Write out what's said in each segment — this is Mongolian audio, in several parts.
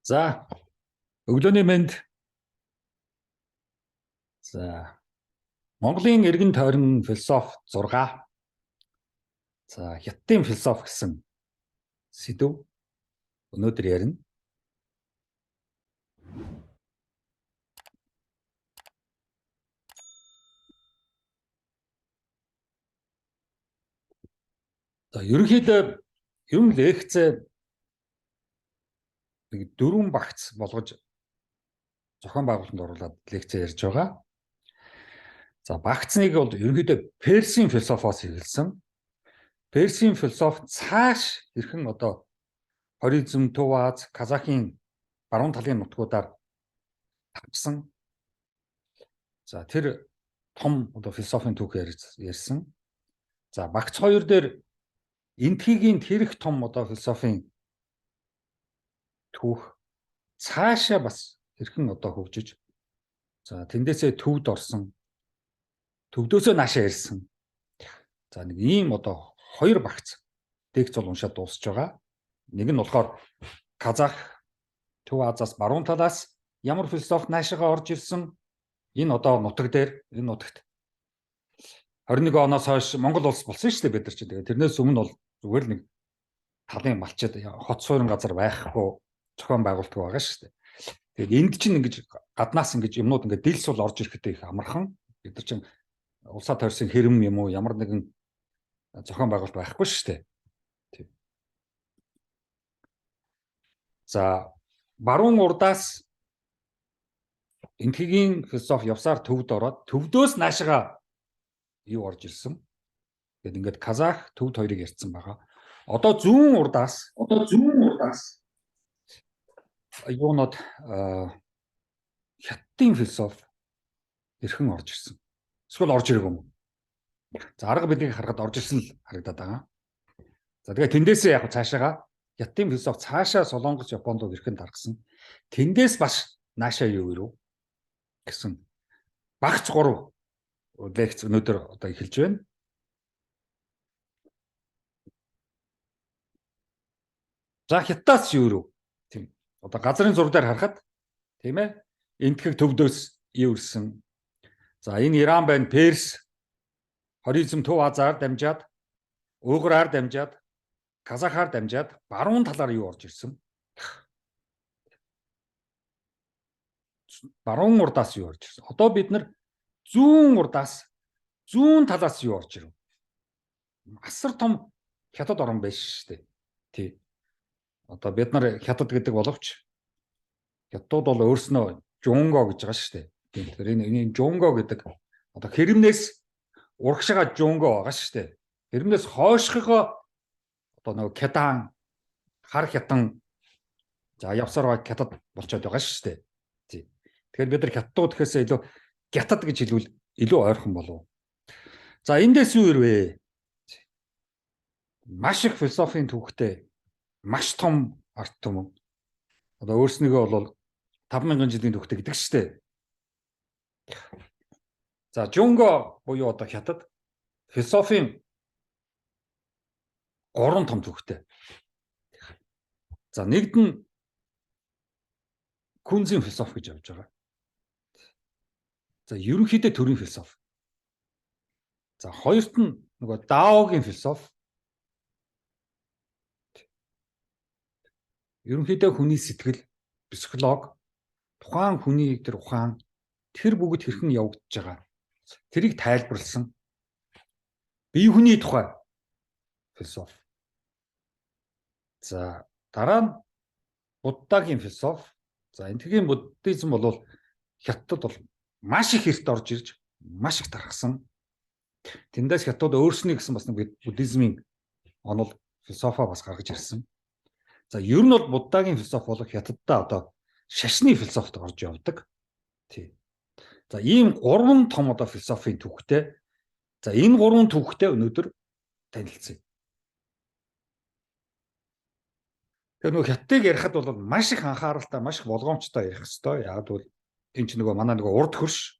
За, өглөөний мэнд. За, Монголын эргэн тойрон философи 6. За, Хятадын философи гэсэн сэдв өнөөдөр ярина. За, ерөнхийдөө юм лекцээ дөрвөн багц болгож зохион байгуулалтанд оруулаад лекцээ ярьж байгаа. За, багцныг бол ерөнхийдөө Персийн философоос эхэлсэн. Персийн философи цааш хэрхэн хоризм, Төв Аз, Казахын баруун талын нутгуудаар тавсан. За, тэр том философийн түүх ярьсан. За, багц 2 дээр энтхигийн тэрх том философийн түүх цаашаа бас хэрхэн хөгжиж, за тэндээсээ төвд орсон, төвдөөсөө наашаа ирсэн. За, нэг ийм 2 багц текст бол уншаад дуусж байгаа. Нэг нь болохоор Казах, Төв Азаас баруун талаас ямар философи наашаага орж ирсэн. Энэ нутаг дээр, энэ нутагт 21 оноос хойш Монгол улс болсон шүү дээ бид нар чинь. Тэгээ тэрнээс өмнө бол зүгээр л нэг талын малчид хот суурин газар байхгүй зохион байгуулдаг байгаа шүү дээ. Тэгээд энд чинь ингэж гаднаас ингэж юмнууд ингээд дэлс бол орж ирэхдээ их амархан. Бид нар чинь улсаа тойрсон хэрэм юм уу ямар нэгэн зохион байгуулалт байхгүй шүү дээ. Тийм. За, баруун урдаас энтхигийн философи явсаар төвд ороод төвдөөс наашаага юу орж ирсэн. Тэгээд ингээд Казах, Төвд хоёрыг ярьсан байгаа. Одоо зүүн урдаас юунод Хятадын философи эрхэн орж ирсэн. Эсвэл орж ирэх юм уу? За, арга биднийг харахад орж ирсэн л харагдаад байгаа. За, тэгээд тэндээсээ яг цаашаага Хятадын философи цаашаа Солонгос, Японд эрхэн даргасан. Тэндээс бас наашаа юу ирв гэсэн багц 3 лекц өнөөдөр эхэлж байна. За, Хятадаас юу ирв? Тийм. Газрын зураг дээр харахад тийм ээ. Энтхэг төвдөөс юу ирсэн? За, энэ Иран байна, Перс, хоризм Төв Азаар дамжаад, Уйгураар дамжаад, Казахаар дамжаад баруун талаар юу орж ирсэн? Баруун урдаас юу орж ирсэн? Одоо бид нар зүүн урдаас, зүүн талаас юу орж ирв? Асар том Хятад орн байж шүү дээ. Тий. Бид нар Хятад гэдэг боловч Хятадууд бол өөрснөө Жунго гэж байгаа шүү дээ. Тэгэхээр энэ Жунго гэдэг хэрэмнээс урагшаага Жунго байгаа шүү дээ. Хэрэмнээс хойшхогоо Кядан, хар хятан, за явсаар Хятад болчиход байгаа шүү дээ. Тий. Тэгэхээр бид нар Хятадууд гэхээсээ илүү Хятад гэж хэлвэл илүү ойрхон болов. За, эндээс юу ирвэ? Маш их философийн түүхтэй маш том арт түмэн. Өөрснийгөө бол 5000 жилийн түүхтэй гэдэг шүү дээ. За, Жунго буюу Хятад философийн 3 том түүхтэй. За, нэгд нь Күнзийн философи гэж явж байгаа. За, ерөнхийдөө төрийн философи. За, хоёрт нь Даогийн философи. Ерөнхийдөө хүний сэтгэл, психологи, тухайн хүний тэр ухаан, тэр бүгд хэрхэн явагдаж байгаа. Тэрийг тайлбарласан бие хүний тухай философи. За, дараа нь Буддагийн философи. За, энтхийн буддизм бол Хятадд бол маш их эрт орж ирж, маш их тархсан. Тэндээс Хятадд өөрснөө гэсэн бас нэг буддизмын онол философо бас гаргаж ирсэн. За, ер нь бол Буддагийн философи бол Хятаддаа шашны философид орж явдаг. Тий. За, ийм 3 том философийн түүхтэй. За, энэ 3 түүхтэй өнөөдөр танилцъя. Тэгэхээр Хятадыг ярихад бол маш их анхааралтай, маш их болгоомжтой ярих хэрэгтэй. Яг бол энэ чинь манай урд хөрш.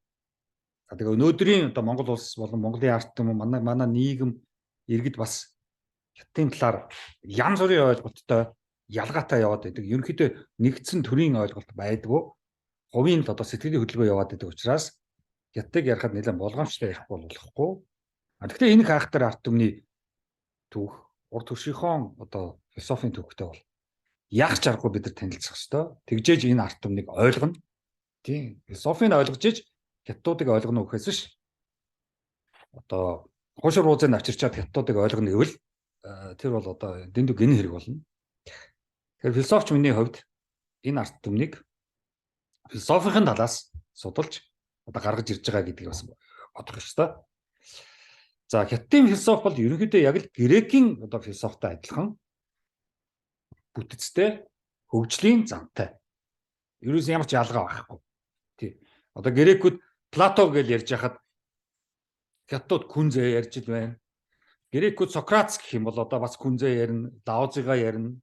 За, тэгээ өнөөдрийн Монгол улс болон Монголын арт түмэн манай нийгэм иргэд бас Хятадын талаар янз бүрийн ойлголттой, ялгаатай яваад байдаг. Ерөнхийдөө нэгдсэн төрийн ойлголт байдгүй. Хувийн л одоо сэтгэлийн хөдөлгөөн яваад байдаг учраас хятадыг ярихад нэлээд болгоомжтой ярихгүй болохгүй. Гэхдээ энэ хаахтар арт түмний түүх, урд төршийнхөө одоо философийн түүхтэй бол яг ч аргагүй бид нар танилцах ёстой. Тэгжээж энэ арт түмнийг ойлгоно. Тийм. Философийг ойлгож иж хятадуудыг ойлгоно гэхээс биш. Одоо хушир уузыг авчирчаад хятадуудыг ойлгоно гэвэл тэр бол одоо дэндүү гин хэрэг болно. Тэгэхээр философч миний хувьд энэ арт түмнийг философийн талаас судалж одоо гаргаж ирж байгаа гэдгийг бас бодох ёстой. За хятадын философи бол ерөнхийдөө яг л грекийн одоо философитой адилхан бүтэцтэй, хөгжлийн замтай. Ерөөс ямар ч ялгаа байхгүй. Тий. Одоо грекүүд Плато гэж ярьж хахад хятадууд Күнзээ ярьж ил байна. Грекүүд Сократс гэх юм бол одоо бас Күнзээ ярина, Лаозига ярина.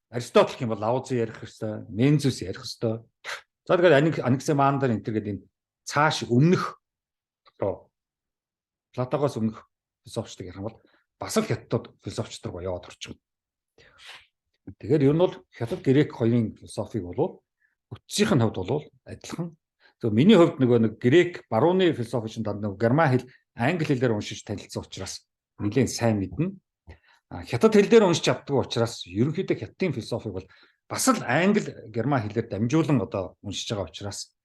Аристотл гэх юм бол Лаози ярих ёстой, Мензус ярих ёстой. За тэгээд Анаксимандр энэ төр гэдэг энэ цааш өмнөх одоо Платогоос өмнөх философчдыг ярих юм бол бас л хятадууд философчд руу яваад орчихно. Тэгэхээр ер нь бол хятад грек хоёрын философиг бол бүтцийнх нь хувьд бол адилхан. За миний хувьд нэг грек барууны философи чинь дандаа герман хэл, англи хэлээр уншиж танилцсан учраас нэлээд сайн мэднэ. Хятад хэл дээр уншиж чаддгүй учраас ерөнхийдөө хятадын философиг бол бас л англи, герман хэлээр дамжуулан одоо уншиж байгаа учраас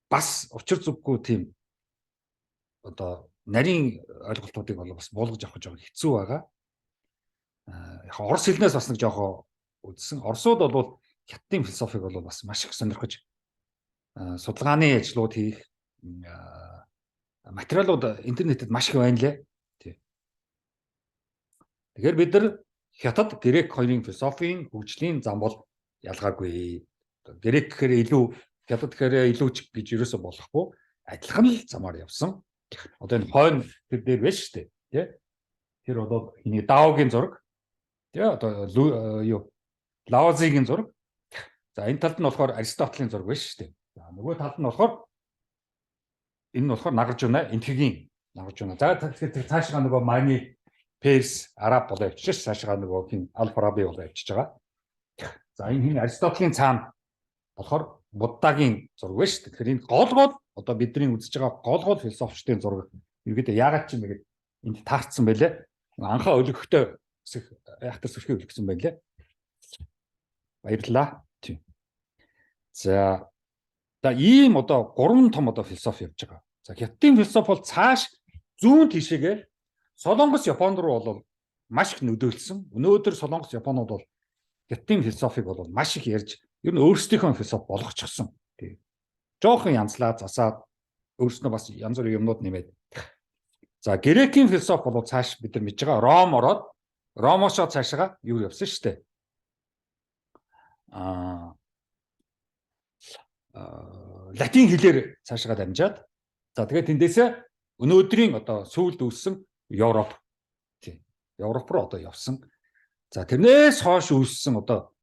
бас учир зүггүй тийм одоо нарийн ойлголтуудыг бол бас буулгаж авах жоо хэцүү байгаа. Орос хэлнээс бас нэг жоохоо үзсэн. Оросууд бол хятадын философиг бол бас маш их сонирхож судалгааны ажлууд хийх материалууд интернетэд маш их байна лээ. Тий. Тэгэхээр бид нар хятад грек хоёрын философийн хөгжлийн зам бол ялгаагүй. Грек гэхээр илүү, хятад гэхээр илүү ч гэж ерөөсө болохгүй. Адилхан л замаар явсан. Одоо энэ хойно тэр дээр байна шүү дээ. Тий. Тэр бол энэ Даогийн зураг. Тий. Одоо юу Лаозигийн зураг. За энэ талд нь болохоор Аристотлийн зураг байна шүү дээ. За нөгөө талд нь болохоор энэ нь болохоор нагарж байна. Энтхэгийн нагарж байна. За тэгэхээр цаашгаа нөгөө Мани, Перс, Араб болоо явчихж цаашгаа нөгөө хин Алфараби болоо явчихж байгаа. За энэ хин Аристотлийн цаана болохоор Буддагийн зураг байна шүү дээ. Тэгэхээр энэ гол одоо бидний үзэж байгаа гол философчдын зураг ерөөдөө яагаад ч юм гээд энд таарцсан байлээ. Анхаа өлегөхтэй яхтар сүрхий өлгсөн байлээ. Баярлалаа. За ийм одоо гурван том одоо философи явж байгаа. За хятадын философи бол цааш зүүн тишээгээр Солонгос, Японд руу бол маш их нөлөөлсөн. Өнөөдөр Солонгос, Японууд бол хятадын философиг бол маш их ярьж ер нь өөрсдийнхөө философи болгочихсон. Тий. Жохон янзлаа засаад өөрснөө бас янз бүрийн юмнууд нэмээд. За грекийн философи бол цааш бид нар мэдж байгаа Ром ороод Ромоошоо цаашаа юу явсан шүү дээ. Латин хэлээр цаашаа дамжаад за тэгээд тэндээсээ өнөөдрийн одоо сүүлд үүссэн Европ тийм Европ руу одоо явсан. За тэрнээс хойш үүссэн одоо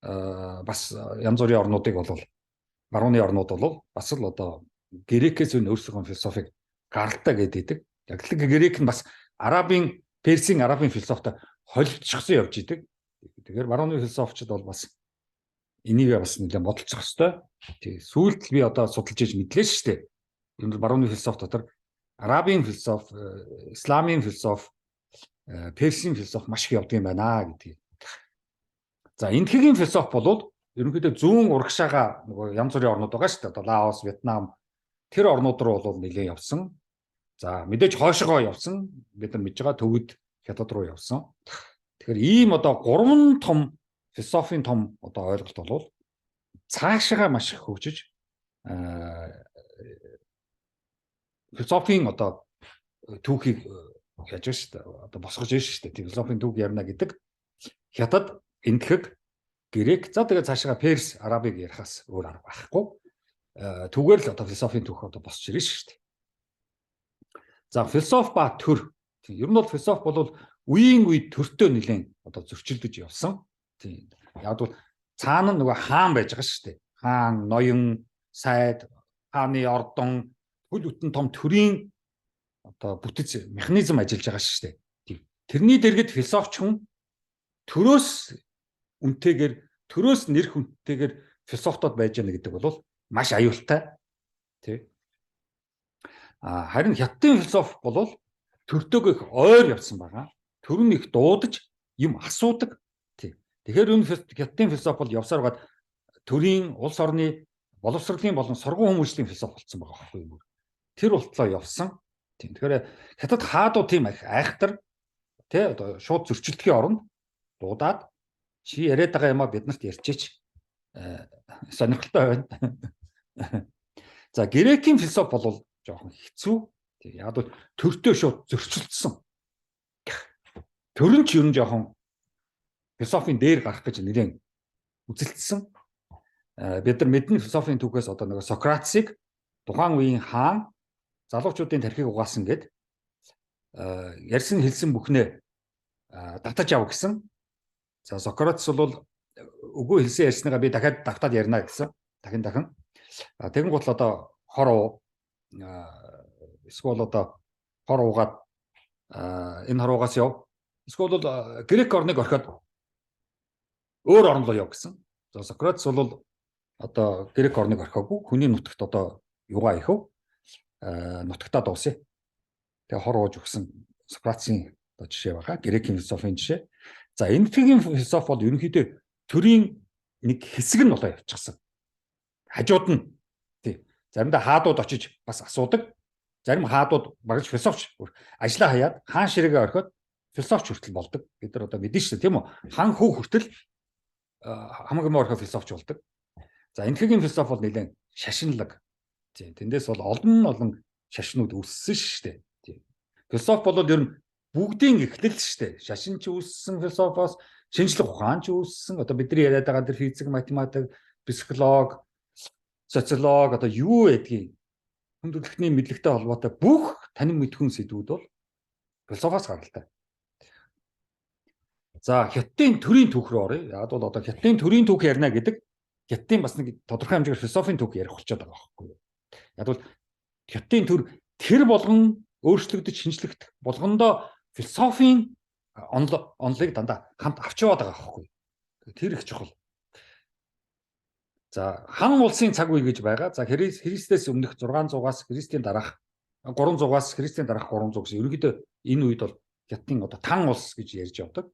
бас янз бүрийн орнуудыг бол барууны орнууд бол бас л одоо грекээс өөрсдөө философиг гаралтай гэдэг. Яг л грек нь бас арабын, персийн арабын философитой холилдчихсан явж идэг. Тэгэхээр барууны философчид бол бас энийг бас нэлээд бодолцох хэрэгтэй. Тий сүүлд би одоо судалж иж мэдлээ шүү дээ. Энэ барууны философи дотор арабын философи, исламын философи, персийн философи маш их явдаг юм байна гэдгийг. За энтхэгийн философи бол ерөнхийдөө зүүн урагшаага нөгөө янз бүрийн орнууд байгаа шүү дээ. Одоо Лаос, Вьетнам тэр орнууд руу бол нэлээд явсан. За мэдээж хойшоогоо явсан. Бид нар мэдж байгаа төвд хятад руу явсан. Тэгэхээр ийм одоо гурван том философийн том одоо ойлголт бол цаашаа маш их хөгжиж философийн одоо түүхийг яаж вэ шүү дээ. Одоо босгож байна шүү дээ. Философийн түүх ярина гэдэг хятад, энтхэг, грек за тэгээ цаашаа перс, арабыг ярихаас өөр арга байхгүй. Түүгээр л одоо философийн түүх одоо босч ирнэ шүү дээ. За философи ба төр. Ер нь бол философи бол үеийн үед төртөө нэлээд одоо зөрчилдөж явсан. Тийм. Яг бол цаана нөгөө хаан байж байгаа шүү дээ. Хаан, ноён, сайд, хааны ордон, хөл бүтэн том төрийн одоо бүтэц механизм ажиллаж байгаа шүү дээ. Тийм. Тэрний дэргэд философч хүн төрөөс үнэтэйгээр төрөөс нэр хүнтэйгээр философтод байж яана гэдэг бол маш аюултай. Тий. Харин хятадын философи бол төртөөгөө их ойр явсан байгаа. Төр нь их дуудаж юм асуудаг. Тий. Тэгэхээр энэ хятадын философи бол явсаар гад төрийн, улс орны, боловсролын болон сургууль хүмүүжлийн философи болсон байгаа байхгүй юу? Тэр болтлоо явсан. Тийм. Тэгэхээр хятад хаадуу тийм айхтар тий одоо шууд зөрчилдөхийн оронд дуудаад чи яриад байгаа юмаа биднэрт ярьчээч сонирхолтой байна. За грекийн философи бол жоохон хэцүү. Тийм. Яг л төртөө шууд зөрчилдсөн. Төр нь ч ер нь жоохон философийн дээр гарах гэж нэлээд үзэлдсэн. Бид нар мэднэ философийн түүхээс одоо нэг Сократесыг тухайн үеийн хаан залуучуудын тархийг угаасан гэд ярьсан хэлсэн бүхнээ давтаж ав гэсэн. За Сократес бол үгүй хэлсэн ярьсныгаа би дахиад давтаад ярина гэсэн. Дахин. Тэгэн гол одоо хор эсвэл одоо хор угаад энэ хоруугаас яв. Эсвэл бол грек орныг орхиод өөр орн руу яв гэсэн. За Сократес бол одоо грек орныг орхиогүй хүний нутагт одоо юугаа ихв нутагтаа дуусъя. Тэгээ хор ууж өгсөн Сократесийн одоо жишээ байгаа. Грекийн философийн жишээ. За энэтхэгийн философи бол ерөнхийдөө төрийн нэг хэсэг нь болоо явчихсан. Хажууд нь тий. Заримдаа хаадууд очиж бас асуудаг. Зарим хаадууд багж философч ажиллаа хаяад хаан ширээгээ орхиод философч хүртэл болдог. Бид нар одоо мэдэн шүү дээ тийм үү? Хан хүү хүртэл хамаагүй орхиод философч болдог. За энэтхэгийн философи бол нэлээд шашинлаг. Тийм. Тэндээс бол олон шашнууд үүссэн шүү дээ. Тийм. Философи бол ер нь бүгдийн эхлэл шүү дээ. Шашин ч үүссэн философоос, шинжлэх ухаан ч үүссэн. Одоо бидний яриад байгаа тэр физик, математик, психологи, социологи одоо юу гэдгийг хүндрэлтний мэдлэгтэй холбоотой бүх танин мэдхүн сэдвүүд бол философоос гаралтай. За хятадын төрийн түүх рүү оръё. Яг бол одоо хятадын төрийн түүх ярина гэдэг хятадын бас нэг тодорхой хэмжээгээр философийн түүх ярих болчиход байгаа байхгүй юу? Яг бол хятадын төр тэр болгон өөрчлөгдөж шинжлэхдэх болгондоо философийн онолыг дандаа хамт авч яваад байгаа байхгүй юу? Тэр их чухал. За хан улсын цаг үе гэж байгаа. За Христээс өмнөх 600-аас Христийн дараах 300-аас Христийн дараах 300 гэсэн. Ерөнхийдөө энэ үед бол хятадын одоо тан улс гэж ярьж явдаг.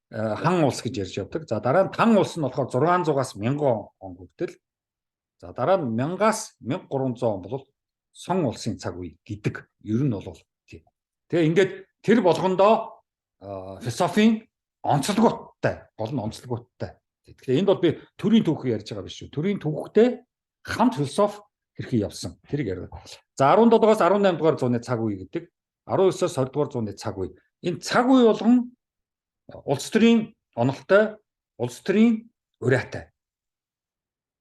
Хан улс гэж ярьж явдаг. За дараа нь тан улс нь болохоор 600-аас 1000 он хүртэл. За дараа нь 1000-аас 1300 он бол сон улсын цаг үе гэдэг. Ер нь бол тийм. Тэгээ ингээд тэр болгондоо философийн онцлогтой, гол нь онцлогтой. Тэгэхээр энд бол би төрийн түүхийг ярьж байгаа биш үү? Төрийн түүхтэй хамт философи хэрхий явсан. Тэрийг яриа. За 17-аас 18 дугаар зууны цаг үе гэдэг. 19-оос 20 дугаар зууны цаг үе. Энэ цаг үе болгон улс төрийн онолтой, улс төрийн урайтай.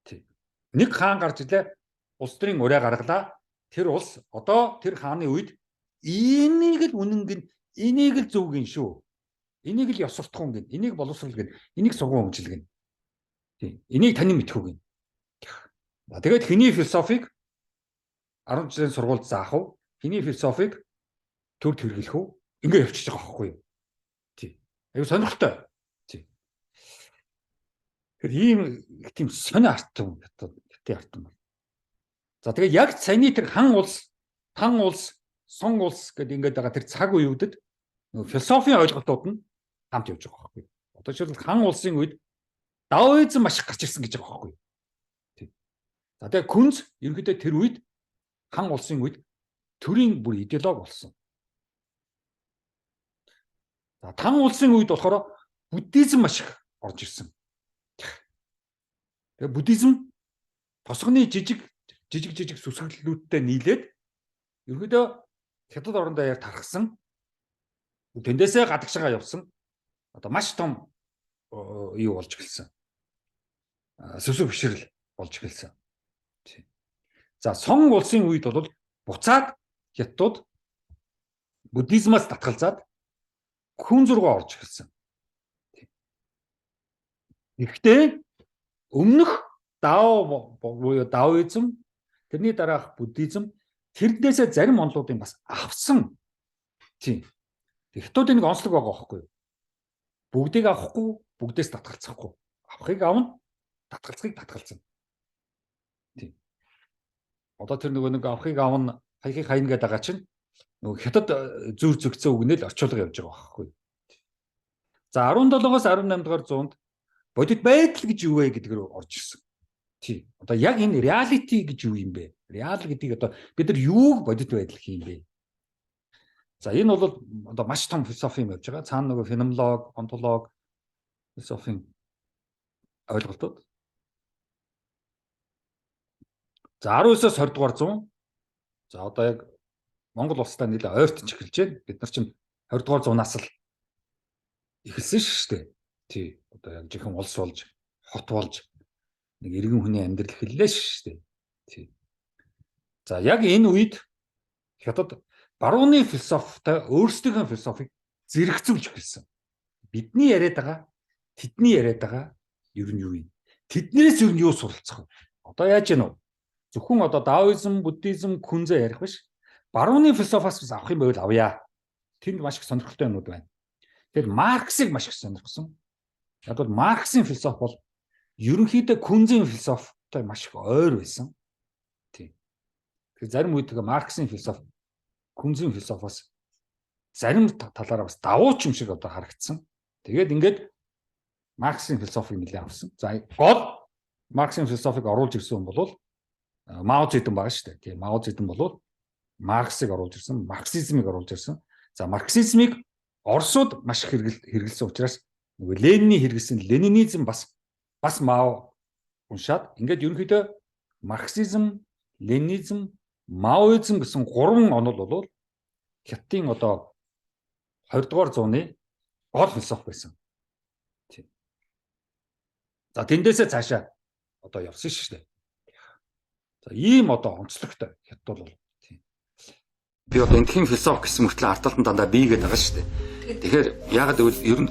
Тийм. Нэг хаан гарч илээ, улс төрийн урай гаргалаа. Тэр улс одоо тэр хааны үед энийг л үнэн гин, энийг л зөв гин шүү. Энийг л ёс суртахуун гин, энийг боловсрол гин, энийг сургууль хөгжил гин. Тийм. Энийг танин мэдхүү гин. Тэгээд хэний философиг 10 жилийн сургуульд заах уу? Хэний философиг төр хэрэглэх үү? Ингээ явчихж байгаа байхгүй юу? Тийм. Аюу сонирхолтой. Тийм. Тэгэхээр ийм тийм сонио артум хятадын артум. За тэгээд яг саяны тэр хан улс, тан улс, сон улс гэдэг ингээд байгаа тэр цаг үеүүдэд философийн ойлголтууд нь хамт явж байгаа байхгүй юу? Одоо жишээлбэл хан улсын үед даоизм маш их гарч ирсэн гэж байгаа байхгүй юу? Тийм. За тэгээд күнз ерөнхийдөө тэр үед хан улсын үед төрийн бүр идеологи болсон. За тан улсын үед болохоор буддизм маш их орж ирсэн. Тэгээд буддизм тосгоны жижиг сүсгэллүүдтэй нийлээд ерөнхийдөө хятад орон даяар тархсан. Тэндээсээ гадагшаа явсан. Одоо маш том юу болж эхэлсэн. Сүсэг бишрэл болж эхэлсэн. За сон улсын үед бол буцаад хятадууд буддизмаас татгалзаад хүн зургаа орж эхэлсэн. Гэхдээ өмнөх дао буюу даоизм, тэрний дараах буддизм тэрнээсээ зарим онолуудыг бас авсан. Тийм. Хятадууд нэг онцлог байгаа байхгүй юу? Бүгдийг авахгүй, бүгдээс татгалцахгүй. Авахыг авна, татгалцахыг татгалцна. Тийм. Одоо тэр нэг авахыг авна, хаяхыг хайна гэдэг байгаа чинь нөгөө хятад зүр зөгцөө үгнэл орчуулга явж байгаа байхгүй. За 17-оос 18 дугаар зуунд бодит байдал гэж юу вэ гэдгээр орж ирсэн. Тийм. Одоо яг энэ reality гэж юу юм бэ? Реал гэдгийг одоо бид нар юуг бодит байдал хийм бэ? За энэ бол одоо маш том философи юм явж байгаа. Цаана нөгөө феноменолог, онтолог, философийн ойлголтууд. За 19-оос 20 дугаар зуун. За одоо яг Монгол улстай нэлээд ойртож эхэлж байна. Бид нар чинь 20 дугаар зуунаас л эхэлсэн шүү дээ. Тий. Одоо яг жихэн улс болж, хот болж нэг иргэн хүний амьдрал эхэллээ шүү дээ. Тий. За яг энэ үед хятад барууны философитой өөрсдийнхөө философиг зэрэгцүүлж эхэлсэн. Бидний яриад байгаа, тэдний яриад байгаа ер нь юу юм? Тэднээс ер нь юу суралцах вэ? Одоо яаж яана вэ? Зөвхөн одоо даоизм, буддизм, күнзээ ярих биш. Барууны философиас авах юм байвал авъя. Тэнд маш их сонирхолтой юмуд байна. Тэгэхээр Марксыг маш их сонирхсан. Яг бол Марксийн философи бол ерөнхийдөө күнзийн философитой маш их ойр байсан. Тийм. Тэгэхээр зарим үед Марксийн философи күнзийн философоос зарим талаараа бас давууч юм шиг одоо харагдсан. Тэгээд ингээд Марксийн философиг нэлээд авсан. За гол Марксийн философиг оруулж ирсэн хүн бол Мао Цзэдун байгаа шүү дээ. Тийм Мао Цзэдун бол Марксыг оруулж ирсэн, марксизмыг оруулж ирсэн. За марксизмыг Оросууд маш их хэрэгэлсэн учраас нөгөө Ленины хэрэгэлсэн ленинизм бас Мао уншаад ингээд ерөнхийдөө марксизм, ленинизм, маоизм гэсэн гурван онол бол хятадын одоо 20 дугаар зууны гол философи байсан. Тийм. За тэндээсээ цаашаа одоо явсан шүү дээ. За ийм одоо онцлогтой хятад бол тийм. Би одоо энтхийн философи гэсэн мөртлөө арталтан дандаа бий гэдэг байгаа шүү дээ. Тэгэхээр яагаад гэвэл ер нь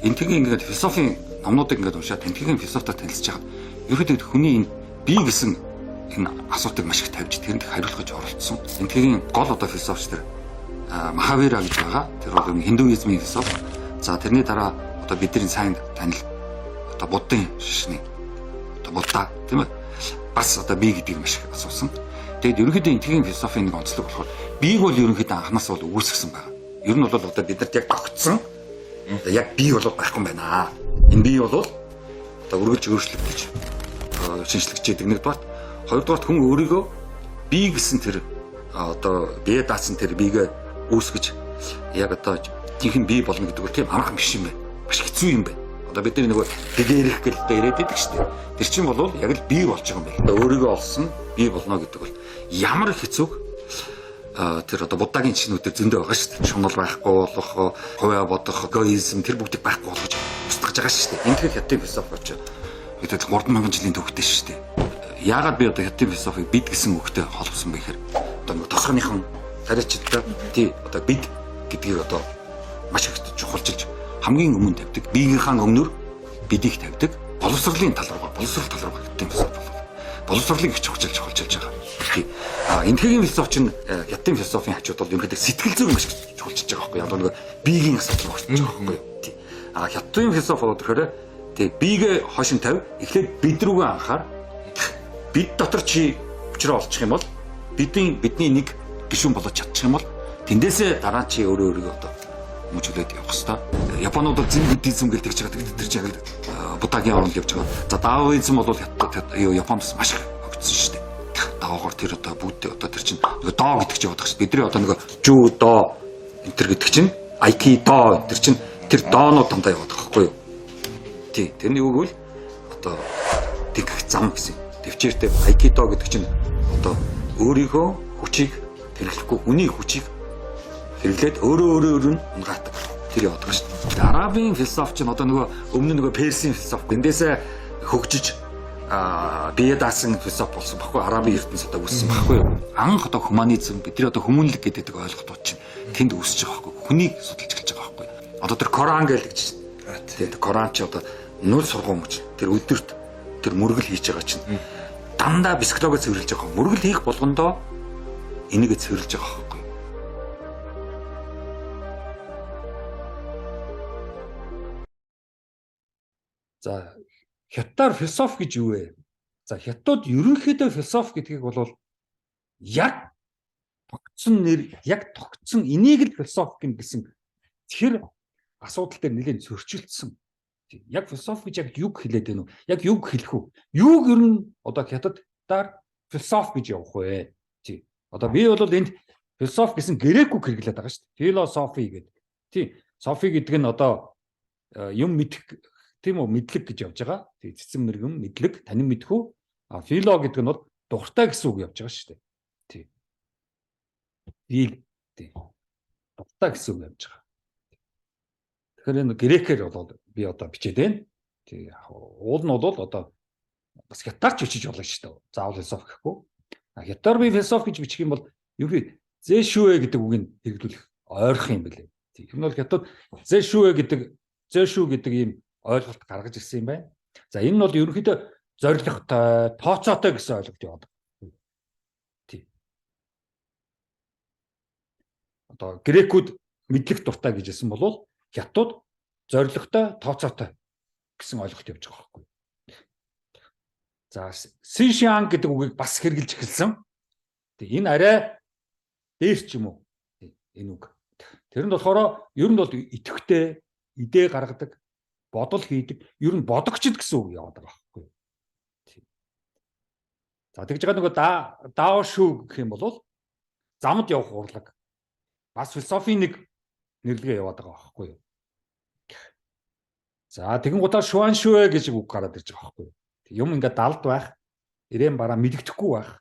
энтхийн ингээд философийн номнуудыг ингээд уншаад энтхийн философитой танилцж байгаа. Ерөнхийдөө хүний энэ бий гэсэн энэ асуудыг маш их тавьж тэрэнд хариулгаж оролцсон. Энтхийн гол одоо философч тэр Махавира гэж байгаа. Тэр бол хиндуизмын философи. За тэрний дараа одоо бидний сайн танил одоо буддын шишний одоо будда тийм ээ. Бас одоо бий гэдгийг маш их асуусан. Тэгээд ерөнхийдөө энтхийн философийн нэг онцлог болохоор биег бол ерөнхийдөө анханаас бол үүсгэсэн байна. Ер нь бол одоо бидэрт яг тогтсон. Яг бий бол байхгүй юм байна. Энэ бий бол одоо үргэлж өөрчлөгдөж шинжлэгч яадаг нэгдүгээр. Хоёрдугаар хүн өөрийгөө бий гэсэн тэр одоо бие даасан тэр биегээ үүсгэж яг одоо жинхэнэ бий болно гэдэг бол тийм амархан биш юм байна. Маш хэцүү юм байна. Одоо бид нөгөө дээрх гэлтэй яриад байдаг шүү дээ. Тэр чинь бол яг л бий болж байгаа юм байна. Өөрийгөө олсон бий болно гэдэг бол ямар хэцүү тэр одоо буддагийн чинүүдээр зөндөө байгаа шүү дээ. Шунал байхгүй болох, хувиа бодох, эгоизм тэр бүгдийг байхгүй болгож устгаж байгаа шүү дээ. Энэ хятадын философи ч гэдэг 3000 жилийн төвхтэй шүү дээ. Яагаад би одоо хятадын философиг бид гэсэн үгтэй холбосон бэ гэхээр одоо нэг тосгоныхон тариачдаа тий одоо бид гэдгийг одоо маш их чухалчилж хамгийн өмнө тавьдаг. Биегийнхаа өмнөр бидийг тавьдаг. Боловсролын тал руу хятадын философи боловсролыг их чухалчилж байгаа. Энтхийн философч нь хятадын философийн хажууд бол ерөнхийдөө сэтгэл зүйн маш чухалчилж байгаа байхгүй юу? Одоо нэг биегийн асуудал болчихж байгаа байхгүй юу? Тий. Хятадын философи бол тэгэхээр тий биегээ хошин тавь. Эхлээд бид рүүгээ анхаар. Бид дотор чи учраа олчих юм бол бидний нэг гишүүн болж чадчих юм бол тэндээсээ дараа чи өөрийгөө одоо мөчлөөд явах хэвээр. Японууд бол зэн буддизм гэж тэгж байгаа. Тэр чинь яг буддагийн орнд явж байгаа. За даоизм бол Японоос маш их огцсон шүү дээ. Даогоор тэр одоо будд одоо тэр чинь нөгөө доо гэдэг чинь яваад байгаа шүү. Бидний одоо нөгөө жу доо энэ төр гэдэг чинь айкидо тэр чинь тэр доонууд дандаа яваад байгаа байхгүй юу? Тий. Тэрний үг бол одоо тэгэх зам гэсэн. Төвчээртэй айкидо гэдэг чинь одоо өөрийнхөө хүчийг хэрэглэхгүй хүний хүчийг хэрэглээд өөрөө нь унгаадаг. Тэр яваад байгаа шүү дээ. Арабын философч нь одоо нөгөө өмнө нөгөө персийн философи эндээсээ хөгжиж бие даасан философи болсон баггүй. Арабын ертөнц одоо үүссэн баггүй юу? Анх одоо хуманизм бидний одоо хүмүүнлэг гэдэг ойлголтууд чинь тэнд үүсэж байгаа баггүй. Хүнийг судалж эхэлж байгаа баггүй. Одоо тэр Коран гэж чинь. Тэгээд Коран ч одоо нүл сургуун мөч. Тэр өдөрт тэр мөргөл хийж байгаа чинь дандаа психологи цэвэрлж байгаа. Мөргөл хийх болгондоо энийгээ цэвэрлж байгаа. За хятадаар философи гэж юу вэ? За хятад ерөнхийдөө философи гэдгийг бол яг тогтсон нэр, яг тогтсон энийг л философи гэсэн тэр асуудал дээр нэлээд зөрчилдсөн. Яг философи гэж яг юг хэлээд байна уу? Яг юг хэлэх үү? Юг ер нь одоо хятадаар философи гэж явах вэ? Тий. Одоо би бол энд философи гэсэн грек үг хэрэглээд байгаа шүү дээ. Философи гэдэг. Тий. Софи гэдэг нь одоо юм мэдэх тийм үү, мэдлэг гэж явж байгаа. Тий. Цэцэн мэрэгэн мэдлэг, танин мэдэх үү? Фило гэдэг нь бол дуртай гэсэн үг явж байгаа шүү дээ. Тий. Фил. Тий. Дуртай гэсэн үг явж байгаа. Тэгэхээр энэ грекээр бол би одоо бичээд байна. Тий. Уул нь бол одоо бас хятадч бичиж болно шүү дээ. Заавал философи гэхгүй. Хятадаар би философи гэж бичих юм бол юу вэ? Зэшүэ гэдэг үгийг хэрэглүүлэх ойрох юм билээ. Тий. Энэ бол хятад зэшүэ гэдэг ийм ойлголт гаргаж ирсэн юм байна. За энэ нь бол ерөнхийдөө зоригтой, тооцоотой гэсэн ойлголт яваад байна. Тий. Одоо грекүүд мэдлэг дуртай гэж хэлсэн бол хятад зоригтой, тооцоотой гэсэн ойлголт явж байгаа байхгүй. За Сишиан гэдэг үгийг бас хэрэгжилж эхэлсэн. Тэгээ энэ арай дээр ч юм уу энэ үг. Тэр нь болохоор ер нь бол идэвхтэй, идээ гаргадаг, бодол хийдэг, ер нь бодогчд гэсэн үг яваад байгаа байхгүй. За тэгж байгаа нөгөө дао шүү гэх юм бол замд явах урлаг. Бас философийн нэг нэрлэгээ яваад байгаа байхгүй. За тэгэн гутаа шуан шүэ гэж үг гараад ирж байгаа байхгүй. Юм ингээд далд байх, ирээн бараа мэддэхгүй байх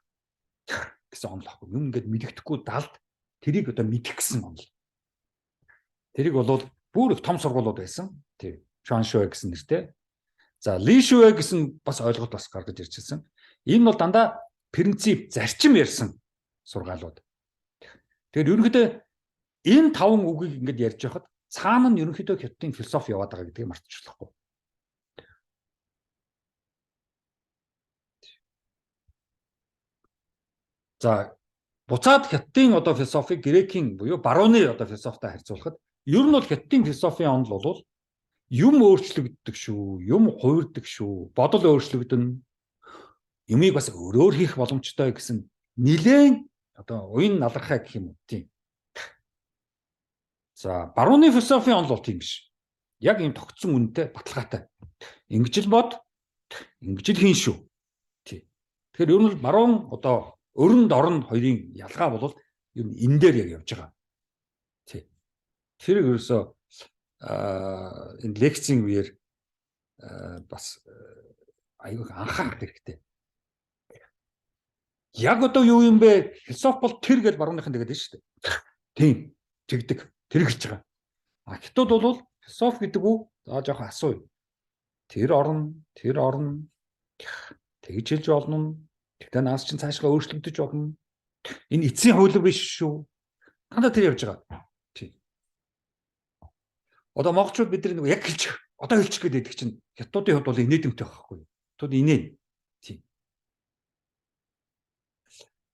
гэсэн онол байхгүй. Юм ингээд мэддэхгүй далд, тэрийг одоо мэдэх гэсэн онол. Тэрийг бол бүр их том сургуулиуд байсан. Тий. Шуан шүэ гэсэн нэртэй. За ли шүэ гэсэн бас ойлголт бас гаргаж ирчихсэн. Энэ бол дандаа принцип, зарчим ярьсан сургаалууд. Тэгэхээр ерөнхийдөө энэ таван үгийг ингээд ярьж байхад цаана нь ерөнхийдөө хятадын философи яваад байгаа гэдгийг мартчихлахгүй. За буцаад хятадын одоо философи грекийн буюу барууны одоо философитой харьцуулахад ер нь бол хятадын философийн онол бол юм өөрчлөгддөг шүү, юм хувирдаг шүү, бодол өөрчлөгдөн, юмыг бас өөрөөр хийх боломжтой гэсэн нэлээд одоо уян налархаа гэх юм уу тийм. За барууны философийн онол бол тийм биш. Яг ийм тогтсон үнэтэй баталгаатай. Ингэж л бод, ингэж л хийн шүү. Тий. Тэгэхээр ер нь баруун одоо өрөнд орон хоёрын ялгаа бол ер нь энэ дээр яг явж байгаа. Тий. Тэр ерөөсөө энэ лекцийн үеэр бас аюул анхаарах хэрэгтэй. Яг одоо юу юм бэ? Философи бол тэр гэж барууныхан тэгээд байна шүү дээ. Тийм. Тэгдэг. Тэр гэж байгаа. Хятад бол философи гэдэг үү? За жоохон асууя. Тэр орно тэгж хэлж болно. Тэгтээ наас чинь цаашгаа өөрчлөгдөж болно. Энэ эцсийн хууль биш шүү. Дандаа тэр явж байгаа. Тийм. Одоо монголчууд бидний нэг яг хэлчих. Одоо хэлчих гэдэг чинь хятадын хувьд бол инээдэмтэй байхгүй юу? Хятад инээ. Тийм.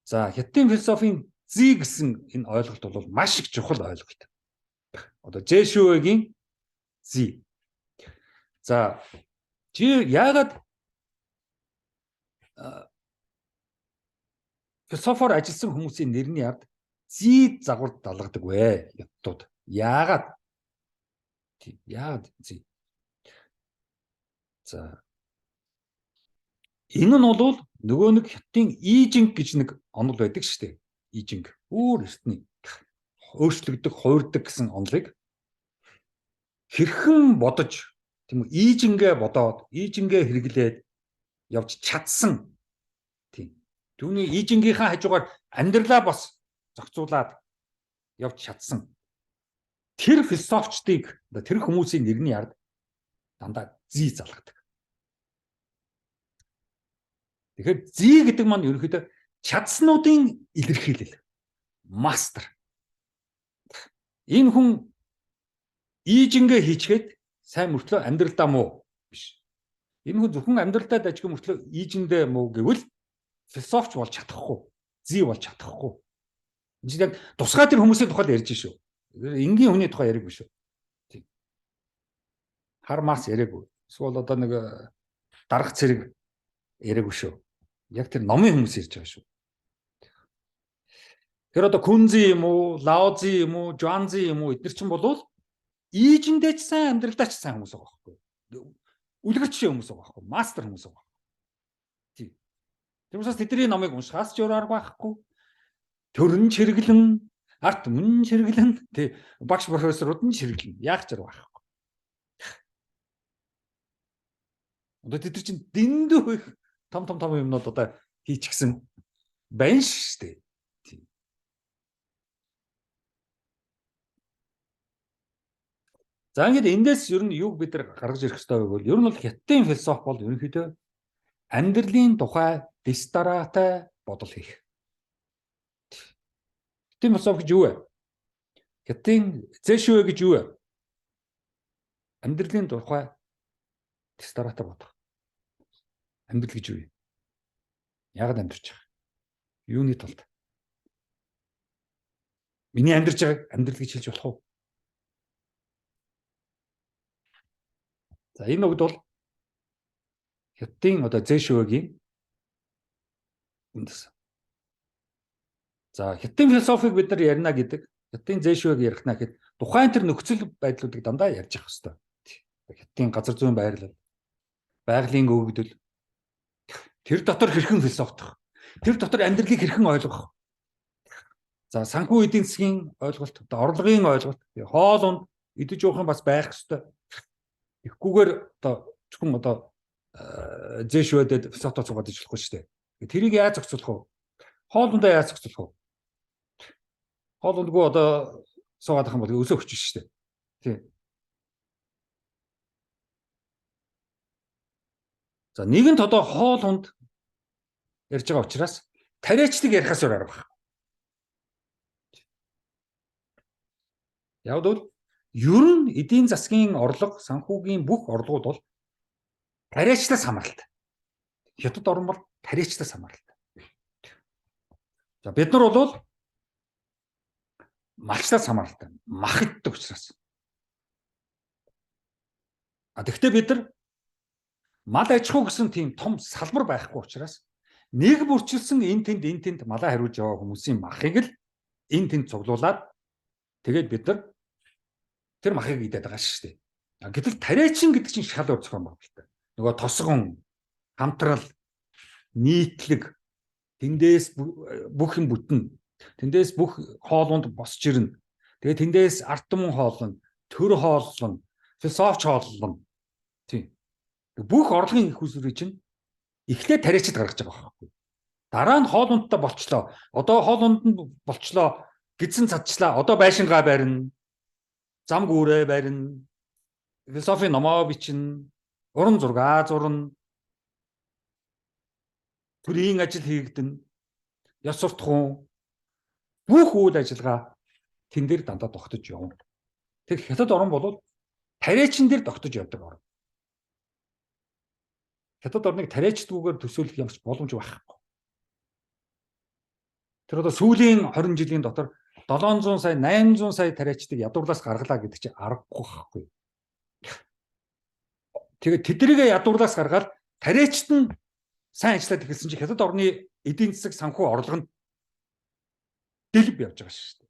За хятадын философийн зүй гэсэн энэ ойлголт бол маш их чухал ойлголт. Одоо Жэшүэгийн зүй. За яагаад философоор ажилласан хүмүүсийн нэрний ард зүй загвар далгадаг вэ? Хятадууд. Яагаад? Яагаад зүй? За энэ нь бол нөгөө нэг хятадын ийжинг гэж нэг онол байдаг шүү дээ. Ийжинг. Өөр эртний өөрчлөгдөх, хувирдаг гэсэн онолыг хэрхэн бодож тийм үү ийжингээ бодоод, ийжингээ хэрэглээд явж чадсан. Тийм. Түүний ийжингийнхаа хажуугаар амьдралаа бас зохицуулаад явж чадсан. Тэр философчдыг тэр хүмүүсийн нэрний ард дандаа зүй залгадаг. Тэгэхээр зүй гэдэг маань ерөнхийдөө чадснуудын илэрхийлэл. Мастер. Энэ хүн ийжингээ хийчихэд сайн мөртлөө амьдралдаа муу биш. Энэ хүн зөвхөн амьдралдаа дажгүй мөртлөө ийжиндээ муу гэвэл философч болж чадахгүй, зүй болж чадахгүй. Энэ чинь яг тусгай тэр хүмүүсийн тухайд ярьж шүү. Энгийн хүний тухай яриаг биш шүү. Тийм. Хар мас яриаг. Эсвэл одоо нэг дарга цэрэг яриаггүй шүү. Яг тэр номын хүмүүс ярьж байгаа шүү. Тэр одоо Күнзи юм уу, Лаози юм уу, Жуанзи юм уу эдгээр чинь болвол ийжэндээ ч сайн, амьдралдаа ч сайн хүмүүс байгаа байхгүй. Үлгэрч хүмүүс байгаа байхгүй. Мастер хүмүүс байгаа. Тийм. Тэр учраас тэдний номыг уншихаас ч өөр арга байхгүй. Төрн чиргэлэн, арт мөн чиргэлэн, тий багш профессорууд нь чиргэлэн. Яах ч арга байхгүй. Одоо тэд чинь дэндүү их том юмнууд одоо хийчихсэн байна шүү дээ. За ингээд эндээс ер нь юг бид нар гаргаж ирэх хэрэгтэй байвал ер нь бол хятадын философи бол ерөнхийдөө амьдралын тухай дистаратай бодол хийх. Хятадын философи гэж юу вэ? Хятадын зэшүэ гэж юу вэ? Амьдралын тухай дистаратай бодох. Амьдрал гэж юу вэ? Яагаад амьдарч байгаа? Юуны тулд? Миний амьдарч байгааг амьдрал гэж хэлж болох уу? За энэ үг бол Хятадын одоо зэшүэгийн үндэс. За Хятадын философиг бид нар ярина гэдэг, Хятадын зэшүэг ярихна гэхэд тухайн тэр нөхцөл байдлуудыг дандаа ярьж явах хэрэгтэй. Хятадын газар зүйн байрлал, байгалийн өгөгдөл, тэр дотор хэрхэн философтох, тэр дотор амьдралыг хэрхэн ойлгох. За санхүү эдийн засгийн ойлголт, орлогын ойлголт, хоол унд идэж уух юм бас байх хэрэгтэй. Ихгүйгээр одоо зөвхөн одоо зэшүэдэд философи цугаад иж болохгүй шүү дээ. Тэрийг яаж зохицуулах вэ? Хоол ундаа яаж зохицуулах вэ? Хоол ундгүй одоо суугаад ах юм бол өсөө өчж шүү дээ. Тий. За нэгэнт одоо хоол унд ярьж байгаа учраас тариачлыг ярихаас өөр арга байна. Яг бол ер нь эдийн засгийн орлого, санхүүгийн бүх орлогууд бол тариачлаас хамааралтай. Хятад орн бол тариачлаас хамааралтай. За бид нар бол малчлаас хамааралтай. Мах иддэг учраас. Тэгэхдээ бид нар мал аж ахуй гэсэн тийм том салбар байхгүй учраас нэг бүрчилсэн энэ тэнд малаа хариулж яваа хүмүүсийн махыг л энэ тэнд цуглуулад тэгээд бид нар тэр махыг идээд байгаа шүү дээ. Гэтэл тариачин гэдэг чинь шал өөр зохион байгуулалттай. Нөгөө тосгон, хамтрал, нийтлэг, тэндээс бүх юм бүтэн. Тэндээс бүх хоолунд босч ирнэ. Тэгээ тэндээс арт түмэн хооллон, төр хооллон, философч хооллон. Тийм. Бүх орлогын их усрыг чинь эхлээд тариачид гаргаж байгаа байхгүй. Дараа нь хоолундтай болчлоо. Одоо хоолунд нь болчлоо. Гидсэн цадчлаа. Одоо байшингаа барина. Зам гүүрээ барина. Философи номоо бичнэ. Уран зураг зурна. Төрийн ажил хийгдэнэ. Ёс суртахуун бүх үйл ажиллагаа тэн дээр дандаа тогтож явна. Тэр хятад орн бол тариачин дээр тогтож явдаг орн. Хятад орныг тариачдгүйгээр төсөөлөх ямарч боломж байхгүй. Тэр одоо сүүлийн 20 жилийн дотор 700 сая, 800 сая тариачдыг ядуурлаас гаргалаа гэдэг чинь аргагүй байхгүй. Тэгээд тэднийг ядуурлаас гаргаад тариачд нь сайн ажиллаад эхэлсэн чинь хятад орны эдийн засаг санхүү орлого нь дэлб явж байгаа шүү дээ.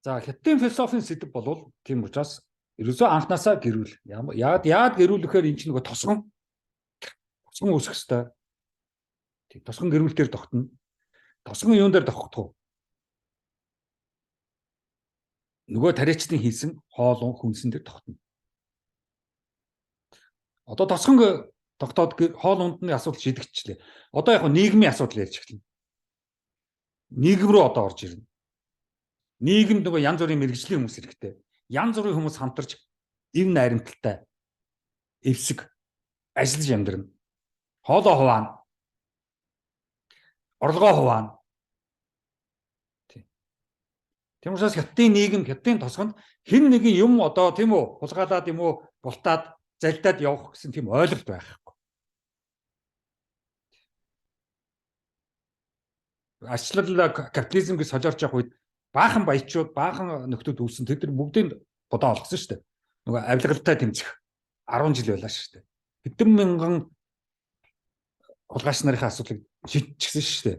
За хятадын философийн сэдэв болвол тийм учраас ерөөсөө анханасаа гэрүүл. Яад гэрүүлэхээр энэ чинь нөгөө тосгон үүсэх хэвээр. Тийм тосгон гэрүүл дээр тогтно. Тосгон юун дээр тогтох вэ? Нөгөө тариачдын хийсэн хоол хүнсэн дээр тогтно. Одоо тосгон тогтоод хоол ундны асуудал шийдэгчлээ. Одоо яг нийгмийн асуудал ярьж эхэлнэ. Нийгэм рүү одоо орж ирнэ. Нийгэмд нөгөө янз бүрийн мэрэгжлийн хүмүүс хэрэгтэй. Янз бүрийн хүмүүс хамтарч эв найрамдалтай эвсэг ажиллаж амьдрна. Хоолоо хуваана. Орлогоо хуваана. Тийм учраас хятадын нийгэм, хятадын тосгонд хэн нэгэн юм одоо тийм үү хулгайлаад юм уу бултаад залдаад явах гэсэн тийм ойлголт байхгүй. арчлал капитализм гэж солиорч явах үед баахан баячууд, баахан нөхдүүд үүсэн тэд нар бүгдийг бодоо олгосон шүү дээ. Нөгөө авилгалтай тэмцэх 10 жил байлаа шүү дээ. Хэдэн мянган хулгайч нарын асуудлыг шийдчихсэн шүү дээ.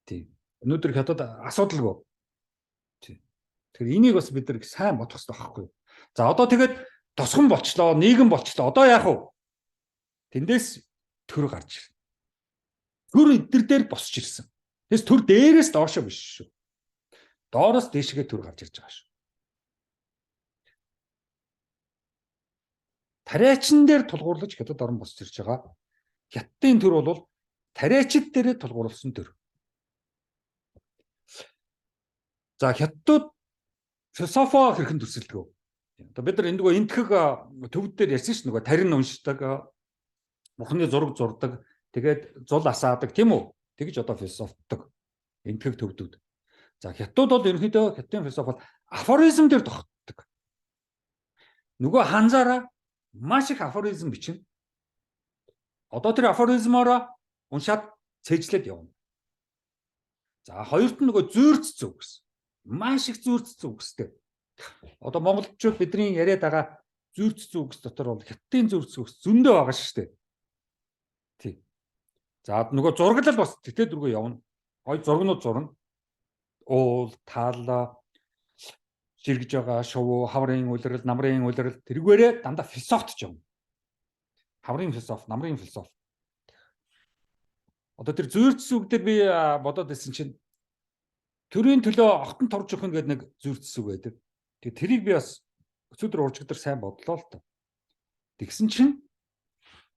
Тийм. Өнөөдөр хятад асуудалгүй. Тийм. Тэгэхээр энийг бас бид нар сайн бодох хэрэгтэй байхгүй юу? За одоо тэгээд тосгон болчлоо, нийгэм болчлоо. Одоо яах вэ? Тэндээс төр гарч ирнэ. Төр эдгээр дээр босч ирсэн. Тэс төр дээрээс доошоо биш шүү. Доороос дээшгээ төр гарч ирж байгаа шүү. Тариачин дээр тулгуурлаж хятад орн босч ирж байгаа. Хятадын төр бол тариачид дээрээ тулгуурласан төр. За хятадууд философо хэрхэн төсөлдөг вэ? Одоо бид нар энэ нөгөө энтхэг төвд дээр ярьсан шүү нөгөө тарин уншдаг, бурхны зураг зурдаг, тэгээд зул асаадаг тийм үү? Тэгж одоо философдог энтхэг төвдүүд. За хятадууд бол ерөнхийдөө хятадын философи бол афоризм дээр тогтдог. Нөгөө ханзаараа маш их афоризм бичнэ. Одоо тэр афоризмороо уншаад цээжлээд явна. За хоёрт нь нөгөө зүйрц зүгс. Маш их зүйрц зүгстэй. Одоо монголчууд бидний яриад байгаа зүйрц зүгс дотор бол хятадын зүйрц зүгс зөндөө байгаа шүү дээ. Тий. За нөгөө зураглал бас тэтэд рүүгээ явна. Гой зургнууд зурна. Уул, таалла, ширгэж байгаа шувуу, хаврын улирал, намрын улирал тэргээрээ дандаа философтж явна. Хаврын философи, намрын философи. Одоо тэр зүйрц зүг дээр би бодоод байсан чинь төрийн төлөө огтон торж өгөх гэдэг нэг зүйрц зүг байдаг. Тэгээ тэрийг би бас өчигдөр уржигдэр сайн бодлоо л тоо. Тэгсэн чинь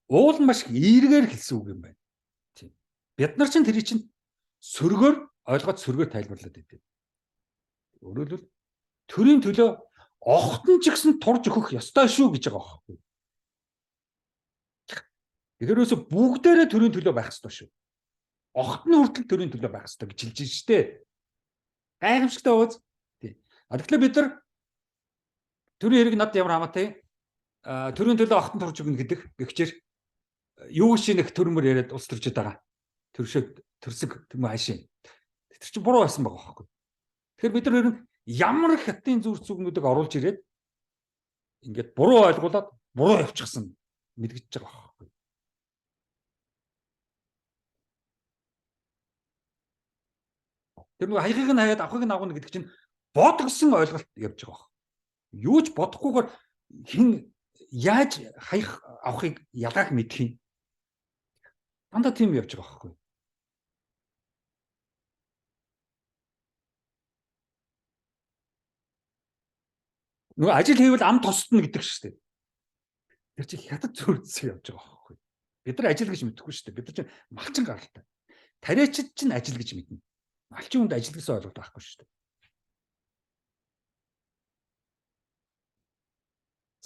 уул нь маш эергээр хэлсэн үг юм байна. Тийм. Бид нар чинь тэрий чинь сөргөөр ойлгоод сөргөөр тайлбарлаад байдаг. Өөрөөр хэлбэл төрийн төлөө огтон ч гэсэн турж өгөх ёстой шүү гэж байгаа байхгүй. Тэгэрөөсө бүгдээрээ төрийн төлөө байх ёстой шүү. Огтны хүртэл төрийн төлөө байх ёстой гэж хэлж байна шүү дээ. Гайхамшигтай ууз. Тий. Тэгэхээр бид нар төрийн хэрэг над ямар хамаатай төрийн төлөө огтон турж өгнө гэдэг гэгчээр юу шинэх төрмөр яриад улс төрчөд байгаа. Төрсөг тийм аашийн. Тэр чинь буруу байсан байгаа байхгүй. Тэгэхээр бид нар ер нь ямар их хятадын зүрх зүгнүүдийг оруулж ирээд ингээд буруу ойлгуулад буруу явчихсан мэдгэж байгаа байхгүй. Тэр нэг хаягийг нь хаяад авахыг нь авах гэдэг чинь бодгосон ойлголт явж байгаа байхгүй. Юу ч бодохгүйгээр хин яаж хаях авахыг ялгааг мэдэх юм. Дандаа тийм явж байгаа байхгүй. Нөгөө ажил хийвэл ам тосдно гэдэг шүү дээ. Тэр чинь хятад зүрхсэг явж байгаа байхгүй. Бид нар ажил гэж мэдэхгүй шүү дээ. Бид нар чинь малчин гаралтай. Тариачид чинь ажил гэж мэднэ. Малчин хүнд ажил гэсэн ойлголт байхгүй шүү дээ.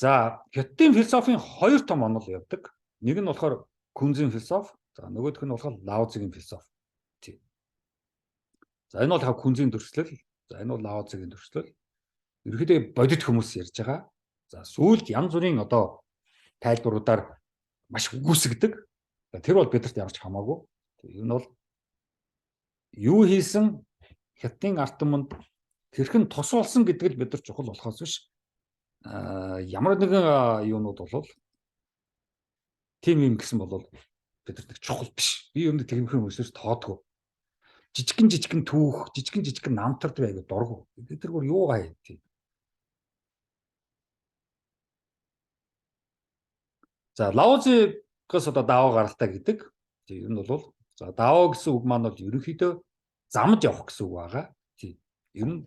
За, хятадын философийн хоёр том онол явдаг. Нэг нь болохоор Күнзийн философи, за нөгөөх нь болохоор Лаозигийн философи. Тийм. За энэ бол Күнзийн төрслөл, за энэ бол Лаозигийн төрслөл. Ерөнхийдөө бодит хүмүүс ярьж байгаа. За сүүлд янз бүрийн одоо тайлбаруудаар маш үгүйсгдэг. Тэр бол бидэрт ямарч хамаагүй. Энэ бол юу хийсэн хятадын ард түмэнд хэрхэн тос болсон гэдэг л бид нар чухал болохоос биш. Ямар нэгэн юунууд бол тийм юм гэсэн бол бидэрт нэг чухал биш. Би өнөд тэгмхэн хүмүүсээс тоодгүй. Жижигэн түүх, жижигэн намтард байгаад дургу. Бид нар юу гай тийм. За Лаозигоос одоо дао гаралтай гэдэг. Тийм энэ бол за дао гэсэн үг маань бол ерөнхийдөө замд явах гэсэн үг байгаа. Тийм. Ер нь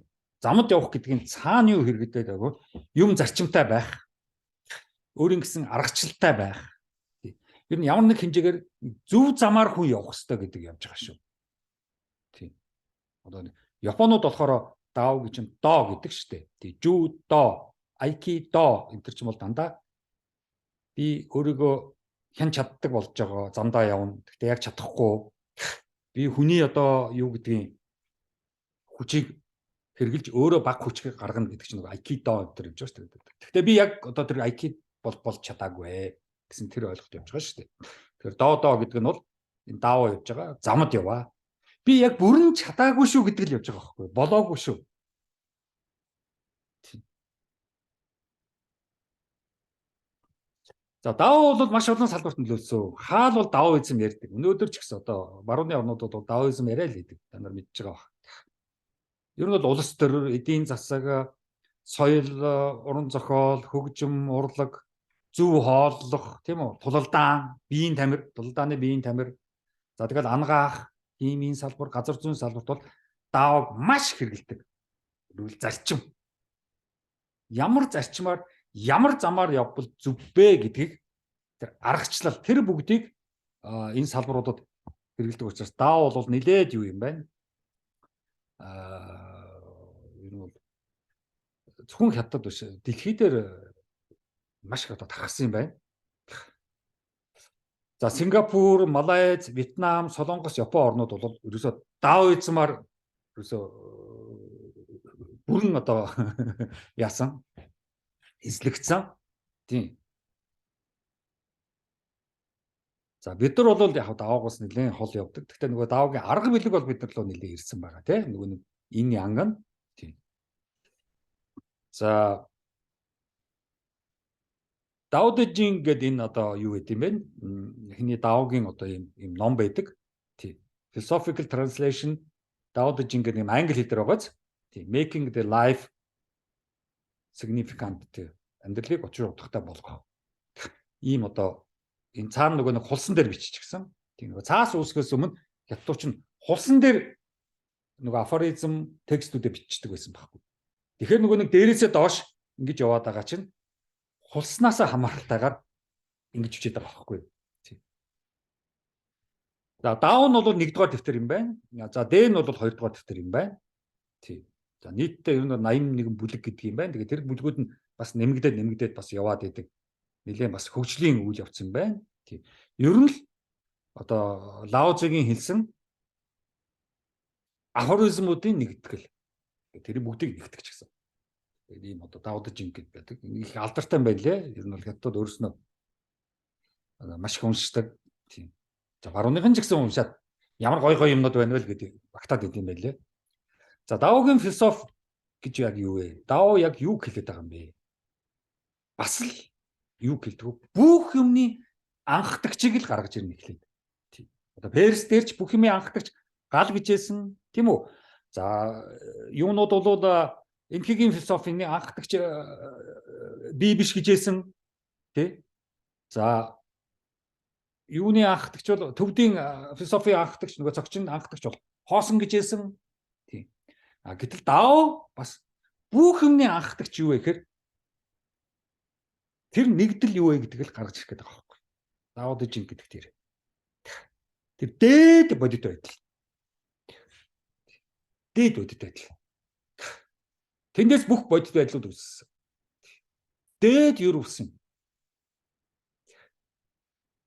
замд явах гэдгийн цаана юу хэрэгдэдэг вэ? Юм зарчимтай байх. Өөрийн гэсэн аргачлалтай байх. Тийм. Ер нь ямар нэг хэмжээгээр зөв замаар хүн явах хэрэгтэй гэдэг явж байгаа шүү. Тийм. Одоо Японууд болохоор дао гэж нь доо гэдэг шүү дээ. Тийм. Жу доо, айкидо энэ төр ч юм бол дандаа би өөрийгөө хэн чаддаг болж байгаа замдаа явна. Гэхдээ яг чадахгүй. Би хүний одоо юу гэдгийг хүчийг хэрглэж өөрөө баг хүчийг гаргана гэдэг чинь нэг айкидо гэдэг юм шүү дээ. Гэхдээ би яг одоо тэр айкид болж чадаагүй гэсэн тэр ойлголт явж байгаа шүү дээ. Тэгэхээр доо гэдэг нь бол энэ дао явж байгаа замд яваа. Би яг бүрэн чадаагүй шүү гэдэг л явж байгаа байхгүй. Болоогүй шүү. За даав бол маш олон салбарт нөлөөлсөн. Хаал бол даоизм ярьдаг. Өнөөдөр ч гэсэн одоо барууны орнуудад бол даоизм яриа л гэдэг. Та нар мэдж байгаа байна. Ер нь бол улс төр, эдийн засаг, соёл, уран зохиол, хөгжим, урлаг, зөв хооллох, тийм үү? Тулалдаан, биеийн тамир, тулалдааны биеийн тамир. За тэгэл ангаах, ийм салбар, газар зүйн салбарт бол даавыг маш хэрэгэлдэг. Тэгвэл зарчим. Ямар зарчмаар, ямар замаар явбал зүв бэ гэдгийг тэр аргачлал, тэр бүгдийг энэ салбаруудад хэрэгэлдэг учраас даав бол нэлээд юу юм байна? Энэ бол зөвхөн хятад биш, дэлхий дээр маш их одоо тархсан юм байна. За Сингапур, Малайз, Вьетнам, Солонгос, Япон орнууд бол ерөөсөө даоизмаар ерөөсөө бүрэн одоо яасан эзлэгдсэн. Тийм. За бид нар бол яг даавгаас нэлээд хол явдаг. Гэхдээ нөгөө даавгийн арга билэг бол бид нар руу нэлээд ирсэн байгаа тийм. Нөгөө нэг энэ янган. Тийм. За Дао Дэ Жин гэдэг энэ одоо юу гэдэг юм бэ? Эхний даогийн одоо ийм ном байдаг. Тийм. Philosophical Translation Дао Дэ Жин гэдэг юм англи хэл дээр байгааз. Тийм. Making the life significant тийм. Амьдралыг учир утгатай болгох. Ийм одоо энэ цаана нөгөө нэг хулсан дээр биччихсэн. Тийм нөгөө цаас үүсгэхээс өмнө хятадч нь хулсан дээр нөгөө афоризм текстүүдээ бичдэг байсан байхгүй. Тэгэхээр нөгөө нэг дээрээсээ доош ингэж яваад байгаа чинь хулснаас хамааралтайгаар ингэж бичээд байгаа байхгүй. Тийм. За даун бол 1-р дэвтэр юм байна. За дэн бол 2-р дэвтэр юм байна. Тийм. За нийтдээ ер нь 81 бүлэг гэдэг юм байна. Тэгээд тэр бүлгүүд нь бас нэмэгдээд бас яваад идэг. Нилээн бас хөгжлийн үйл явц юм байна. Тийм. Ер нь л одоо Лао Цзэгийн хэлсэн афоризмуудын нэгтгэл. Тэр бүгдийг нэгтгэж гисэн. Тэгээд ийм одоо Дао Дэ Жин гэдэг их алдартай байна лээ. Ер нь бол хятад өөрснөө маш их уншдаг. Тийм. За барууныхан ч гэсэн уншаад ямар гой юмнууд байна вэ гэдэг багтаад идэм байлээ. За Даогийн философи гэж яг юу вэ? Дао яг юу хэлээд байгаа юм бэ? Бас л юу хэлдэг вэ? Бүх юмны анхдагчийг л гаргаж ирнэ эхлээд. Тийм. Одоо Перс дээр ч бүх юмны анхдагч гал гэжсэн, тийм үү? За юунууд бол энхигийн философийн анхдагч би биш гэжсэн, тий? За юуны анхдагч бол төвдийн философийн анхдагч нөгөө цогчин анхдагч бол хоосон гэжсэн. Тийм. Гэтэл Дао бас бүх юмны анхдагч юу вэ гэхээр тэр нэгдэл юу вэ гэдгийг л гаргаж ирэх гэдэг байгаа байхгүй. Дао Дэ Жин гэдэг тэр. Тэр дээд бодит байдал. Дээд бодит байдал. Тэндээс бүх бодит байдлууд үүссэн. Дээд юу үүссэн?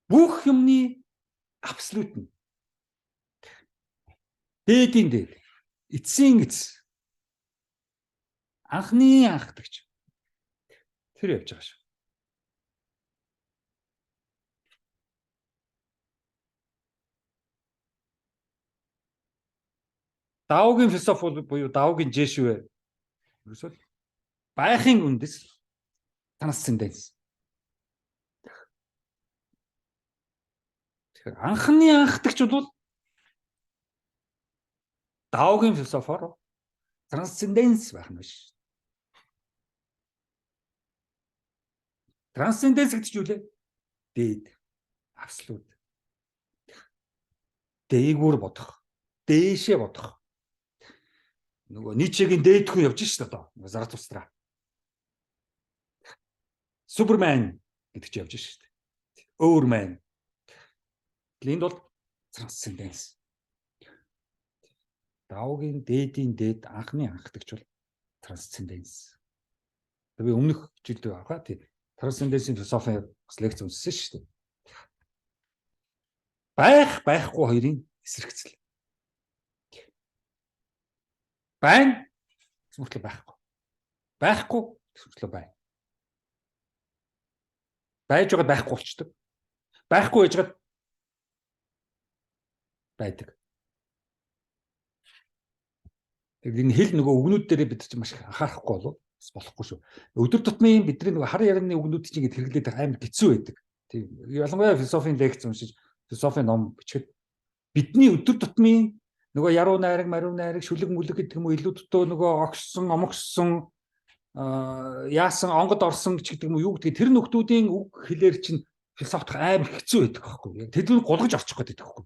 Бүх юмны абсолют нь. Дээдийн дээд. Эцсийн эц. Анхны анхдагч. Тэр явж байгаа шүү. Даогийн философи буюу Даогийн жишээ ерөөсөө байхын үндэс трансценденс. Тэгэхээр анхны анхдагч бол Даогийн философоор трансценденс байх нь биш. Трансценденс гэдэг чинь юу вэ? Дээд, абсолют. Дээгүүр бодох, дээшээ бодох. Нөгөө Ницшегийн дээдхүү явж шít одоо. Заратустра. Супермен гэдэг чинь явж шít. Overman. Энд бол трансценденс. Даогийн дээдийн дээд анхны анхдагч бол трансценденс. Би өмнөх жилд байхаа тийм трансценденсийн философи бас лекц үзсэн шүү дээ. Байхгүй хоёрын эсрэгцэл. Байна эсвэл байхгүй. Байхгүй эсвэл байна. Байж байгаа байхгүй болчдөг. Байхгүй байж байгаа байдаг. Энэ хэл нөгөө үгнүүд дээр бид чинь маш анхаарахгүй болов болохгүй шүү. Өдөр тутмын бидний нөгөө хар ярины үгнүүд чинь ингэ хэрэглээд амар хэцүү байдаг. Тийм. Ялангуяа философийн лекц уншиж, философийн ном бичгээд бидний өдөр тутмын нөгөө яруу найраг, мариу найраг, шүлэг мүлэг гэдэг юм уу илүү дутуу нөгөө огшсон, омогшсон яасан онгод орсон гэдэг юм уу юу гэдэг тэр нөхдүүдийн үг хэлээр чинь философт амар хэцүү байдаг байхгүй. Тэднийг гулгаж орчих гээд байдаг байхгүй.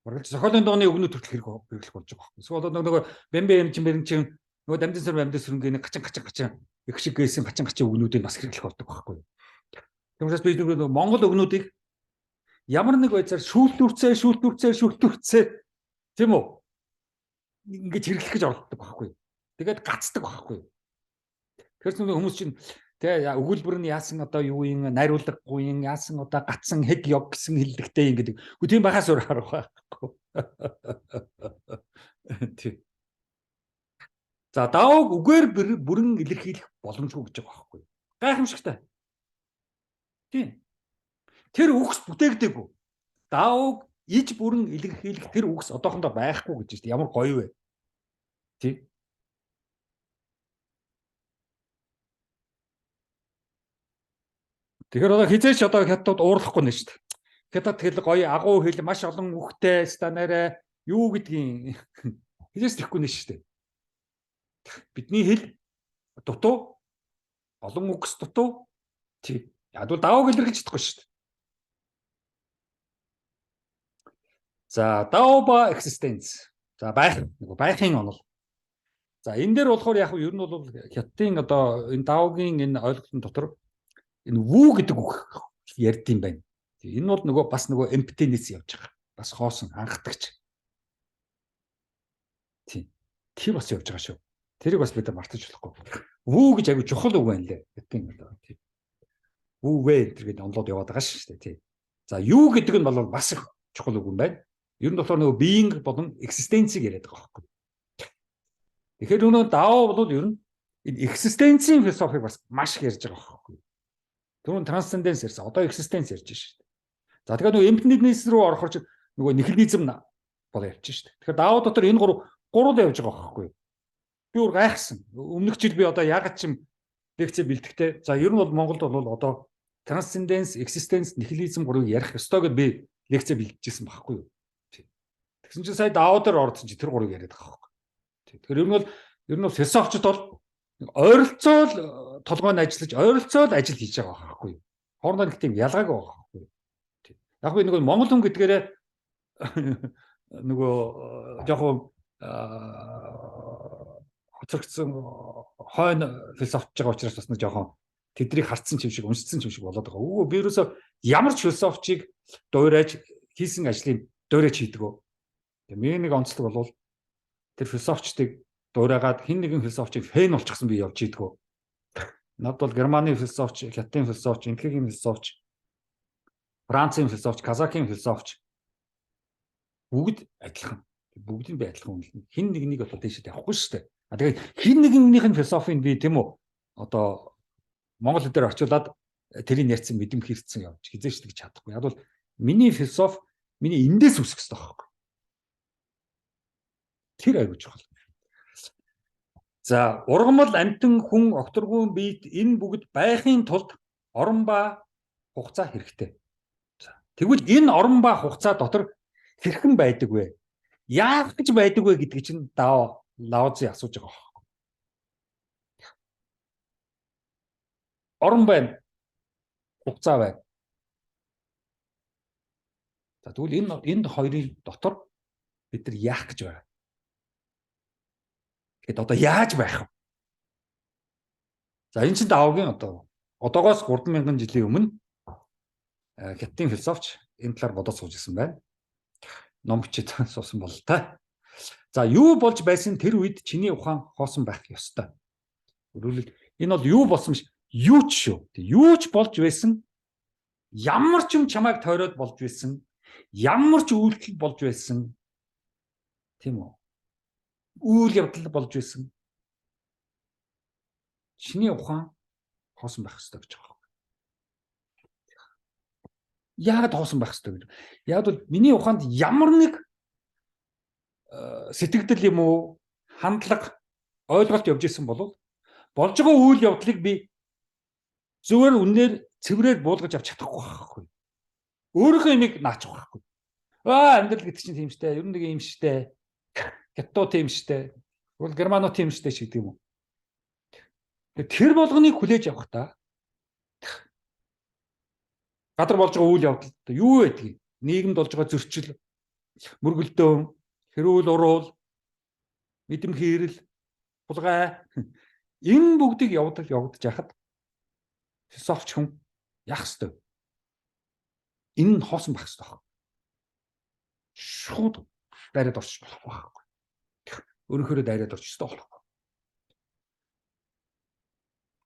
Бараг зохиолын дууны өгнөд төрөл хэрэглэх болж байгаа байхгүй. Эсвэл нөгөө бэмбэ эмчин мэрэнчин нөгөө дамжин сар бамдас сүрэнгийн гачин их шиг гээсэн гачин өгнүүдийг бас хэрэглэх болдог байхгүй. Тэгмээс би нөгөө Монгол өгнүүдийг ямар нэг байдлаар шүүлтүүрцээ тийм үү? Ингэж хэрэглэх гэж оролддог байхгүй. Тэгээд гацдаг байхгүй. Тэгэхээр хүмүүс чинь тэгээ өгүүлбэр нь яасан одоо юу юм найруулгагүй юм яасан одоо гацсан хэд ёг гэсэн хэллэгтэй юм гэдэг. Үгүй тийм байхаас өөр арга байхгүй. Тийм. За даавг үгээр бүрэн илэрхийлэх боломжгүй гэж байгаа байхгүй. Гайхамшигтай. Тийм. Тэр үгс бүтээгдээгүй. Даавг иж бүрэн илэрхийлэх тэр үгс одоохондоо байхгүй гэж байна. Ямар гоё вэ? Тийм. Тэгэхээр одоо хизээч одоо хятад уурлахгүй нэ шүү дээ. Хятад хэл гоё агуу хэл маш олон үгтэй станараа юу гэдгийг хизээч тэхгүй нэ шүү дээ. Бидний хэл дутуу олон үгс дутуу тий. Ядвал даавг илэрхийлж чадахгүй шүү дээ. За даоба existence. За байхын онол. За энэ дээр болохоор яг ер нь бол хятадын одоо энэ даогийн энэ ойлголтын дотор энэ вүү гэдэг үг ярьд юм байна. Энэ бол нөгөө бас нөгөө emptiness явж байгаа. Бас хоосон анхдагч. Тийм. Тэр бас явж байгаа шүү. Тэрийг бас бид нар мартаж болохгүй. Вүү гэж аягүй чухал үг байна лээ. Хятадын одоо тийм. Вүү вэ гэдэг онлоод яваад байгаа шүү дээ. Тийм. За юу гэдэг нь бол бас их чухал үг юм байна. Ер нь болохоор нөгөө being болон existence-ийг яриад байгаа байхгүй. Тэгэхээр нөгөө дао бол ер нь энэ existence-ийн философиг бас маш их ярьж байгаа байхгүй. Түрүүн transcendence ярьсан. Одоо existence ярьж шүү дээ. За тэгэхээр нөгөө emptiness руу орохоор ч нөгөө nihilizm бол явж шүү дээ. Тэгэхээр дао дотор энэ гурал явж байгаа байхгүй. Би өөр гайхсан. Өмнөх жил би одоо ягаад ч юм лекцээ бэлтгэхдээ. За ер нь бол Монголд бол одоо transcendence, existence, nihilizm гурыг ярих ёстой гэдээ би лекцээ бэлтжижсэн байхгүй юу. Тэгсэн чинь сая дао дээр орсон чи тэр гурыг яриад байгаа байхгүй. Тэгэхээр ер нь бол философчд бол ойролцоол толгойн ажиллаж ойролцоол ажил хийж байгаа байхгүй юу. Хоорондоо нэг тийм ялгааг байгаа байхгүй юу. Яг би нэг Монгол хүн гэдгээрээ нөгөө жоохон хоцрогдсон хойно философч байгаа учраас бас нэг жоохон тэднийг харцсан юм шиг уншсан юм шиг болоод байгаа. Үгүй би ерөөсөө ямар ч философчийг дуурайж хийсэн ажлыг дуурайж хийдэг. Тэгээ миний нэг онцлог бол тэр философчдыг дуурайгаад хин нэгэн философчийг фэн болчихсон би явж ийдгүү. Над бол Германы философч, Хятадын философч, Энтхийн философч, Францын философч, Казакийн философч бүгд адилхан. Бүгдийг би адилхан үнэлнэ. Хин нэгнийг одоо дэшид явахгүй шүү дээ. Тэгээд хин нэгнийх нь философийг би тийм үү одоо монгол хэлээр орчуулад тэрийг ярьсан мэдэм хэрцэн явж хизээч тэгж чадахгүй. Яг бол миний философи миний эндээс үсэх хэрэгтэй байхгүй. Тэр аягүй чухал. За ургамал амтан хүн огторгүйн биед энэ бүгд байхын тулд орон ба хугацаа хэрэгтэй. Тэгвэл энэ орон ба хугацаа дотор хэрхэн байдаг вэ? Яах гэж байдаг вэ гэдгийг чинь Лаози асууж байгаа байхгүй. Орон байна. Хугацаа байна. За тэгвэл энэ хоёрын дотор бид нар яах гэж байна? Тэгэд одоо яаж байх вэ? За энэ чинь Даогийн одоогоос 3000 жилийн өмнө Хятадын философч энэ талаар бодож сууж ирсэн байна. Ном бичиж суусан бол та. За юу болж байсан тэр үед чиний ухаан хоосон байх ёстой. Өөрөлд энэ бол юу болсон биш юу ч шүү. Юу ч болж байсан ямар ч юм чамайг тойроод болж байсан ямар ч үйлдэл болж байсан тийм үү? Үйл явдал болж байсан. Чиний ухаан хоосон байх ёстой гэж байгаа. Яагаад хоосон байх ёстой гэж? Яг бол миний ухаанд ямар нэг сэтгэгдэл юм уу, хандлага ойлголт явж исэн бол болж байгаа үйл явдлыг би зүгээр үнээр цэврээр буулгаж авч чадахгүй байхгүй. Өөрийнхөө имийг наачих байхгүй. Амьдрал гэдэг чинь тийм штэ. Ер нь нэг юм штэ. Гятто тийм штэ. Бол германо тийм штэ шиг тийм үү. Тэр болгоныг хүлээж авах та. Гадар болж байгаа үйл явдал юу байдгийг, нийгэмд болж байгаа зөрчил, мөргөлдөөн, хэрүүл уруул, мэдэм хийрэл, булгай энэ бүгдийг явагдаж яхад философч хүн яах ёстой. Энэ нь хоосон байх ёстой. Шууд дайраад орчих болохгүй байхгүй. Өөрөөхөө дайраад орчих ёстой болохгүй.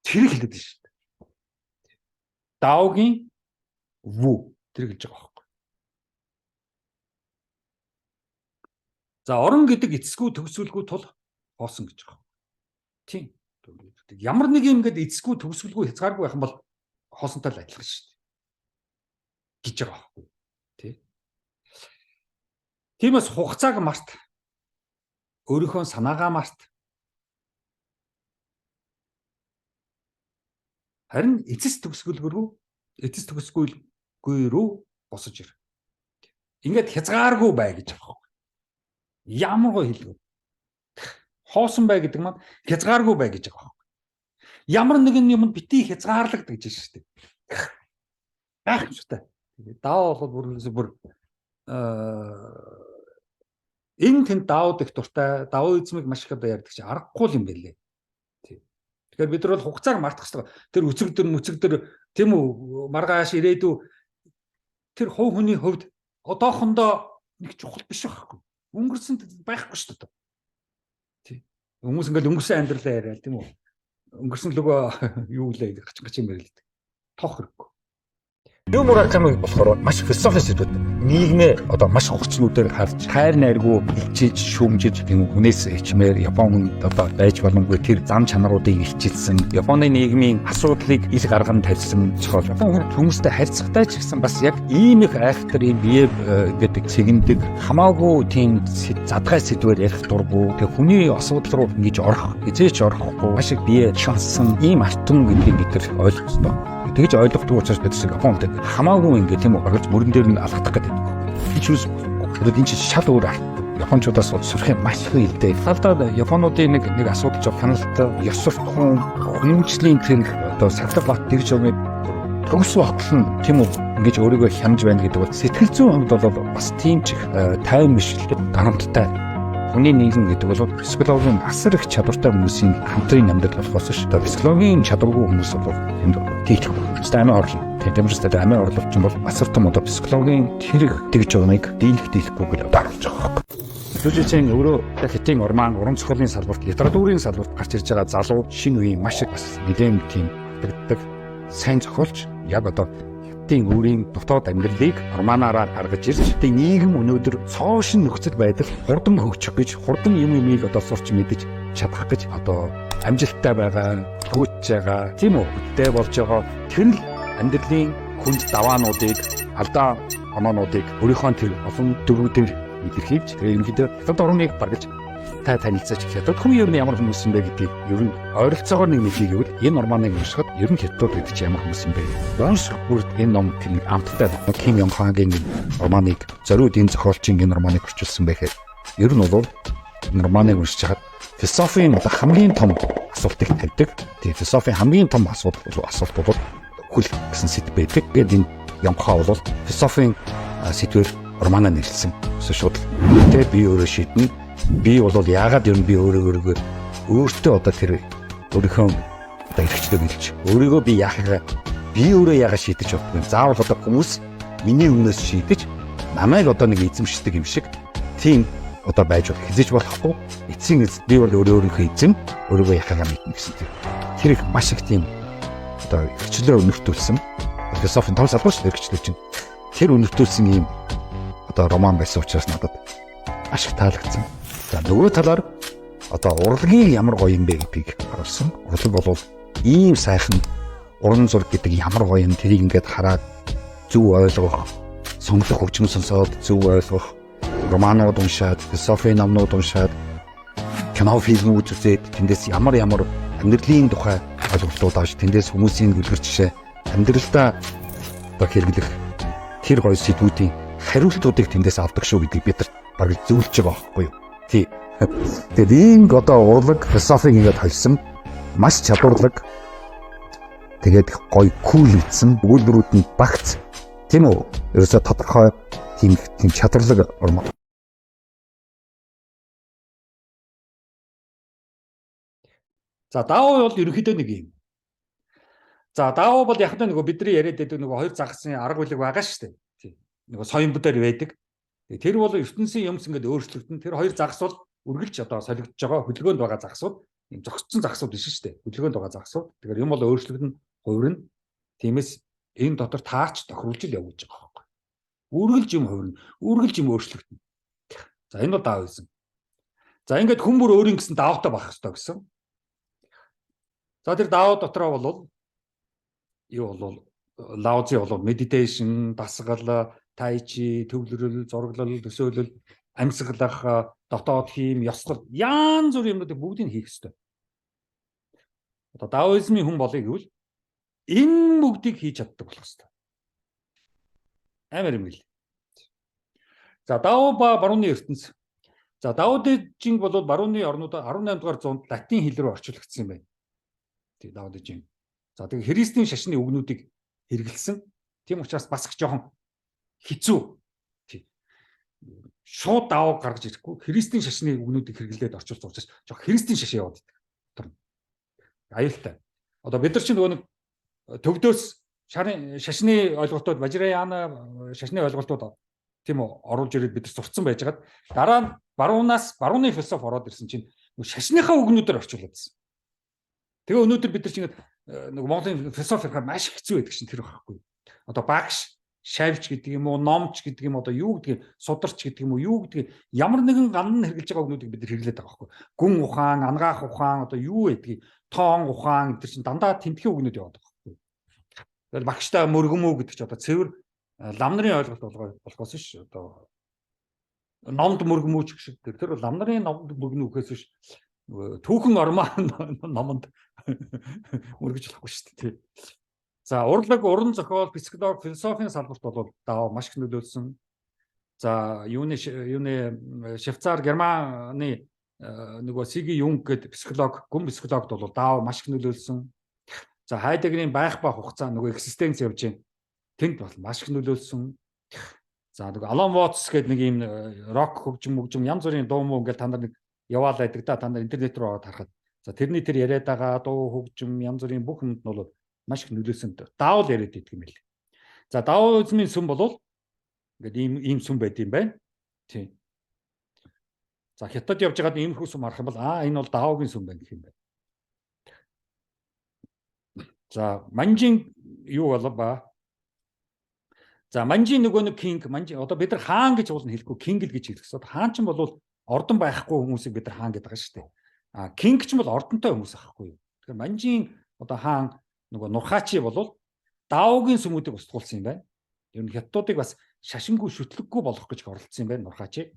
Тэр хэлээд байна шүү дээ. Даогийн вүү тэр хэлж байгаа байхгүй. За орон гэдэг эцсгүй төгсгөлгүй тул хоосон гэж байгаа. Тийм. Ямар нэг юм гээд эцсгүй төгсгөлгүй хязгааргүй байх юм бол хоосонтой л адилхан шүү дээ. Гэж байгаа байхгүй. Тий. Тиймээс хугацааг март. Өөрийнхөө санаагаа март. Харин эцэс төгсгөлгүй рүү босож ир. Ингээд хязгааргүй бай гэж байгаа. Ямар гоё хэлгүй. Хоосон бай гэдэг маань хязгааргүй бай гэж байгаа. Ямар нэгэн юмд бити хязгаарлагддаг гэж шүү дээ. Яах юм шүү дээ. Даав бол бүр энэ тэнд даавд их дуртай, даавизмыг маш их одоо ярьдаг чи аргагүй юм байлээ. Тэгэхээр бид нар бол хугацааг мартах хэрэгтэй. Тэр өцөгдөр тийм үү маргааш ирээдүй тэр хувь хүний хувьд одоохондоо нэг чухал биш байхгүй. Өнгөрсөнд байхгүй шүү дээ. Тий. Хүмүүс ингээл өнгөрсөн амьдралаа яриа тийм үү. Өнгөрсөн л өгөө юу лээ гач юм ярил л дээ. Тоох хэрэггүй. Юу мураками болохоор маш философи сэдвүүд нийгмээ одоо маш хурцнуудаар харж хайр найргүй хилчиж шүүмжиж тийм хүнээс хичмээр Японд одоо байж боломгүй тэр зам чанаруудыг хичээлсэн Японы нийгмийн асуудлыг ил гарган тавьсан цохол Япон хүмүүстэй харьцагтай ч гэсэн бас яг ийм их айхтар ийм бие гэдэг цэгэндэг хамаагүй тийм задгай сэдвээр ярих дурггүй тэг хүний асуудал руу ингэж орох хизээч орохгүй маш их бие шансан ийм алтан гэдгийг бид нар ойлгох ёстой. Тэгж ойлгохгүй учраас бид Японд хамаагүй ингэ тийм үү гаргаж мөрөн дээр нь алхах гэдэг. Хичүүс энэ чинь шал өөр Япончуудаас сурах юм маш их илтэй. Талдаа Японуудын нэг асуудал жоо хяналттай ёс суртахуун хүмүүжлийн тэр одоо сахилга бат тэгж юм төгс багтал нь тийм үү ингэж өөрийгөө хянаж байна гэдэг бол сэтгэл зүйн хувьд бол бас тийм ч тайван биш л дарамттай. Хүний нийгэм гэдэг бол психологийн асар их чадвартай хүмүүсийн хамтрын амьдрал болохоос ш. Психологийн чадваргүй хүмүүс бол энд тийх амин орлоо. Тэмцэлтэй амин орлогч юм бол асар том одоо психологийн тэрэг тэгж байгааг дийлэхгүй гэж даруулж байгаа. Жүжигчин өөрөө хэтийн уран зохиолын салбарт, литературын салбарт гарч ирж байгаа залуу шинэ үеийн маш их бас нэгэн тийм тэгдэг сайн зохиолч яг одоо тийм өөрийн дотоод амьдралыг романаараа гаргаж ирж тийм нийгэм өнөөдөр цоошин нөхцөл байдал хурдан хөгжих гэж хурдан юмыг одоо сурч мэдэж чадах гэж одоо амжилттай байгаа төвч байгаа тийм үү хөдөө болж байгаа тэр л амьдралын хүнд даваануудыг алдаа оноонуудыг өөрийнхөө тэр олон дөрүүдээр илэрхийлж тэгээ ерөнхийдөө дотоод орныг баргаж танилцаач гэхэд хүн ер нь ямар хүмүүс юм бэ гэдгийг ер нь ойролцоогоор нэг мэдгийг өгвөл энэ романыг уншихад ер нь хятад гэдэг чинь ямар хүмүүс юм бэ. Унших бүрд энэ ном тийм амттай Ким Йонг Хагийн романыг зориуд энэ зохиолчийн энэ романыг орчуулсан байхад ер нь бол энэ романыг уншиж хаад философийн хамгийн том асуултыг тавьдаг. Тэгээ философийн хамгийн том асуулт бол хөл гэсэн сэдв байдаг. Тэгээд энэ Йонг Ха бол философийн сэдвээр романаа нэрлсэн. Шууд тэгээ би өөрөө шийднэ. Би бол яагаад ер нь би өөртөө одоо тэр өөрийнхөө одоо хэрэгчлээ билж өөрийгөө би яахаа би өөрөө яагаад шийдэж боддог вэ? Заавал одоо хүмүүс миний өмнөөс шийдэж намайг одоо нэг эзэмшдэг юм шиг тийм одоо байж хизэж болохгүй. Эцсийн эцэд би бол өөрийнхөө эзэм өөрийгөө яхаагаа мэднэ гэсэн тийм. Тэр их маш их тийм одоо хэрэгчлээ өнөртүүлсэн. Философийн том салбар хэрэгчлээ чинь тэр өнөртүүлсэн ийм одоо роман байсан учраас надад маш их таалагдсан. За нөгөө талаар одоо урлагийн ямар гоё юм бэ гэдгийг харсан. Урлаг бол ийм сайхан уран зураг гэдэг ямар гоё юм тэрийг ингээд хараад зөв ойлгох, сонголох хөгжим сонсоод зөв ойлгох, романууд уншаад, философийн номнууд уншаад кино фильм үзүүлээд тэндээс ямар амьдралын тухай ойлголтууд авч тэндээс хүмүүсийн үлгэр жишээ амьдралдаа одоо хэрэглэх тэр гоё сэдвүүдийн хариултуудыг тэндээс авдаг шүү гэдгийг бид нар бараг зөвлөж байгаа байхгүй юу. Тий. Тэгээд ийм одоо урлаг философиг ингээд холсон маш чадварлаг тэгээд гоё кул ийдсэн өгүүлбэрүүд нь багц тийм үү. Ерөөсө тодорхой тийм чадварлаг ормо. За даав бол ерөнхийдөө нэг юм. За даав бол яг нэг бидний яриад байдаг нэг хоёр загсан арга бүлэг байгаа шүү дээ. Тийм. Нэг соён бүдээр байдаг. Тэр бол ертөнцийн юмс ингээд өөрчлөгдөн. Тэр хоёр загас бол үргэлж одоо солигдож байгаа хөдөлгөөнд байгаа загсууд юм зогсцсон загсууд биш шүү дээ. Хөдөлгөөнд байгаа загсууд. Тэгэхээр юм бол өөрчлөгдөн хувирна. Тиймээс энэ дотор таарч тохируулж л явж байгаа байхгүй. Үргэлж юм хувирна. Үргэлж юм өөрчлөгдөн. За энэ бол даав гэсэн. За ингээд хүмүүр өөрийн гэсэн даавтай байх хэрэгтэй гэсэн. За тэр даав дотроо бол юу бол лаози бол медитейшн, дасгал, тайчи, төвлөрөл, зураглал, төсөөлөл, амьсгалах, дотоод хийм, ёслол янз бүрийн юмнуудыг бүгдийг хийх ёстой. Одоо даоизмын хүн болъё гэвэл энэ бүгдийг хийж чаддаг болох ёстой. Амар юм гээл. За дао ба барууны ертөнц. За дао дэ жинг бол барууны орнууд 18 дугаар зуунд латин хэл рүү орчуулагдсан юм байна. Тэг дао дэ жинг. За тэгээ христийн шашны үгнүүдийг хэрэгэлсэн. Тийм учраас бас их жоохон хэцүү. Шууд даав гаргаж ирэхгүй христийн шашны үгнүүдийг хэрэглээд орчуулсан учраас жоох христийн шашаа яваад байдаг. Аюултай. Одоо бид нар чинь нөгөө нэг төвдөөс шашны ойлголтууд Важраяна шашны ойлголтууд тийм үү оруулж ирээд бид нар сурцсан байжгаад дараа нь барууны философи ороод ирсэн чинь шашныхаа үгнүүдээр орчуулад байсан. Тэгээ өнөөдөр бид нар чинь нэг Монголын философи маш хэцүү байдаг чинь тэр байхгүй. Одоо багш, шавьч гэдэг юм уу, номч гэдэг юм одоо юу гэдгийг сударч гэдэг юм уу, юу гэдгийг ямар нэгэн ган хэрэгжилж байгаа үгнүүдийг бид нар хэрэглээд байгаа байхгүй. Гүн ухаан, ангаах ухаан одоо юу гэдгийг тоон ухаан гэдэг чинь дандаа тэмдгийн үгнүүд яваад байгаа байхгүй. Тэгэл багштай мөргөмөө гэдэг чинь одоо цэвэр лам нарын ойлголт болохоос ш одоо номд мөргөмөөч шиг тэр лам нарын номд мөргөнө үхээс ш түүхэн ормоо номонд мөргөж болохгүй шүү дээ. За урлаг, уран зохиол, психологи, философийн салбарт бол даав маш их нөлөөлсөн. За юуны Швейцар, Германы нөгөө Сиги Юнг гэдэг психолог, гүн психологт бол даав маш их нөлөөлсөн. За Хайдегерийн байх ба хугацаа нөгөө экзистенц явж байна. Тэнд бол маш их нөлөөлсөн. За нөгөө Алан Вотс гэдэг нэг юм рок хөгжим янз бүрийн дуу муу ингээл та нар нэг яваал байдаг да та нар интернет рүү ороод харахад. За тэрний тэр яриад байгаа дуу хөгжим янз бүрийн бүх юмд нь бол маш их нөлөөсөн. Даавал яриад байдаг юм билээ. За даоизмын сүм бол ингээд ийм сүм байд юм байна. Тийм. За хятад явж байгаад иймэрхүү сүм харах юм бол энэ бол даогийн сүм байна гэх юм байна. За манжин юу болов? За манжин нөгөө нэг кинг, манжин одоо бид нар хаан гэж уулна хэлэхгүй кинг л гэж хэлсэн. Хаан ч бол ордон байхгүй хүмүүсийг бид нар хаан гэдэг байгаа шүү дээ. Кинг ч бол ордонтой хүмүүс аахгүй юу. Тэгэхээр манжин одоо хаан нөгөө нурхаачи бол даогийн сүмүүдийг устгуулсан юм байна. Ер нь хятадуудыг бас шашингүй шүтлэггүй болох гэж оролцсон юм байна нурхаачи.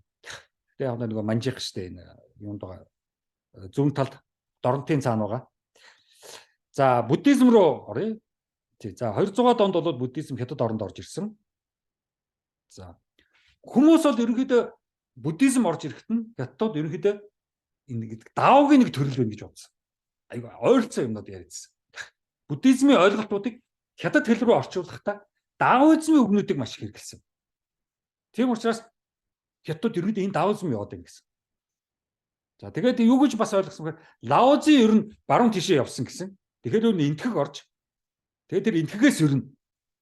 Тэгээ яг нөгөө манжих штэ энэ юунд байгаа зүүн талд доронтын цаана байгаа. За буддизм руу оръё. За 200-аад онд бол буддизм хятад оронд орж ирсэн. За хүмүүс бол ерөнхийдөө буддизм орж ирэхэд нь хятад ерөнхийдөө энэ даогийн нэг төрөл байна гэж бодсон. Айгу ойролцоо юмнууд яриадсан. Буддизмын ойлголтуудыг хятад хэл рүү орчуулахдаа даоизмын үгнүүдийг маш их хэрэглэсэн. Тийм учраас хятад ерөнхийдөө энэ даоизм яваад байна гэсэн. За тэгээд юу гэж бас ойлгосон бэ? Лаози ер нь баруун тишээ явсан гэсэн. Тэгэхээр өөр энтгэх орж тэгээд тэр энтгэхээс ер нь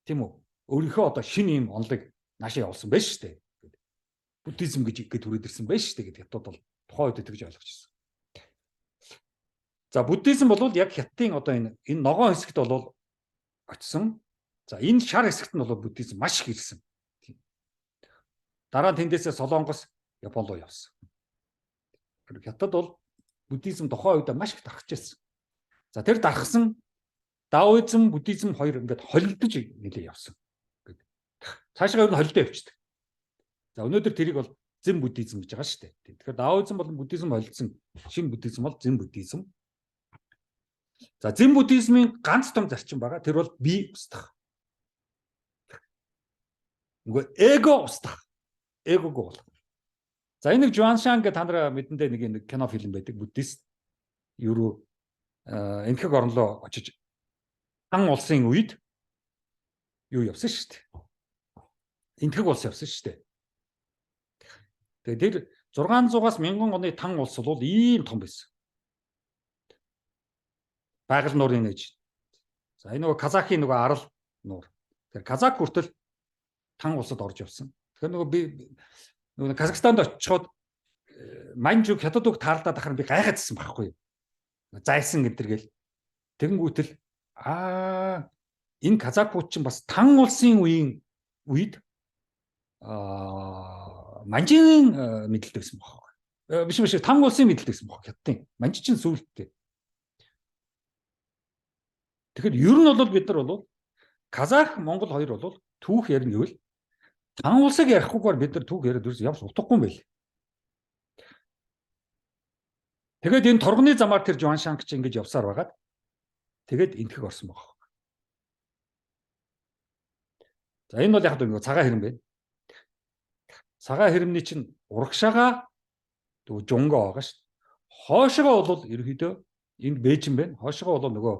тийм үү? Өөрийнхөө одоо шинэ юм онлыг наашаа явуулсан байж штэ. Буддизм гэж төрөөд ирсэн байж штэ гэдэг хятад бол тухайн үед тэгж ойлгож ирсэн. За буддизм бол яг хятадын одоо энэ ногоон хэсэгт бол очсон. За энэ шар хэсэгт нь бол буддизм маш их ирсэн. Дараа нь тэндээсээ Солонгос, Япон руу явсан. Хятад бол буддизм тухайн үед маш их дарахж ирсэн. За тэр дарахсан даоизм, буддизм хоёр ингээд холилдож нэлээ явсан. Цаашгаа ер нь холилдоо явчихдаг. За өнөөдөр тэрийг бол Зэн буддизм гэж байгаа шүү дээ. Тэгэхээр даоизм болон буддизм холилдсон шинэ буддизм бол зэн буддизм. За зэн буддизмын ганц том зарчим байгаа. Тэр бол би устгах. Нөгөө эго устгах. Эгог болох. За энэ нэг Жуаншан гэх та нар мэдэндээ нэг кино фильм байдаг буддист. Юу энхэг орн руу очиж хан улсын үед юу явсан шүү дээ. Энхэг улс явсан шүү дээ. Тэгээд тэр 600-аас 1000 оны тан улс бол ийм том байсан. Байгаль нуурын ээж. За энэ нөгөө Казахын нөгөө арал нуур. Тэгэхээр Казак хүртэл тан улсад орж явсан. Тэгэхээр нөгөө би нөгөө Казахстанд очиход манжуг хятад үг таалдаад ахаар би гайхаадсэн байхгүй юу. Зайсан гэдэргээл. Тэгэнгүүтэл энэ казакууд чинь бас тан улсын үед манжийн мэдлэлтэй байсан байхгүй. Биш тан улсын мэдлэлтэй байсан байхгүй хятадын. Манжи чинь сүүлдтэй. Тэгэхээр ер нь бол бид нар бол Казах, Монгол хоёр бол түүх ярина гэвэл тан улсыг ярихгүйгээр бид нар түүх яриад ерөөс явж утгагүй юм байл. Тэгээд энэ торгоны замаар тэр Жуаншанг чи ингэж явсаар байгаад тэгээд энтгэг орсон байгаа. За энэ бол яг нэг цагаан хэрэм байна. Цагаан хэрэмний чинь урагшаага нөгөө жунгаа байгаа шүү. Хоошоогоо бол ерөөдөө энд Бээжин байна. Хоошоогоо бол нөгөө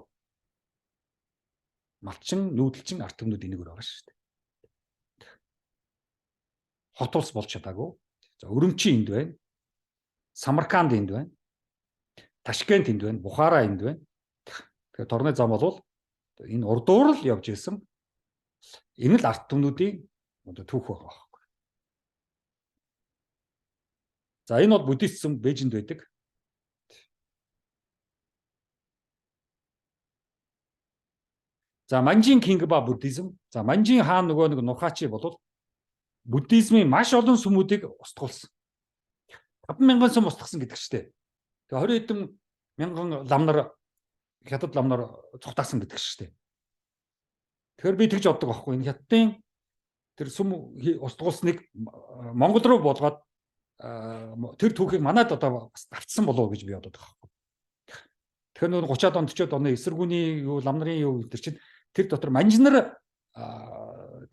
малчин, нүүдэлчин, арт түмнүүд энэгээр байгаа шүү дээ. Хот улс болж чадаагүй. За Өрөмчи энд байна. Самарканд энд байна. Ташкент энд байна. Бухара энд байна. Тэгэхээр торны зам бол энэ урдуур л явж ирсэн. Энэ л арт түмнүүдийн одоо түүх байгаа байхгүй. За энэ бол буддизм Бээжинд байдаг. За Манжин Кингба буддизм. За Манжин хаан нөгөө нэг Нурхачи бол буддизмын маш олон сүмүүдийг устгуулсан. 5000 сүм устгасан гэдэг чтэй. Тэгээ 20 хэдэн мянган ламнар хятад ламнар цугтаасан гэдэг чтэй. Тэгэхээр би тэгж боддог байхгүй. Энэ хятадын тэр сүм устгуулсныг Монгол руу болгоод тэр түүхийг манайд одоо бас давтсан болов уу гэж би боддог байхгүй. Тэгэхээр нөгөө 30-аад он 40-аад оны эсэргүүний юу ламнарын юу тэр чинь тэр дотор манжинар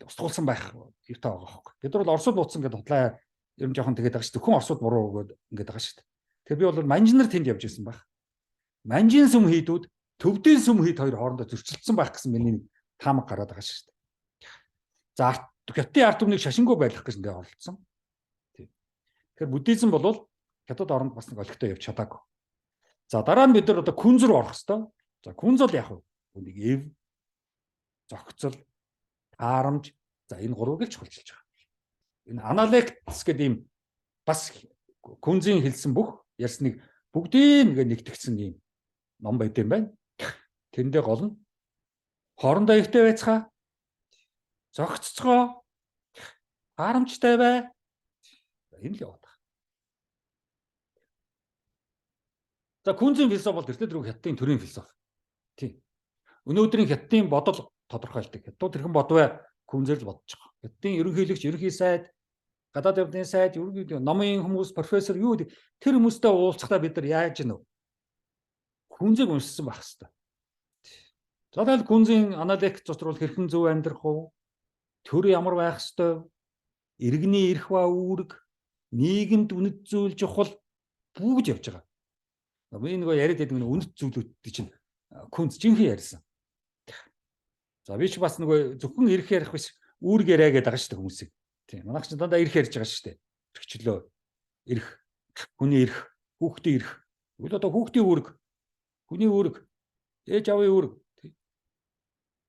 устгуулсан байх юутай байгаа байхгүй. Бид нар бол Оросд нууцсан гэдэг худлаа ер нь жоохон тэгээд байгаа шүү. Зөвхөн Оросд буруу өгөөд ингээд байгаа шүү. Тэгэхээр би бол манжинар тэнд явж ирсэн байх. Манжин сүм хийдүүд төвдийн сүм хийд хоёр хоорондоо зөрчилдсөн байх гэсэн миний таамаг гараад байгаа шүү. За хятадын ард түмнийг шашингүй байлгах гэж ингээд оролцсон. Тэгэхээр буддизм бол хятад оронд бас нэг олигтой явж чадаагүй. За дараа нь бид нар одоо күнз рүү орох хэвээр. За күнз бол яг нэг эв зохицол таарамж за энэ гурвыг л чухалчилж байгаа. Энэ аналектс гэдэг ийм бас күнзийн хэлсэн бүх ярьсныг бүгдийг нэгтгэсэн ийм ном байт юм байна. Тэндээ гол нь хоорондоо ихтэй байцгаа зохиццгоо таарамжтай бай. Энэ л яваад байгаа. За күнзийн философи бол тэртээ дөрөв хятадын төрийн философи. Тийм. Өнөөдрийн хятадын бодол тодорхойлдог. Хятад тэрхэн бодвэ күнзэл бодож байгаа. Хятадын ерөнхийлөгч, ерөнхий сайд, гадаад явдлын сайд, ерөнхий номын хүмүүс, профессор юу гэдэг тэр хүмүүстэй уулзахдаа бид нар яаж гэнэ вэ? Күнзийг уншсан байх хэвээр. За тэгэл күнзийн аналитик дотор бол хэрхэн зөв амьдрах вэ? Төр ямар байх хэвээр? Иргэний эрх ба үүрэг, нийгэмд үнэт зүйл чухал бүгд явж байгаа. Би нөгөө яриад байдаг нэг үнэт зүйлүүд чинь күнз жинхэнэ ярьсан. За би ч бас нөгөө зөвхөн эрх ярих биш үүрэг яриа гэдэг байгаа шүү дээ хүмүүсийг. Тийм. Манайх ч дандаа эрх ярьж байгаа шүү дээ. Төрчлөө эрх, хүний эрх, хүүхдийн эрх. Үгүй одоо хүүхдийн үүрэг, хүний үүрэг, ээж авийн үүрэг. Тийм.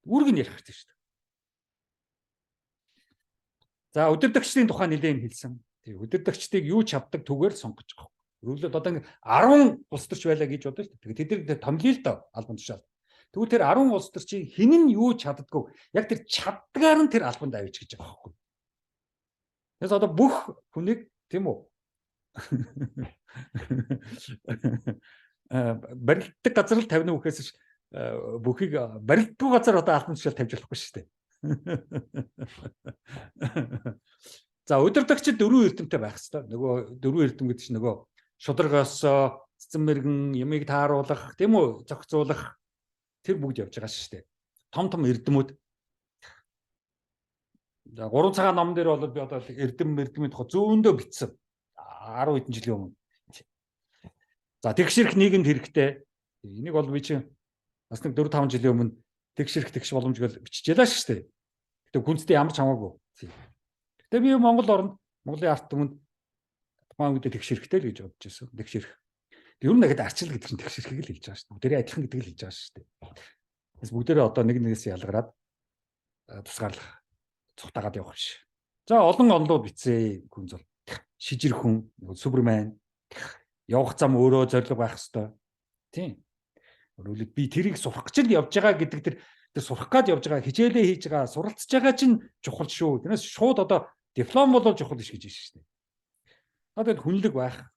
Үүрэг нь ярих хэрэгтэй шүү дээ. За удирдагчдын тухай нэлээд хэлсэн. Тийм. Удирдагчдыг юу чаддаг түгээр сонгож байгаа. Өөрөлд одоо 10 улс төрч байлаа гэж бодсон шүү дээ. Тэгээд тэд томлие л доо албан тушаал. Тэгвэл тэр 10 улс төрчийн хэн нь юу чаддгүй яг тэр чаддгаар нь тэр албанд авич гэж байгаа байхгүй. Тэгээс одоо бүх хүнийг тийм үү барилддаг газар л тавина үхээс бүхийг барилддаггүй газар одоо албан тушаал тавьж болохгүй шүү дээ. За удирдагчид дөрвөн эрдэмтэй байх хэрэгтэй. Нөгөө дөрвөн эрдэм гэдэг чинь нөгөө шударгаас цэцэн мэргэн ямыг тааруулах, тийм үү, зохицуулах тэр бүгд явж байгаа шүү дээ. Том эрдэмүүд. За 3 цагаан номон дээр бол би одоо эрдэмийн тухай зөөндөө бичсэн. 10 хэдэн жилийн өмнө. За тэгш ирэх нийгэмд хэрэгтэй. Энийг бол би чинь бас нэг 4 5 жилийн өмнө тэгш ирэх тэгш боломж гэж биччихлээ шүү дээ. Гэтэ хүнстэй ямар ч хамаагүй. Гэтэ би Монгол орнд Монголын арт түмэнд тухайн үедээ тэгш ирэхтэй л гэж бодож байсан. Тэгш ирэх. Ер нь дахиад арчил гэдэг чинь тэгш ирэхийг л хэлж байгаа шүү дээ. Бүгдээрээ адилхан гэдэг л хэлж байгаа шүү дээ. Тэс бүгдээрээ одоо нэг нэгээс ялгараад тусгаарлах, цухтагаад явах биш. За олон онлууд бичсэн хүн зол. Шижир хүн, Супермен явах зам өөрөө зориг байх хэвээр. Тийм. Өөрөлд би тэрийг сурах гэж л явж байгаа гэдэг тэр сурах гээд явж байгаа хичээлээ хийж байгаа суралцж байгаа чинь чухал шүү. Тэрнээс шууд одоо диплом болол чухал биш гэж байна шүү дээ. Надад хүнлэг байх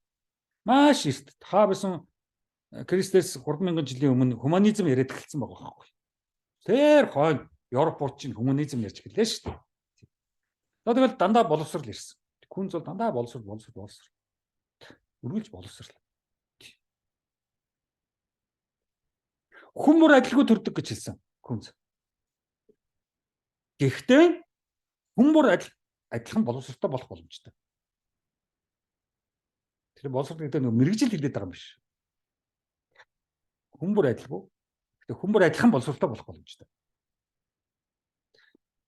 маш эрт. Та бисэн Кристэс 3000 жилийн өмнө гуманизм яриад эхэлсэн байгаа байхгүй. Тэр хойно Европууд чинь гуманизм ярьж эхэллээ шүү дээ. Тэгэл дандаа боловсрал ирсэн. Хүн зул дандаа боловсрал. Үргэлж боловсрал. Хүн бүр адилгүй төрдөг гэж хэлсэн хүнз. Гэхдээ хүн бүр адилхан боловсралтай болох боломжтой. Тэр боловсрал гэдэг нь мэрэгжил хэлээд байгаа юм биш. Хүн бүр адилгүй. Гэхдээ хүн бүр адилхан боловсралтай болох боломжтой.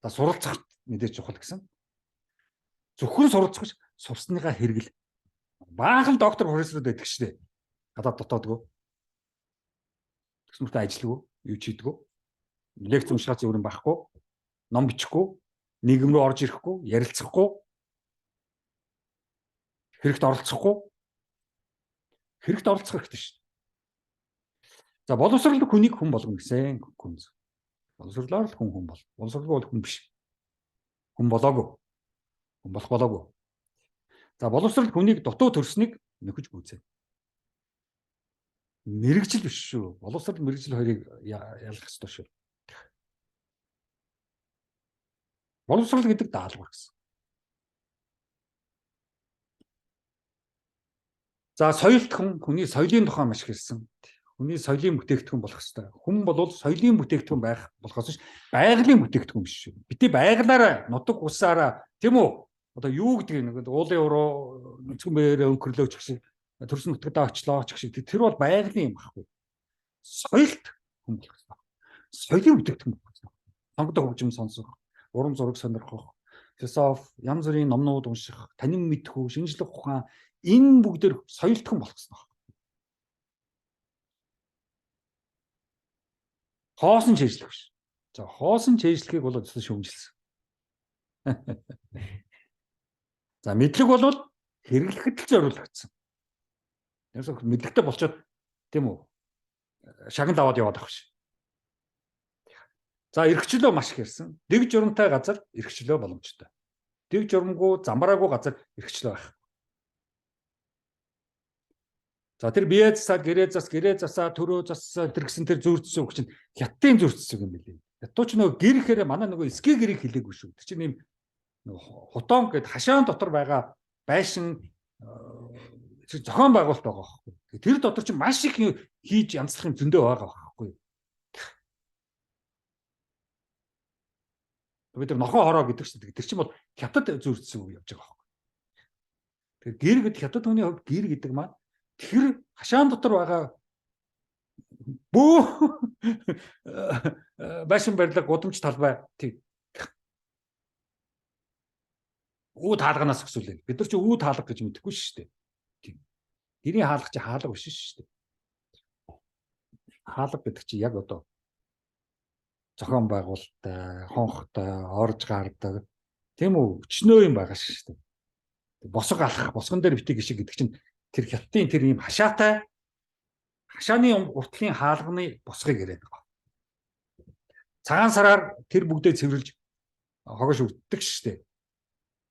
За суралцах мэдээж чухал гэсэн. Зөвхөн суралцах гэж сурсныгаа хэрэгэл. Баахан доктор профессоруд байдаг шүү дээ. Гадаад дотоодгоо. Тэгсэн мөртөө ажиллагүй, юу ч хийдэггүй. Лекц уншихаас өөр юм байхгүй. Ном бичихгүй, нийгэм рүү орж ирэхгүй, ярилцахгүй. Хэрэгт оролцохгүй. Хэрэгт оролцох хэрэгтэй шүү дээ. За боловсрал хүнийг хүн болгоно гэсэн хүнз. Боловсрлоор л хүн бол. Боловсралгүй бол хүн биш. Хүн болоогүй. Хүн болох болоогүй. За боловсрал хүнийг дутуу төрснийг нөхөж гүйцээ. Мэргэжил биш шүү. Боловсрал мэргэжил хоёрыг ялгах ёстой шүү. Боловсрал гэдэг даалгавар гэсэн. За соёлтхон хүний соёлын тухай маш их хэлсэн. Хүний соёлын бүтээгдэхүүн болох ёстой. Хүн бол соёлын бүтээгдэхүүн байх болохоос байгалийн бүтээгдэхүүн биш шүү. Бид байгалаараа нутаг усаараа тийм үү? Одоо юу гэдэг нэг уулын уруу нүцгэн бээрээ өнкөрлөөч гэсэн төрс нутгадаа очлоо ч гэсэн тэр бол байгалийн юм байхгүй. Соёлт хүн болох ёстой. Соёлын бүтээгдэхүүн болох ёстой. Сонгодог хөгжим сонсох, урам зориг сонирхох, философи, янз бүрийн номнууд унших, танин мэдхүү, шинжлэх ухаан энэ бүгдээр соёлтхон болох ёстой. Хоосон чийжлэх биш. За хоосон чийжлэхийг бол зөвхөн шүүмжилсэн. За мэдлэг бол хэрэглэхэд л зориулагдсан. Ясаг мэдлэгтэй болчоод тийм үү? Шагнал аваад яваад авах ш. За эрхчлөө маш их ярьсан. Дэг журамтай газар эрхчлөө боломжтой. Дэг журамгүй, замбраагүй газар эрхчлөө байх. За тэр бие засаа, гэрээ засаа, төрөө засаа тэр гэсэн тэр зөрчсөн үг чинь хятадын зөрчсөн юм билий. Хятадч нөгөө гэр ихээр манай нөгөө эсгээ гэрийг хэлээгүй шүү. Тэр чинь юм хутон гэд хашаан дотор байгаа байшин зохион байгуулалт байгаа байхгүй. Тэр дотор чинь маш их хийж янзлахын зөндөө байгаа байхгүй. Бид нар нохоо хороо гэдэг чинь тэр чинь бол хятад зөрчсөн үг явж байгаа байхгүй. Тэр гэр гэдэг хятад хүний хувьд гэр гэдэг маань тэр хашаан дотор байгаа бөө байшин барилга гудамж талбай тийм үү таалганаас өсвөлээ. Бид нар чи үү таалга гэж мэдэхгүй шүү дээ. Тийм. Гэрийн хаалга чи хаалга биш шүү дээ. Хаалга гэдэг чи яг одоо зохион байгуулалттай, хонхтой, орж гардаг тийм үү? Өчнөө юм байгаа шүү дээ. Босго алах, босгон дээр битгий гişиг гэдэг чинь тэр хятадын тэр ийм хашаатай хашааны уртлын хаалганы босгыг яриад байгаа. Цагаан сараар тэр бүгдээ цэвэрлж хогош үрддэг шүү дээ.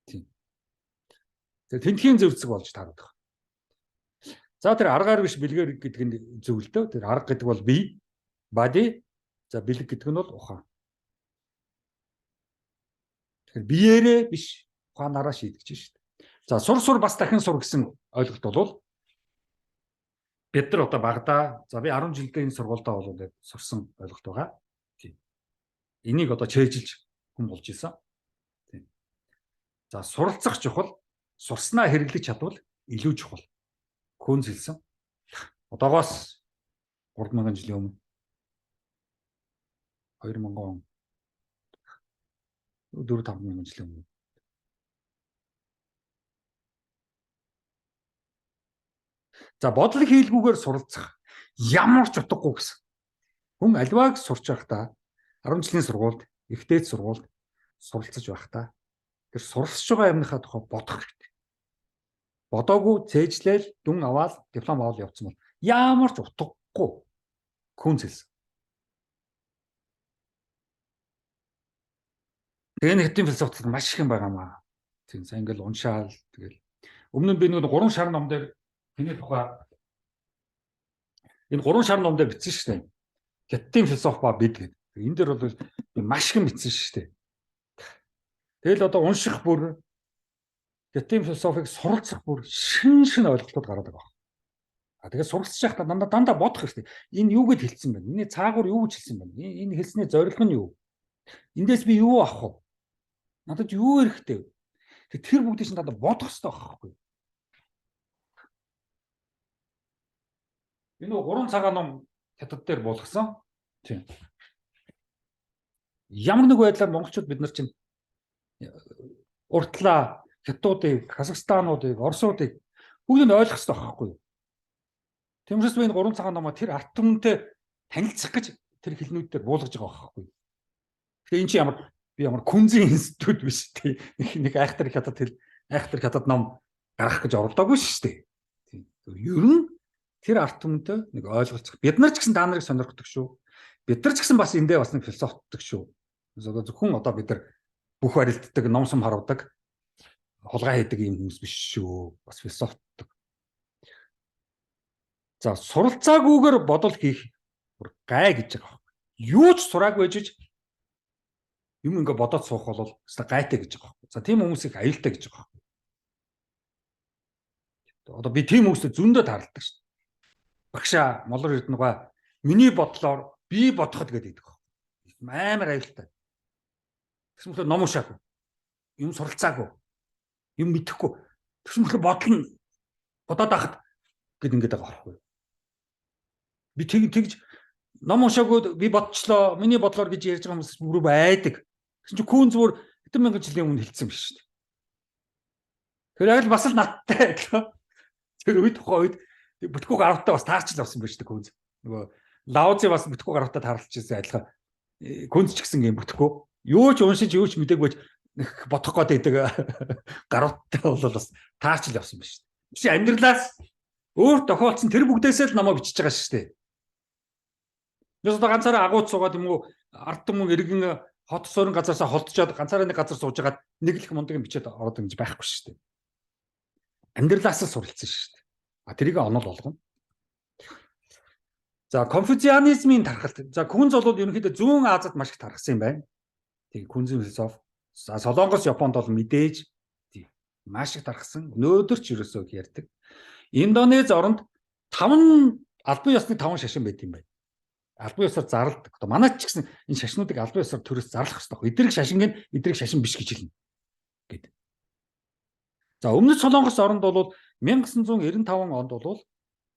Тийм. Тэр тэнхийн зөвцөг болж таардаг. За тэр аргаар биш бэлгээр гэдэг нь зөвлөдөө. Тэр арга гэдэг бол бие, body, за бэлэг гэдэг нь бол ухаан. Тэгэхээр биеэрээ биш ухаанаараа шийдэж шүү дээ. За сур бас дахин сур гэсэн ойлголт бол бид нар одоо багада за би 10 жилдээ энэ сургуультай бол сурсан ойлголт байгаа. Тийм. Энийг одоо чэйжилж хүн болж исэн. Тийм. За суралцах чухал, сурснаа хэрэглэж чадвал илүү чухал. Күнз хэлсэн. Одоогоос 3000 жилийн өмнө 2000 он 4-5 жилийн өмнө. За бодлого хийлгүүгээр суралцах ямар ч утгагүй гэсэн. Хүн альвааг сурч байхдаа 10 жилийн сургуульд, ихтэй сургуульд суралцж байхдаа тэр суралцж байгаа юмныхаа тухай бодох хэрэгтэй. Бодоогүй цээжлээл дүн аваад диплом аваад явцсан бол ямар ч утгагүй күнз хэлсэн. Тэгээ нэгтийн философи маш их юм байгаамаа. Тийм сайн ингээл уншаал тэгэл өмнө нь би нэг 3 шар ном дээр тэний тухай энэ 3 шар ном дээр бичсэн шүү дээ. Хятадын философи ба бид гэдэг. Энэ дээр бол маш их бичсэн шүү дээ. Тэгэл одоо унших бүр хятадын философиг суралцах бүр шин ойлголтууд гараад байгаа. Тэгээд суралцж байхдаа дандаа бодох хэрэгтэй. Энэ юу гэж хэлсэн бэ? Миний цаагуур юу гэж хэлсэн бэ? Энэ хэлсний зорилго нь юу? Эндээс би юу авах вэ? Надад юу хэрэгтэй вэ? Тэр бүгдийг чинь дандаа бодох хэрэгтэй байхгүй юу? Энэ 3 цагаан ном хятад дээр болгосон. Тийм. Ямар нэг байдлаар монголчууд бид нар чинь уртлаа хятадуудыг, Казахстануудыг, Оросуудыг бүгдийг ойлгох хэрэгтэй байхгүй юу? Тиймээс би энэ 3 цагаан номоо тэр арт түмэнтэй танилцах гэж тэр хэлнүүд дээр буулгаж байгаа байхгүй юу? Тэгэхээр энэ чи ямар күнзийн институт биш тий. Нэг айхтар хятад ном гаргах гэж оролдоогүй шүү дээ. Тийм. Ер нь тэр арт түмэнтэй нэг ойлголцох. Бид нар ч гэсэн та нарыг сонирхдаг шүү. Бид нар ч гэсэн бас эндээ бас нэг философитдаг шүү. Зөвхөн одоо бид нар бүх барилддаг, ном сум харуулдаг, хулгай хийдэг юм хүмүүс биш шүү. Бас философитдаг. За суралцаагүйгээр бодол хийх гай гэж байгаа. Юу ч сураагүй байж юм ингээ бодоод суух бол өстой гайтай гэж байгаа. За тийм хүмүүсийг аюултай гэж байгаа. Одоо би тийм хүмүүстэй зөндөө таарладаг шүү дээ. Багшаа Молор Эрдэнэгаа миний бодлоор би бодоход гэдэг байгаа. Амар аюултай. Тэгсэн мэт ном уншаагүй. Юм суралцаагүй. Юм мэдэхгүй. Тэгсэн мэт бодол нь бодоод ахад гэд ингээд байгаа байхгүй. Би тэгж ном уншаагүй би бодчлоо. Миний бодлоор гэж ярьж байгаа хүмүүс бүр байдаг. Тэгсэн чинь күүн зүгээр хэдэн мянган жилийн өмнө хэлсэн биш шүү дээ. Тэр яг л бас л надтай гэх. Тэр үед тухайн үед бүтггүй гаравтаа бас таарч л авсан байж дээ күүн. Нөгөө Лаузи бас бүтггүй гаравтаа таарлаж ирсэн адилхан. Күүнч ч гэсэн юм бүтггүй. Юу ч уншиж юу ч мэдээгүй бодох гээд байдаг гаравтаа бол бас таарч л авсан байж дээ. Чи амьдралаас өөр тохиолдсон тэр бүгдээсээ л намаа бичиж байгаа шүү дээ. Ёстой ганцаараа агууц суугаад юм уу ард түмэн иргэн хот суурин газаасаа холдчиход ганцаараа нэг газар суужгаад нэг л их мундаг юм бичээд ороод ингэж байхгүй шүү дээ. Амьдралаас л суралцсан шүү дээ. Тэрийг онол болгоно. За конфуцианизмын тархалт. За күнз бол ерөнхийдөө зүүн Азад маш их тархсан юм байна. Тийм күнзийн философи. За Солонгос, Японд бол мэдээж тийм маш их тархсан. Өнөөдөр ч ерөөсөө ярьдаг. Индонез оронд 5 албан ёсны 5 шашин байт юм байна. Албан ёсоор зарладаг. Одоо манайд ч гэсэн энэ шашнуудыг албан ёсоор төрөөс зарлах хэрэгтэй. Эдрэг шашин эдрэг шашин биш гэж хэлнэ. Гэт. За өмнөд Солонгос оронд бол 1995 онд бол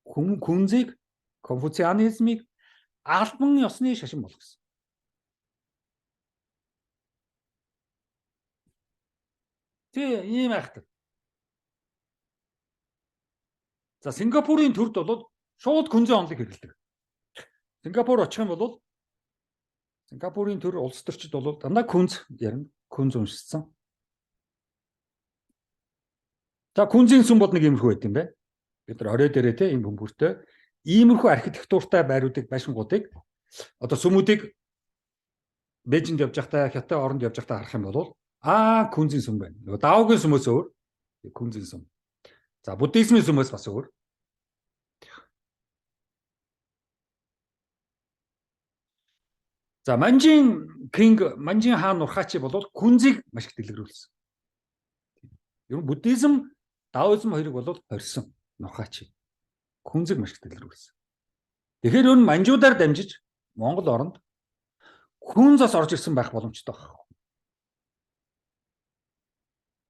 күнзийг конфуцианизмыг албан ёсны шашин болгосон. Тэг ийм айхтар. За Сингапурын төрд бол шууд күнзийн онолыг хэрэглэдэг. Сингапур очих юм бол Сингапурын төр улс төрчид бол дандаа күнз ярина. Күнз уншсан. За күнзийн сүм бол нэг иймэрхүү байт юм байна. Бид нар орой дээрээ те ийм бөмбөртэй иймэрхүү архитектуртай байруудыг байшингуудыг одоо сүмүүдийг Бээжинд явж байхдаа Хятад оронд явж байхдаа харах юм бол күнзийн сүм байна. Нөгөө Даогийн сүмөөс өөр күнзийн сүм. За буддизмын сүмөөс бас өөр. За Манжин хаан Нурхачи бол күнзийг маш их дэлгэрүүлсэн. Ер нь буддизм, даоизм хоёрыг бол хорьсон нухач. Күнзэг маш их дэлгэрүүлсэн. Тэгэхээр ер нь манжуудаар дамжиж Монгол оронд күнзас орж ирсэн байх боломжтой байна.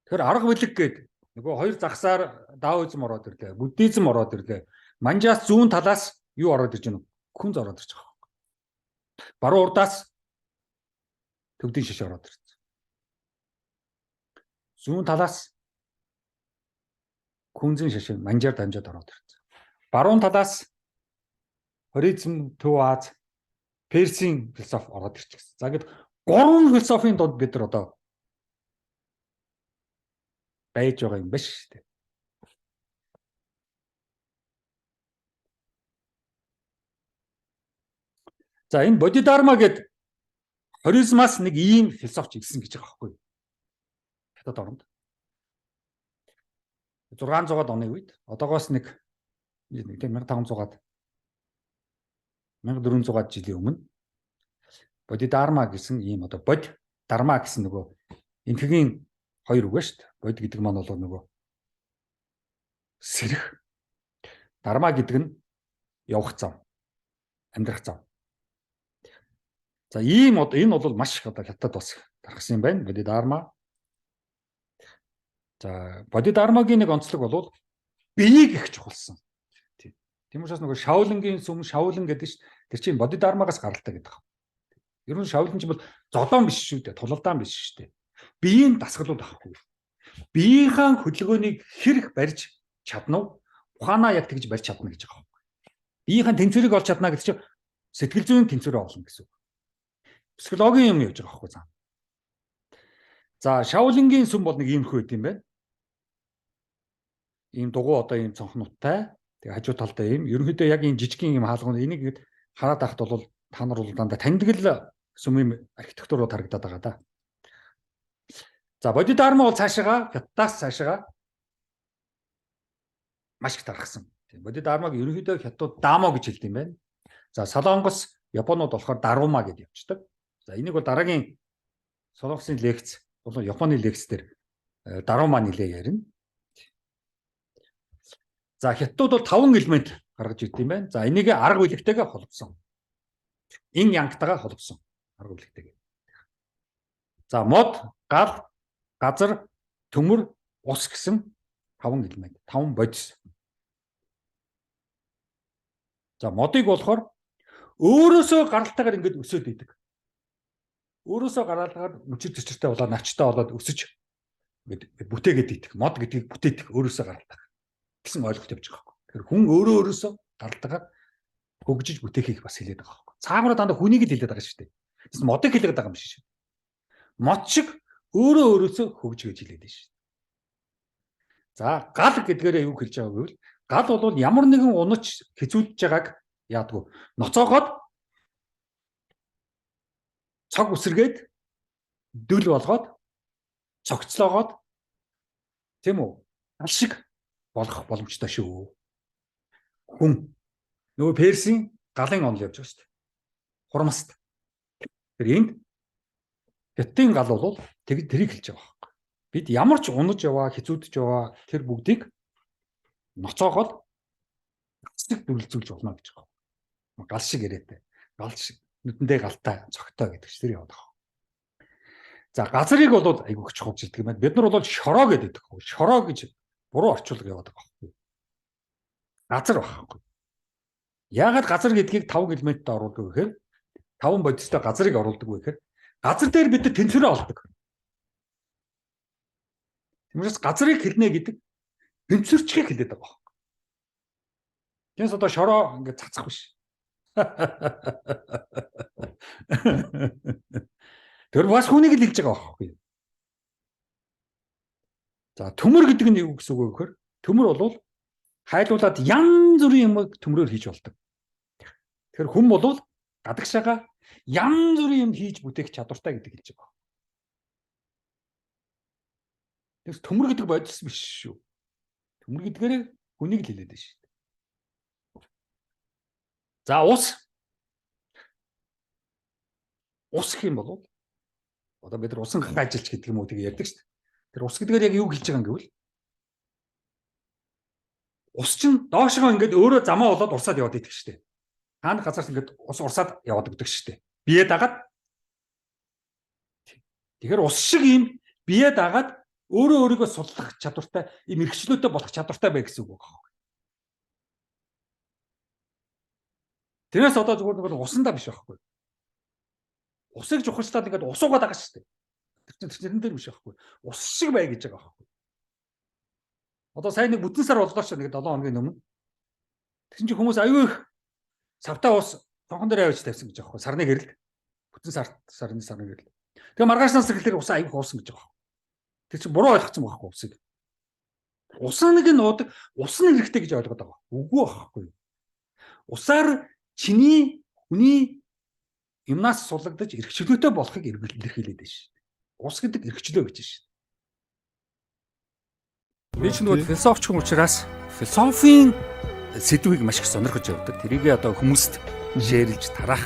Тэгэхээр арга билэг гээд нөгөө хоёр загсаар даоизм ороод ирлээ, буддизм ороод ирлээ. Манжаас зүүн талаас юу ороод ирж байна вэ? Күнз ороод ирж байгаа. Баруун урдаас төвдийн шиш ороод ирсэн. Зүүн талаас күнзэн шиш манжаар дамжаад ороод ирсэн. Баруун талаас хоризм, Төв Аз, Персийн философи ороод ирчихсэн. За ингээд гурван философийн донд бид нар одоо байж байгаа юм биш үү? За энэ бодидharma гэдэг хоризмаас нэг ийм философич ирсэн гэж байгаа байхгүй юу? Хятад оронд 600-аад оны үед одоогоос нэг 1500-аад 1400-аад жилийн өмнө бодидharma гэсэн ийм одоо дharma гэсэн нөгөө энхэгийн хоёр үг шүү дээ. Бод гэдэг маань бол нөгөө сэрэх. Dharma гэдэг нь явах зам, амьдрах зам. За ийм энэ бол маш их одоо хятад бас гаргасан юм байна. Бодидharma. За бодидharmaгийн нэг онцлог бол биеийг их чухалсан. Тийм учраас нөгөө Шаолингийн сүм Шаолин гэдэг чинь тэр чинь бодидharmагаас гаралтай гэдэг. Ер нь Шаолин чинь бол золоон биш шүү дээ, тулалдаан биш шүү дээ. Биеийн дасгалууд авахгүй. Биеийн хөдөлгөөнийг хэрэг барьж чадна уу? Ухаанаа яг тэгж барьж чадна гэж байгаа юм. Биеийн тэнцвэрийг олж чадна гэдэг чинь сэтгэл зүйн тэнцвэрээ олно гэсэн үг. Психологийн юм явж байгаа байхгүй заа. За Шаолингийн сүм бол нэг ийм хөө байт юм байна. Ийм дугуй одоо ийм цонхнуудтай, тэгээ хажуу талдаа ийм ерөнхийдөө яг ийм жижигхэн ийм хаалгууд энийг хараад байхад бол та нар бол дандаа таньдаг л сүмийн архитектурууд харагдаад байгаа да. За бодидharma бол цаашаага хятадаас цаашаага маш их тархсан. Тийм бодидharmаг ерөнхийдөө хятад дамо гэж хэлдэг юм байна. За Солонгос, Японууд болохоор дарума гэж явждаг. За энийг бол дараагийн Солонгосын лекц болон Японы лекц дээр дарума нэлээ ярина. За хятадууд бол 5 элемент гаргаж ирд юм байна. За энийг арга билэгтэйгээ холбосон. Ин янгтайгаа холбосон арга билэгтэйгээ. За мод, гал, газар, төмөр, ус гэсэн 5 элемент, 5 бодис. За модыг болохоор өөрөөсөө гаралтайгаар ингэж өсөд идэг. Өөрөөсөө гаралтайгаар мөчир төчөртэй болоод навчтай болоод өсөж ингэж бүтээгээд идэг. Мод гэдгийг бүтээдэг өөрөөсөө гаралтайгаар гэсэн ойлголт явж байгаа байхгүй. Тэгэхээр хүн өөрөөсөө гаралтайгаар хөгжиж бүтээхийг бас хэлээд байгаа байхгүй. Цаагаараа дандаа хүнийг л хэлээд байгаа шүү дээ. Тэс модыг хэлээд байгаа юм шиг шүү. Мод шиг өөрөөсөө хөгж гэж хэлээд байна шүү. За гал гэдгээрээ юу хэлж байгааг гэвэл гал бол ямар нэгэн унаж хэзүүлж байгааг яадгүй ноцоогоод цог үсэргээд дөл болгоод цогцлоогоод тийм үү гал шиг болох боломжтой шүү. Хүн нөгөө Персийн галын онол явж байгаа шүү дээ. Хурмаст. Тэр энд хятадын гал бол тэрийг хэлж байгаа байхгүй. Бид ямар ч унаж яваа, хизүүдж яваа тэр бүгдийг ноцоогоод гал дүрлцүүлж болно гэж байгаа. Гал шиг яриатай. Гал шиг нүдэндээ галтай, цогтой гэдэг чинь тэр яваад байгаа. За газрыг бол айгүй чухал жилдэг юм байна. Бид нар бол шороо гэдэг. Шороо гэж буруу орчуулга яваад байгаа байхгүй. Газар байхгүй. Яагаад газар гэдгийг 5 элементтэй оруулдаг вэ гэхээр 5 бодистой газрыг оруулдаг вэ гэхээр газар дээр бид тэнцвэрээ олдог. Тиймээс газрыг хэлнэ гэдэг тэнцвэрчгийг хэлээд байгаа байхгүй. Тэгээс одоо шороо ингээд цацах биш. Тэр бас хүнийг л хэлж байгаа байхгүй. За төмөр гэдэг нь юу гэсэн үг вэ гэхээр төмөр бол хайлуулад янз бүрийн юм төмрөөр хийж болдог. Тэгэхээр хүн бол гадагшаага янз бүрийн юм хийж бүтээх чадвартай гэдэг хэлж байгаа. Тэгэхээр төмөр гэдэг бодис биш шүү. Төмөр гэдгээрээ хүнийг л хэлээд байна шүү. За ус гэх юм бол одоо бид нар усан ажилч гэдэг юм уу тийг ярьдаг шүү дээ. Тэр ус гэдгээр яг юу хэлж байгаа юм гэвэл ус чинь доошоо ингээд өөрөө замаа болоод урсаад яваад идэх штеп. Хаана газраас ингээд ус урсаад яваад өгдөг штеп. Бие дагаад тэгэхээр ус шиг юм бие дагаад өөрөө өөрийгөө судлах чадвартай, ийм эрхчлөөтэй болох чадвартай бай гэсэн үг байна. Тэрээс одоо зүгээр нэг усандаа биш байхгүй. Усыг жухалчлаад ингээд усуугаад байгаа шүү дээ. Тэр чинь дээр биш байхгүй. Ус шиг бай гэж байгаа байхгүй. Одоо сайн нэг бүтэн сар боллоо ч нэг 7 хоногийн өмнө. Тэгсэн чинь хүмүүс аюу их савтаа ус цонхон дээр авч тавьсан гэж байгаа байхгүй. Сарны гэрэлд. Бүтэн сарны гэрэлд. Тэгээ маргааш нас гэхэлэр ус аюу хуусан гэж байгаа. Тэр чинь буруу ойлгоцсон байхгүй усыг. Усныг нь уудаг, ус нь хэрэгтэй гэж ойлгоод байгаа. Үгүй байхгүй. Усаар чиний хүний юмнаас сулагдаж эрхчлөөтэй болохыг илэрхийлээд байна шүү. Ус гэдэг эрхчлөө гэж байна шүү. Би ч нөгөө философч хүн учраас философийн сэдвийг маш их сонирхож явдаг. Тэрийг одоо хүмүүст шеэрлж тараах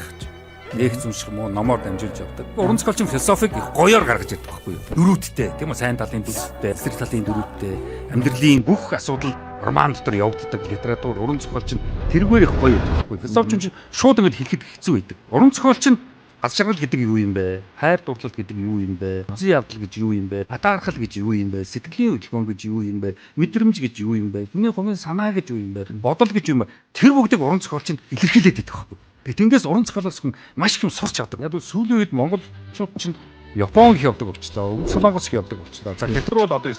нэг зүнших муу номоор дамжуулж явдаг. Уран зохиолчин философиг их гоёор гаргаж ирдэг байхгүй юу? Дөрүүдтэй, тийм үү? Сайн талын дөрүүдтэй, эсрэг талын дөрүүдтэй, амьдралын бүх асуудал роман дотор явагддаг литератур, уран зохиолчин тэргээр их гоё байдаг байхгүй юу? Философчин чинь шууд ингэж хэлэхэд хэцүү байдаг. Уран зохиолчин аз жаргал гэдэг юу юм бэ? Хайр дурлал гэдэг юу юм бэ? Үзэн явдал гэж юу юм бэ? Атаархал гэж юу юм бэ? Сэтгэлийн хөдөлгөөн гэж юу юм бэ? Мэдрэмж гэж юу юм бэ? Хүний хувийн санаа гэж юу юм бэ? Бодол гэж юу юм бэ? Тэр бүгдийг уран зохиолчин илэрхийлээд байдаг байхгүй юу? Тэнгээс уран зохиолоос хүн маш их юм сурч чаддаг. Яг сүүлийн үед монголчууд чинь Япон их явдаг болчихлоо. Өмнө Солонгос их явдаг болчихлоо. За тэр бол одоо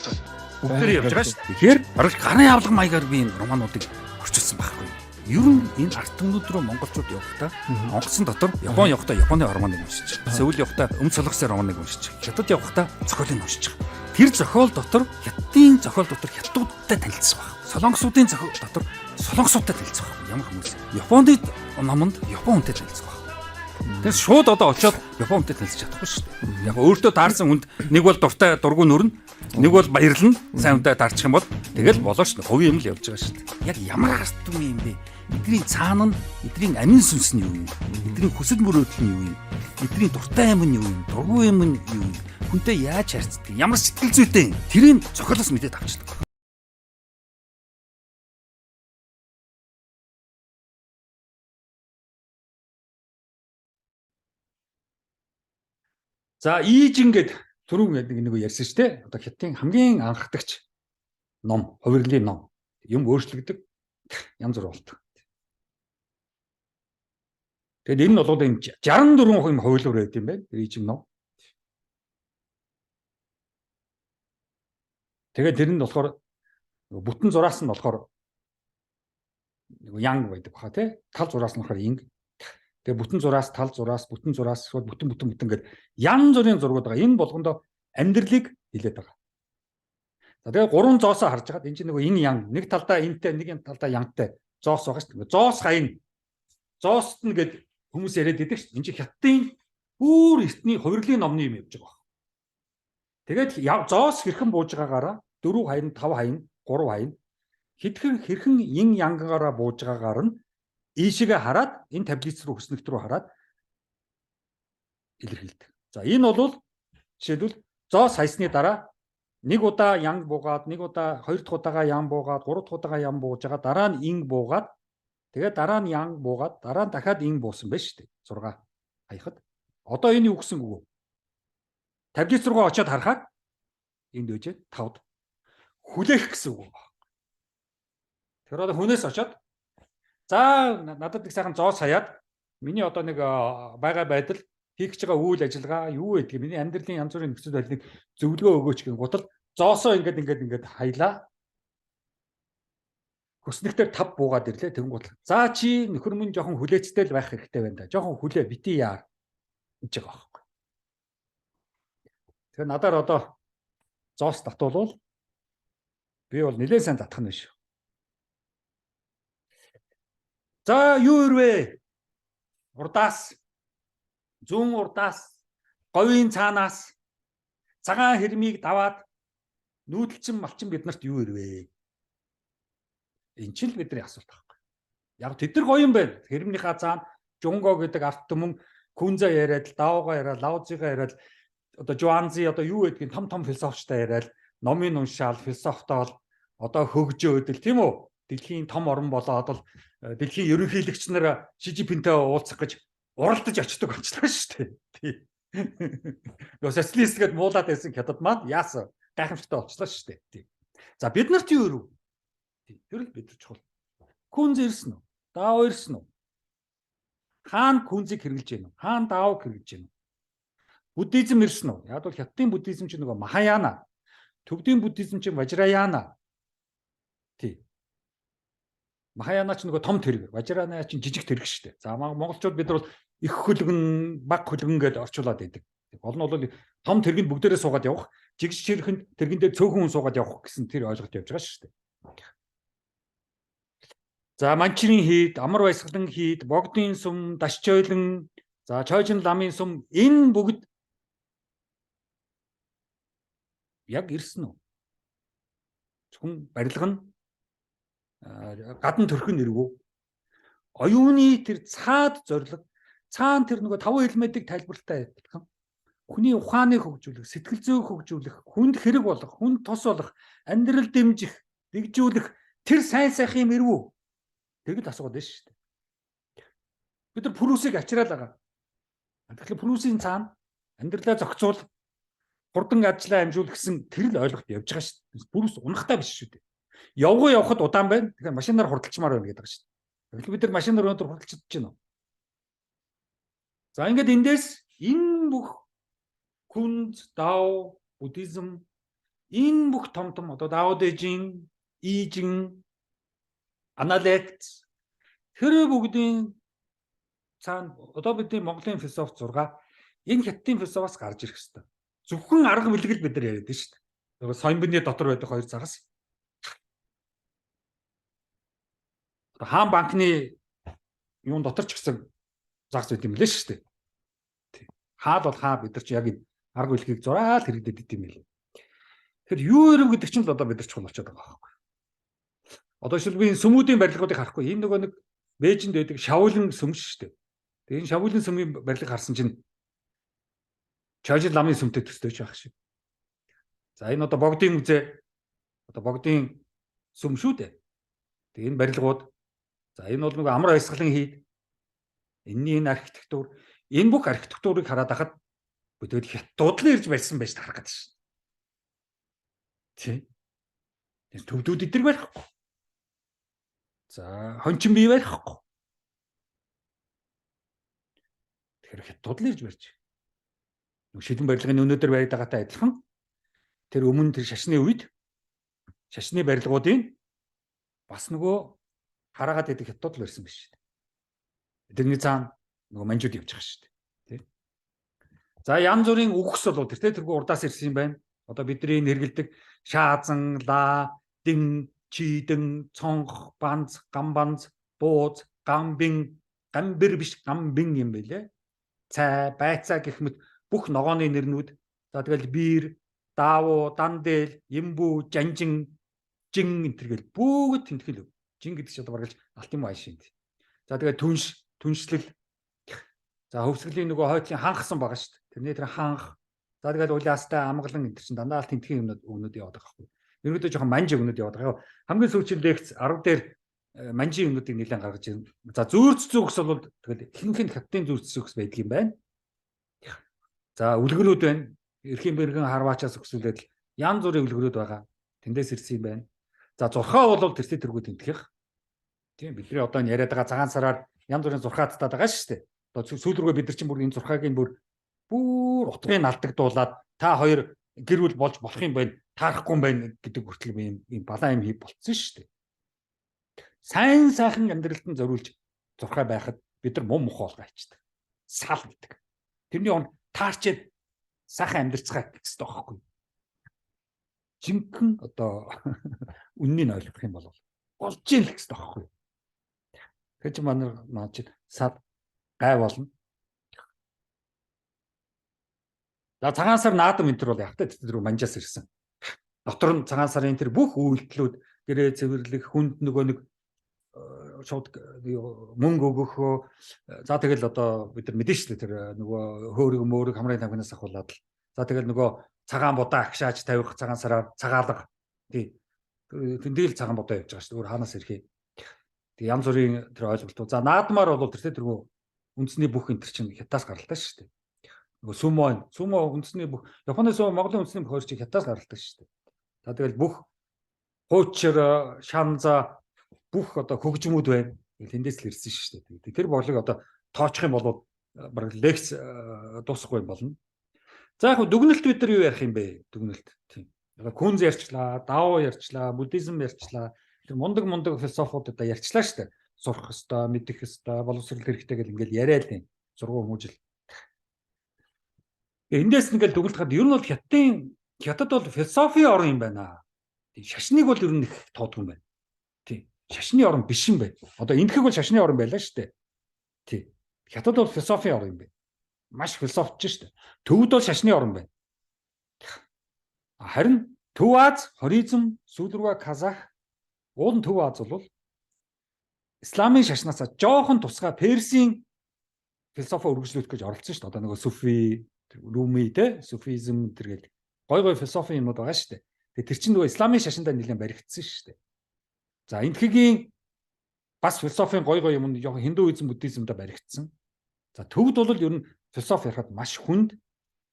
бүгдээ явж байгаа шүү дээ. Тэгэхээр бараг гарын авлага маягаар би энэ романуудыг орчуулсан байхгүй юу? Ер нь энэ арт түмнүүд рүү монголчууд явахдаа онгоцсон дотор Япон явахдаа Японы романыг уншиж, Сеул явахдаа Өмнө Солонгосын романыг уншиж, Хятад явахдаа зохиолыг уншиж байгаа. Тэр зохиол дотор хятадын зохиол дотор хятадуудтай танилцсан баг. Солонгосуудын зохиол дотор солонгосуудтай танилцсан баг. Ямар хүмүүс. Японд номонд Япон хүнтэй танилцсан баг. Тэгээс шууд одоо очиод Япон хүнтэй танилцж чадахгүй шүү дээ. Яг өөртөө таарсан хүнд нэг бол дуртай дургуй нүрнэ, нэг бол баярлна, сайн хүнтэй таарчих юм бол тэгэл болоо шүү дээ. Хувийн юм л явж байгаа шүү дээ. Яг ямар арт түмэн юм бэ? Эдний цаана нь эдний амин сүнс нь юу юм? Эдний хүсэл мөрөөдөл нь юу юм? Эдний дуртай юм нь юу юм? Дургуй юм нь юу юм? Хүнтэй яаж харьцдаг? Ямар сэтгэл зүйтэй? Тэрийг зохиолоос мэдээд авчдаг. За ийжин гэд түрүү нэг ярьсан шүү дээ. Одоо хятадын хамгийн анхдагч ном, хувирлын ном. Юм өөрчлөгдөг янз бүр болдог. Тэгээд энэ нь бол энэ 64% юм хувирлуур байд юм байна. Ийжин ном. Тэгээд тэр нь болохоор бүтэн зураас нь болохоор янг байдаг баха тий. Тал зураас нь болохоор инг. Тэгээ бүтэн зураас, тал зураас, бүтэн гэдэг янз бүрийн зургууд байгаа. Энэ болгондоо амьдралыг хилээд байгаа. За тэгээ гурван зоосоо харж байгаа. Энэ чинь нөгөө ин ян, нэг талдаа интэй, нэг талдаа янтай зоос байгаа шүү дээ. Зоос хаян. Зоост нь гээд хүмүүс яриад байдаг шүү дээ. Энэ чинь хятадын бүр эртний хувирлын номны юм явж байгаа. Тэгээд зоос хэрхэн бууж байгаагаараа 4 хаян, 5 хаян, 3 хаян хэрхэн ин янгаараа бууж байгаагаар нь ийшээгээ хараад энэ таблиц руу хөснөгт рүү хараад илэрхийлдэг. За энэ бол жишээлбэл зоос хайсны дараа нэг удаа янг буугаад, нэг удаа хоёр дахь удаага ян буугаад, гурав дахь удаага ян бууж байгаа, дараа нь инг буугаад, тэгээд дараа нь ян буугаад, дараа нь дахиад инг буусан байж шүү дээ. 6 хаяхад. Одоо энэ юу гэсэн үг вэ? Таблиц руу очиод харахад энд үжээд 5-д хүлээх гэсэн үг байна. Тэр одоо хүнээс очиод за надад их сайхан зоос хаяад миний одоо нэг байгаа байдал хийх гэж байгаа үйл ажиллагаа юу вэ гэдэг миний амьдралын янз бүрийн нөхцөл байдлыг зөвлөгөө өгөөч гэх гутал зоосоо ингээд хаялаа. Хөснөгтөр 5 буугаад ирлээ тэгэн гутал. За чи нөхөр минь жоохон хүлээцтэй л байх хэрэгтэй байна да. Жоохон хүлээ бити яар гэж байгаа байхгүй. Тэгэхээр надаар одоо зоос татуулвал би бол нэлээд сайн татах нь биш. За юу ирвэ? Урдаас, зүүн урдаас, говийн цаанаас цагаан хэрмийг даваад нүүдэлчин малчин биднэрт юу ирвэ? Энэ ч л бидний асуулт байхгүй. Яг тэд нар гоё юм байна. Хэрмнийхаа цаана Жунго гэдэг арт түмэн Күнза яриад, Даогаа яриад, Лаозигаа яриад, одоо Жуанзи одоо юу гэдгийг том философчтай яриад, номын уншаал, философтол одоо хөгжөөд л тийм үү? Дэлхийн том орн болоод л дэлхийн ерөнхийлөгч нар Шижипинтэй уулзах гэж уралдаж очдог болчихлоо шүү дээ. Нөгөө социалист гэдээ муулаад байсан хятад маань яасан гайхамшигтай болчихлоо шүү дээ. Тийм. За бид нарт юу өрөв? Тэр л бид нар чухал. Күнз ирсэн үү? Даав ирсэн үү? Хаана күнзийг хэрэгжилж гэнэ үү? Хаана даавыг хэрэгжилж гэнэ үү? Буддизм ирсэн үү? Яг бол хятадын буддизм чинь нөгөө Махаяна. Төвдийн буддизм чинь Важраяна. Тийм. Махаяна ч нөгөө том тэрэг, Важраяна чинь жижиг тэрэг шүү дээ. За монголчууд бид бол их хөлгөн, баг хөлгөн гэдээ орчуулад байдаг. Гол нь бол том тэргэнд бүгдээрээ суугаад явах, жигш чирхэнд тэргэн дээр цөөхөн хүн суугаад явах гэсэн тэр ойлголт явж байгаа шүү дээ. За манчрын хийд, амар баясгалан хийд, богдын сум, дашчойлон, за чойжин ламын сум энэ бүгд яг ирсэн үү? Зөвхөн барилга нь гадна төрхөн нэрвүү. Оюуны тэр цаад зориг, цаан тэр нөгөө 5 элементийг тайлбарлалтаа адилхан. Хүний ухааныг хөгжүүлэх, сэтгэл зүйг хөгжүүлэх, хүнд хэрэг болох, хүнд тос болох, амьдрал дэмжих, дэвжүүлэх тэр сайн сайхан юм ирвүү. Тэгэл асуугаад байна шүү дээ. Бид нар Прүсийг ачраал байгаа. Тэгэхээр Прүсийн цаана амьдралаа зохицуул, хурдан ажиллаа амжуул гэсэн тэр л ойлголт явж байгаа шүү дээ. Прүс унахтай биш шүү дээ. Явхад удаан байна. Тэгэхээр машинаар хурдалчмаар байна гэдэг шүү дээ. Тэгэхээр бид нар машинаар өнөөдөр хурдалчиж байна. За ингээд эндээс энэ бүх күнз, дао, буддизм энэ бүх том одоо дао дэжин, ийжин, аналект тэр бүгдийн цаана одоо бидний Монголын философи 6 энэ хятадын философоос гарч ирэх хэрэгтэй. Зөвхөн арга билгэл бид нар яриад шүү дээ. Тэгээ соёмбны дотор байдаг хоёр загас. Хаан банкны юун дотор ч гэсэн загас байт юм лээ шүү дээ. Хаад бол хаа бид нар чи яг арга билгийг зураал хэрэгдэд идэм байлээ. Тэгэхээр юу ирв гэдэг чинь л одоо бид нар чухал болчиход байгаа байхгүй. Одоо шилбийн сүмүүдийн барилгуудыг харахгүй. Энэ нөгөө нэг Бээжинд байдаг Шаолин сүм шүү дээ. Тэгээ энэ Шаолин сүмийн барилга харсан чинь Чойжин ламын сүмтэй төстэй байх шиг. За энэ одоо богдын музей, одоо богдын сүм шүү дээ. Тэгээ энэ барилгууд, за энэ бол нөгөө амар баясгалан хийд. Энэний энэ архитектур, энэ бүх архитектурыг хараад хахад бүтээл хятадууд л ирж барьсан байж тарах гэдэг шин. Тий. Энэ төвдүүд эдэр барихгүй. За хончин бий барихгүй. Тэгэхээр хятадууд л ирж барьж. Нөгөө шилэн барилгын өнөөдөр барьж байгаатай адилхан тэр өмнө тэр шашны үед шашны барилгуудын бас нөгөө хараагаад идэх хятадууд л барьсан биш шүү дээ. Тэрний цаана нөгөө манжууд явж байгаа шүү дээ. Тий. За янз бүрийн үгс бол тэргүй урдаас ирсэн юм байна. Одоо бидний нэргэлдэг шаазан, ла, дин, чидэн, цонх, банц, гамбанц, бууз, гамбин, гамбир биш гамбин юм байлээ. Цай, байцаа гэх мэт бүх ногооны нэрнүүд. За тэгэл биер, даавуу, дандэл, имбүү, жанжин, жин энтергээл бүгд тэмдэглэв. Жин гэдэг чинь одоо баргалж алт юм аашинд. За тэгээ түншлэл. За хөвсгөлийн нөгөө хойтлын ханхсан байгаа шүү дээ. Тэрний тэр ханх. За тэгэл улаастай амгалан энэ чинь дандаа л тэмдгийн өгнөд яваад байгаа хгүй. Ерөнхийдөө жоохон манж өгнөд яваад байгаа. Хамгийн сүүлийн лекц 10 дээр манжийн өгнөдийг нэлээд гаргаж байна. За зүүрц зүгс бол тэгэл ихэнх нь хаттын зүүрц зүгс байдаг юм байна. За үлгэрүүд байна. Эрхийн бэргэн харваачаас өксүүлээд янз бүрийн үлгэрүүд байгаа. Тэндээс ирсэн юм байна. За зурхаа бол тэрсээ тэргүүд тэмтгэх. Тийм бидний одоо яриад байгаа цагаан сараар янз бүрийн зурхаа татаад байгаа шүү дээ. Одоо сүүлрүүгээ бид нар чинь бүр энэ зурхааг нь бүр утгыг алдагдуулаад та хоёр гэр бүл болж болох юм байна, таарахгүй юм байна гэдэг хүртэл ийм балаа юм хий болцсон шүү дээ. Сайн сайхан амьдралд нь зориулж зурхаа байхад бид нар муу мухаа болгоо хайчдаг. Сал гэдэг. Тэрний он таарчээд сайхан амьдрцгаа гэсэн тоххой. Жинхэнэ одоо үннийг ойлгох юм бол болж ийн л гэсэн тоххой. Тэгэхээр чи манай чи сал гай болно. За цагаан сар наадам энэ төр бол яг та тэр манжаас ирсэн. Дотор нь цагаан сарын тэр бүх үйлдэлүүд гэрээ цэвэрлэх, хүнд нөгөө нэг шууд мөнгө өгөх. За тэгэл одоо бид нар мэдэн шүү дээ тэр нөгөө хөөрөг мөөрөг хамрын тамхинаас ахуулаад л. За тэгэл нөгөө цагаан будаа агшааж тавих цагаан сараар цагаалга. Тий. Тэндэл цагаан будаа явж байгаа шүү дээ. Өөр хаанаас ирэх. Тэг янз бүрийн тэр ойлголтууд. За наадмаар бол тэргүү үндэсний бүх энэ чинь хятадаас гаралтай шүү дээ. Нөгөө сумо үндэсний бүх Японы сумо Монголын үндэсний бүх хоёр чинь хятадаас гаралтай шүү дээ. За тэгэл бүх хуучир шанза бүх одоо хөгжмүүд байна. Тэндээс л ирсэн шүү дээ. Тэр борлыг одоо тоочих юм бол бараг лекц дуусахгүй болно. За яг дүгнэлт бид нар юу ярих юм бэ? Дүгнэлт. Тийм. Одоо Күнз ярьчлаа, Дао ярьчлаа, буддизм ярьчлаа. Тэр мундаг философиуд одоо ярьчлаа шүү дээ. Сурах ёстой, мэдэх ёстой, боловсрол хэрэгтэй гэл ингээл яриад юм. Сургуу хүмүүжил. Эндээс ингээл дүгнэлт хаад ер нь бол хятад бол философийн орн юм байна. Тийм. Шашныг бол ер нь их тоодгүй юм байна. Тийм. Шашны орн биш юм байна. Одоо энэхэг бол шашны орн байлаа шүү дээ. Тийм. Хятад бол философийн орн юм байна. Маш философч шүү дээ. Төвд бол шашны орн байна. Харин Төв Аз, Хоризм, сүүлрүүгээ Казах, уул нь Төв Аз бол исламын шашнаас жоохон тусгай Персийн философи үргэлжлүүлэх гэж оролцсон шүү дээ. Одоо нөгөө Суфи, Руми те, суфизм тэргээл гой философи юмнууд байгаа шүү дээ. Тэгээ тэр чинь нөгөө исламын шашиндаа нэлээд баригдсан шүү дээ. За энтхгийн бас философийн гой юм нь жоохон хиндуизм, буддизмдаа баригдсан. За төвд бол ер нь философи ярихад маш хүнд.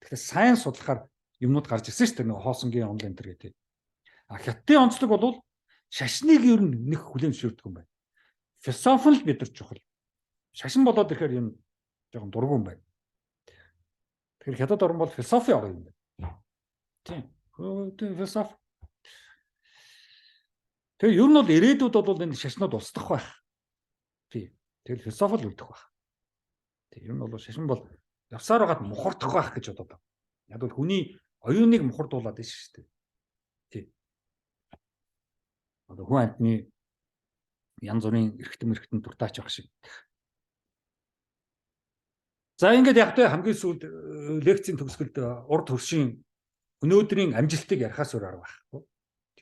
Тэгэхээр сайн судлахаар юмнууд гарч ирсэн шүү дээ. Нөгөө Хоосонгийн онлайн тэр гэдэг. Хятадын онцлог бол шашныг ер нь нэг хүлээн зөвшөөрдөг юм байна. Философи л бид нар чухал. Шашин болоод ирэхээр юм жоохон дургүй юм байна. Тэгэхээр хятад орн бол философи орн юм байна. Тийм. Философи. Тэгээ ер нь бол ирээдүйд бол энэ шашнууд устдах байх. Тийм. Тэгэл философи л үлдэх байх. Тийм. Ер нь бол шашин бол явсаар байгаад мухардах байх гэж бодоод байна. Яг бол хүний оюуныг мухардуулаад байна шүү дээ. Тийм. Одоо хүн амьтны янз бүрийн эргэтэн дуртаач байх шиг. За ингээд яг тэ хамгийн сүүлд лекцийн төгсгөлд урд хөршийн өнөөдрийн амжилтыг ярихаас өөр арга байхгүй.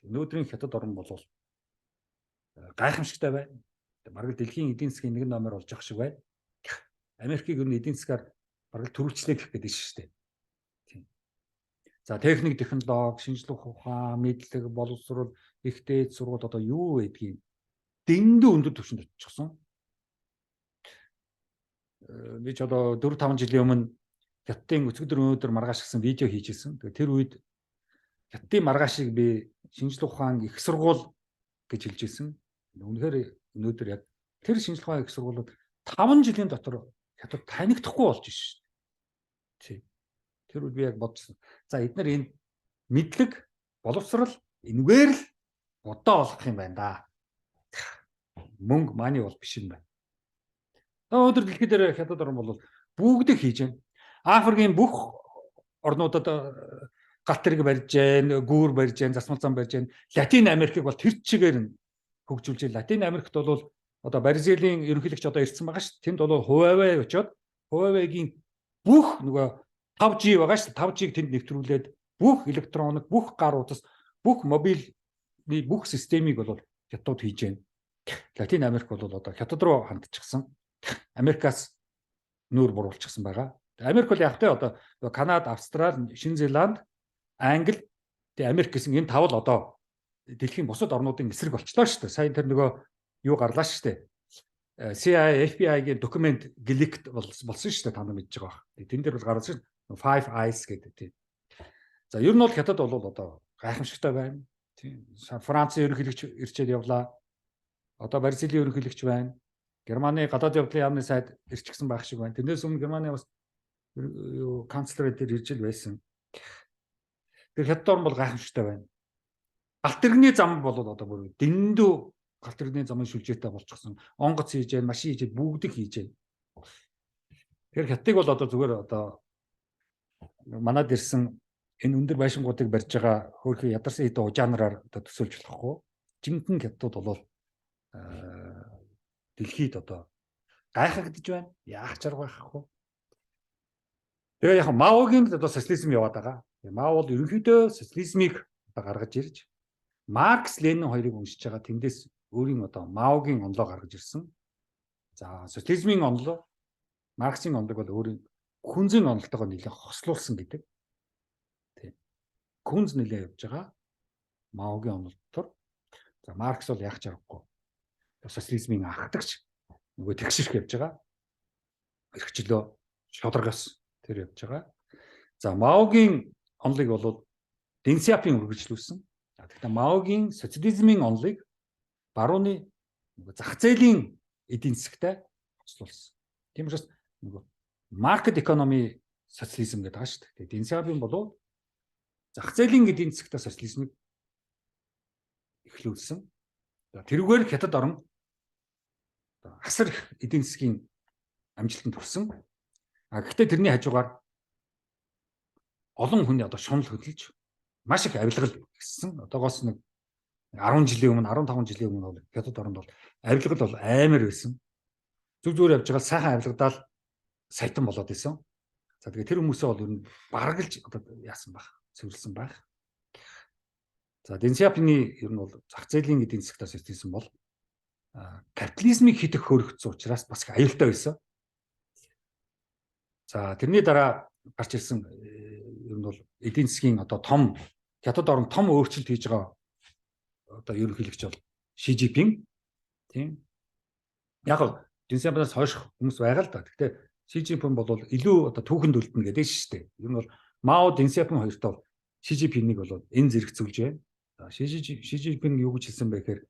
Өнөөдрийн хятад орн бол гайхамшигтай байна. Бараг дэлхийн эдийн засгийн нэг номер болж ах шиг байна. Америкийг ер нь эдийн засгаар бараг төрүүлчлээ гэх гэдэг шүү дээ. Тийм. За техник, технологи, шинжлэх ухаан, мэдлэг, боловсрол, их дээд сургууль одоо юу гэдгийг дэндүү өндөр түвшинд очихсон. Би ч одоо 4-5 жилийн өмнө хятадын өчигдөр өнөөдөр маргааш гэсэн видео хийжсэн. Тэр үед хятадын маргаашийг би шинжлэх ухаан их сургууль гэж хэлж ирсэн. Үнэхээр өнөөдөр яг тэр шинжлэх ухаан их сургуулиуд 5 жилийн дотор хятад танигдахгүй болж шээ. Тий. Тэр үед би яг бодсон. За эдгээр энэ мэдлэг, боловсрал энэгээр л бодоо олох юм байна да. Мөнгө мани бол биш юм байна. Өнөөдөр дэлхийд дээр хятад орн бол бүгдийг хийж байна. Африкийн бүх орнуудад галт тэрэг барьж байна, гүүр барьж байна, засмал зам барьж байна. Латин Америкийг бол тэр чигээр нь хөгжүүлж байна. Латин Америкт бол одоо Бразилийн ерөнхийлөгч одоо ирсэн байгаа шүү дээ. Тэнд бол Huawei очоод Huawei-гийн бүх нөгөө 5G байгаа шүү дээ. 5G-г тэнд нэвтрүүлээд бүх электроник, бүх гар утас, бүх мобильны бүх системийг бол хятад хийж байна. Латин Америк бол одоо хятад руу хандчихсан. Америкаас нүүр буруулчихсан байгаа. Америк бол яг тэ одоо Канада, Австрали, Шинэ Зеланд, Англи, тэгээ Америк гэсэн энэ тавал одоо дэлхийн бусад орнуудын эсрэг болчлоо шүү дээ. Сайн тэр нөгөө юу гарлаа шүү дээ. CIA, FBI-гийн документ гликт болсон шүү дээ. Та нар мэдж байгаа бах. Тэн дээр бол гарсан Five Eyes гэдэг тийм. За ер нь бол хятад бол одоо гайхамшигтай байна. Тийм. Францын ерөнхийлөгч ирчээд явлаа. Одоо Бразилийн ерөнхийлөгч байна. Германы гадаад явдлын яамны сайд ирчихсэн байх шиг байна. Тэрнээс өмнө Германы бас канцлер дээр ирж ил байсан. Тэр хятад орн бол гайхамшигтай байна. Галт тэрэгний зам бол одоо бүр дэндүү галт тэрэгний замын шүлжээтэй болчихсон. Онгоц хийж байна, машин хийж байна, бүгдийг хийж байна. Тэр хятадыг бол одоо зүгээр одоо манад ирсэн энэ өндөр байшингуудыг барьж байгаа хөөрхөн ядарсан хэдэн ужаанараар одоо төсөөлж болохгүй. Жинхэнэ хятадууд бол дэлхийд одоо гайхагдж байна. Яах чарга байхгүй. Тэгээ яг Маогийн одоо социализм яваад байгаа. Мао бол ерөнхийдөө социализмыг гаргаж ирж Маркс, Ленин хоёрыг уншиж байгаа. Тэндээс өөрийн одоо Маогийн онолоо гаргаж ирсэн. За социализмын онолоо, Марксийн онолыг бол өөрийн хүнзэн онолтойгоо нэлээд хослуулсан гэдэг. Тийм. Кунз нэлээд явж байгаа. Маогийн онол дотор. За Маркс бол яг чаргагүй. Социализмын анхдагч нөгөө тэгшэрх явж байгаа. Эрхчлөө шударгаас тэр явж байгаа. За Маогийн онолыг бол Дэн Сяопин үргэлжлүүлсэн. Тэгэхээр Маогийн социализмын онолыг барууны зах зээлийн эдийн засагтай хослуулсан. Тийм учраас нөгөө маркет экономи социализм гэдэг байгаа шүү дээ. Тэгээд Дэн Сяопин бол зах зээлийн эдийн засагтай социализмыг эхлүүлсэн. Тэрүүгээр хятад орон асар их эдийн засгийн амжилтанд хүрсэн. Гэхдээ тэрний хажуугаар олон хүний одоо шунал хөдөлж маш их авилгал гэсэн. Одоогоос нэг 10 жилийн өмнө 15 жилийн өмнө бол хятад оронд бол авилгал бол амар байсан. Зүг зүгээр явж байгаа сайхан авилгадаал саятан болоод исэн. За тэгээ тэр хүмүүсээ бол ер нь баргалж одоо яасан баг, цэвэрлсэн баг. За Дэн Сяопины ер нь бол зах зээлийн эдийн засгтаас ирсэн бол капитализмыг хитэх хөрөгцсөн учраас бас их аюултай байсан. За тэрний дараа гарч ирсэн ер нь бол эдийн засгийн одоо том хятад орн том өөрчлөлт хийж байгаа одоо ерөнхийлөгч бол Ши Жинпин тийм. Яг нь Дэн Сяопиноос хойш хүмүүс байгаа л да. Гэхдээ Ши Жинпин бол илүү одоо түүхэнд үлдэнэ гэдэг шүү дээ. Ер нь бол Мао Дэн Сяопин хоёртой бол Ши Жинпинийг бол энэ зэрэгцүүлж байна. Ши Жинпин юу гэж хэлсэн бэ гэхээр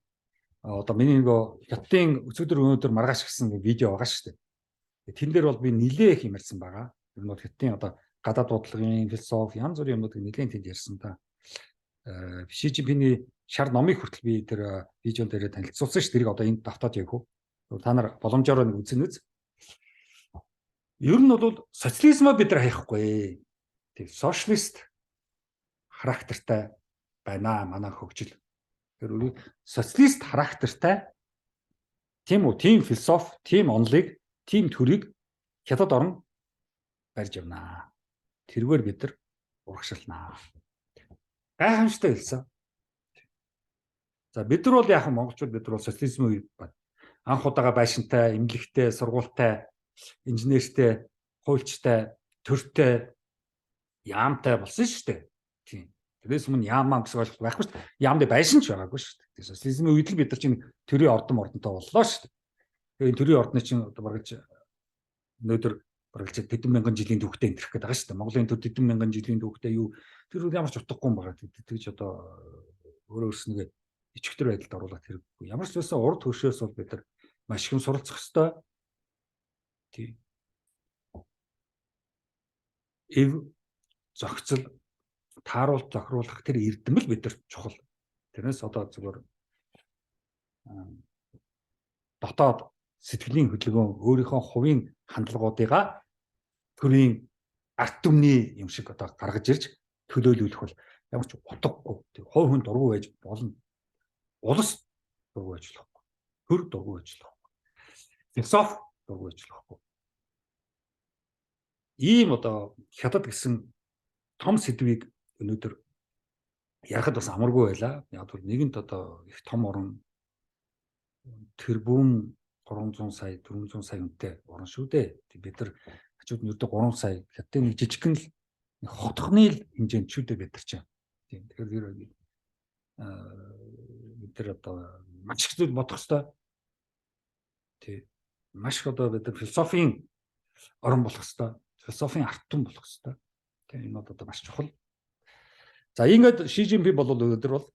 одоо миний нөгөө хятадын өнөөдөр маргааш гисэн видео байгаа шүү дээ. Тэн дээр бол би нилээ их юмарсан байгаа. Ер нь бол хятадын одоо гадаад бодлогын философи янз бүрийн юмнуудыг нилээн тэнд ярьсан та. Ши Жинпиний шар номыг хүртэл би тэр видеон дээр танилцуулсан шүү. Тэрийг одоо энд давтаад явах уу. Та нар боломжоор нэг үзэн үз. Ер нь бол социализмаа бид нар хаяхгүй. Тэг сошиалист характертай байна манай хөгжил. Тэр социалист характертай тийм үү, тийм философи, тийм онолыг, тийм төрийг хятад орн барьж явнаа. Тэргээр бид нар урагшилнаа. Гайхамшигтай хэлсэн. За бид нар бол яахан монголчууд бид нар бол социализмын үед анх удаага байшинтай, эмнэлэгтэй, сургуультай, инженертэй, хуульчтай, төртэй, яамтай болсон шүү дээ. Тийм. Тэрээс өмнө яамаа гэсэн ойлголт байхгүй шүү дээ. Яамд байшин ч байгаагүй шүү дээ. Социализмын үед л бид нар чинь төрийн ордон ордонтой боллоо шүү дээ. Тэгээ төрийн ордны чинь одоо бараг өнөөдөр бараг тэдэн мянган жилийн түүхтэй энтрэх гэдэг байгаа шүү дээ. Монголын төр тэдэн мянган жилийн түүхтэй юу тэр ямар ч утгагүй юм байгаа. Тэгж одоо өөрөө өөрснөө ичгтэр байдалд оруулаад хэрэггүй. Ямар ч байсан урд хөршөөс бол бид нар маш их суралцах ёстой. Тийм. Зохицол тааруулт зохируулах тэр эрдэмэл бид нар чухал. Тэрнээс одоо зөвхөн дотоод сэтгэлийн хөдөлгөөн өөрийнхөө хувийн хандлагуудыгаа төрийн арт түмний юм шиг одоо гаргаж ирж төлөөлүүлэх бол ямар ч утгагүй. Хувь хүн дургүй байж болно. Улс дургүй байж болохгүй. Төр дургүй байж болохгүй. Философи дургүй байж болохгүй. Ийм одоо хятад гэсэн том сэдвийг өнөөдөр ярахад бас амаргүй байлаа. Яг бол нэгэнт одоо их том орн тэрбум 300 сая 400 сая хүнтэй орн шүү дээ. Бид нар хажууд нь ердөө 3 сая хятадын нэг жижигхэн л хотхны л хэмжээнд шүү дээ бид нар чинь. Тийм. Тэгэхээр бид нар одоо маш их зүйл бодох хэрэгтэй. Тийм. Маш их одоо бид нар философийн орн болох хэрэгтэй. Философийн арт түмэн болох хэрэгтэй. Тийм энэ одоо маш чухал. За ингээд Ши Жинпин бол өнөөдөр бол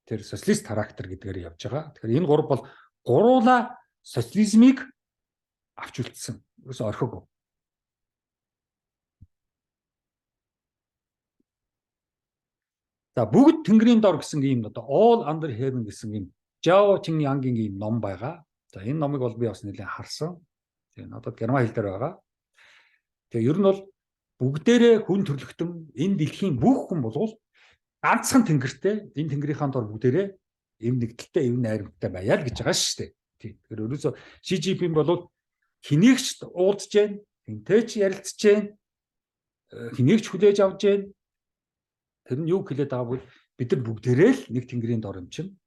тэр социалист характер гэдгээр явж байгаа. Тэгэхээр энэ гурав бол гуруула социализмыг авч үлдсэн. Ерөөсөө орхиог. За бүгд тэнгэрийн дор гэсэн ийм одоо All Under Heaven гэсэн ийм Жао Чинянгийн ийм ном байгаа. За энэ номыг бол би бас нэлээд харсан. Тэгээ надад герман хэл дээр байгаа. Тэгээ ер нь бол бүгдээрээ хүн төрлөختөн энэ дэлхийн бүх хүн болвол ганцхан тэнгэртэй энэ тэнгэрийнхаа дор бүгдээрээ эв нэгдэлтэй эв найрамдтай байя л гэж байгаа шүү дээ. Тийм. Тэгэхээр ерөөсөө Ши Жинпин бол хинээгч уулзж जैन, хинтэйч ярилцж जैन, хинээгч хүлээж авч जैन. Тэр нь юу хэлээд байгаа бол бид нар бүгдээрээ л нэг тэнгэрийн дор юм чинь.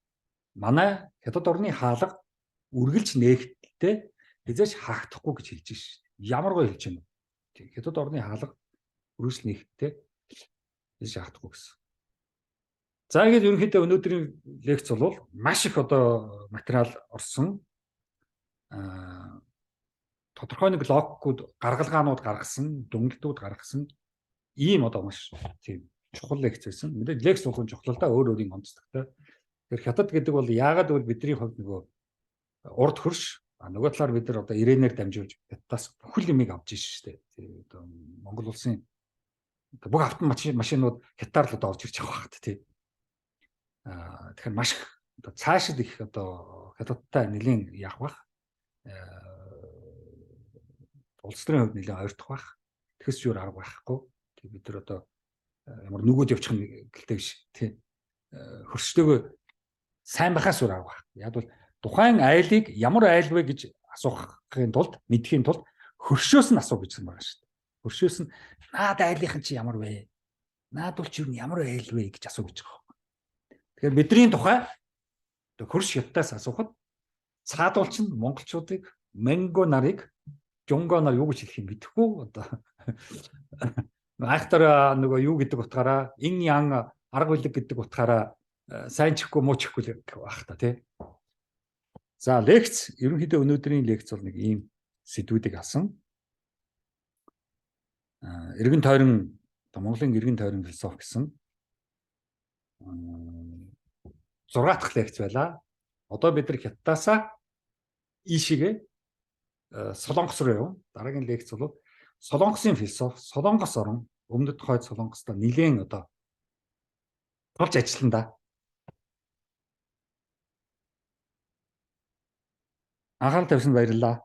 Манай хятад орны хаалга үргэлж нээгтэлтэй хязгаарч хаагдахгүй гэж хэлж байна шүү дээ. Ямар гоё хэлж байна вэ? Хятад орны хаалга үргэлж нээгтэлтэй хязгаарч хаагдахгүй гэсэн. За ингэж ерөнхийдөө өнөөдрийн лекц бол маш их одоо материал орсон. Тодорхой нэг логикууд, гаргалгаанууд гаргасан, дүнэлтүүд гаргасан ийм одоо маш тийм чухал лекц байсан. Мэдээж лекц болгон чухал л да, өөр өөрийн онцлогтой. Тэгэхээр хятад гэдэг бол яагаад гэвэл бидний хувьд нөгөө урд хөрш, нөгөө талаар бид нар одоо ирээнээр дамжуулж хятадаас бүхэл юмыг авч ийш штэ. Тэгээ одоо Монгол улсын бүх автомашинууд хятадаар л одоо орж ирж байгаа хэрэг тий. Тэгэхээр маш одоо цаашид их одоо хятадтай нэлийн яах бах. Улс төрийн хувьд нэлээд ойртох байх. Тэхэс зүгээр арга байхгүй. Тэг бид нар одоо ямар нүгүүд явчих нь гэлтэй биш тий. Хөрштэйгөө сайн байхаас зүгээр арга байх. Яг бол тухайн айлыг ямар айл вэ гэж асуухын тулд, мэдхийн тулд хөршөөс нь асуу гэсэн байгаа шүү дээ. Хөршөөс нь наад айлынхан чи ямар вэ? Наад бол чи ямар айл вэ гэж асуу гэж байгаа. Тэгэхээр бидний тухай хөрш хятадаас асуухад цаадуулч нь монголчуудыг Менго нарыг Жунго нар юу гэж хэлэх юм мэдэхгүй одоо айхтар нөгөө юу гэдэг утгаараа ин ян арга билэг гэдэг утгаараа сайн чихгүй муу чихгүй байх та тий. За лекц ерөнхийдөө өнөөдрийн лекц бол нэг ийм сэдвүүдийг алсан. Эргэн тойрон Монголын эргэн тойрон философи гэсэн 6 дахь лекц байлаа. Одоо бид нар хятадасаа ийшээгээ Солонгос руу явна. Дараагийн лекц бол Солонгосын философи, Солонгос орн, Өмнөд хойд Солонгостой нэлээд одоо тулж ажиллана да. Анхаарал тавьсанд баярлалаа.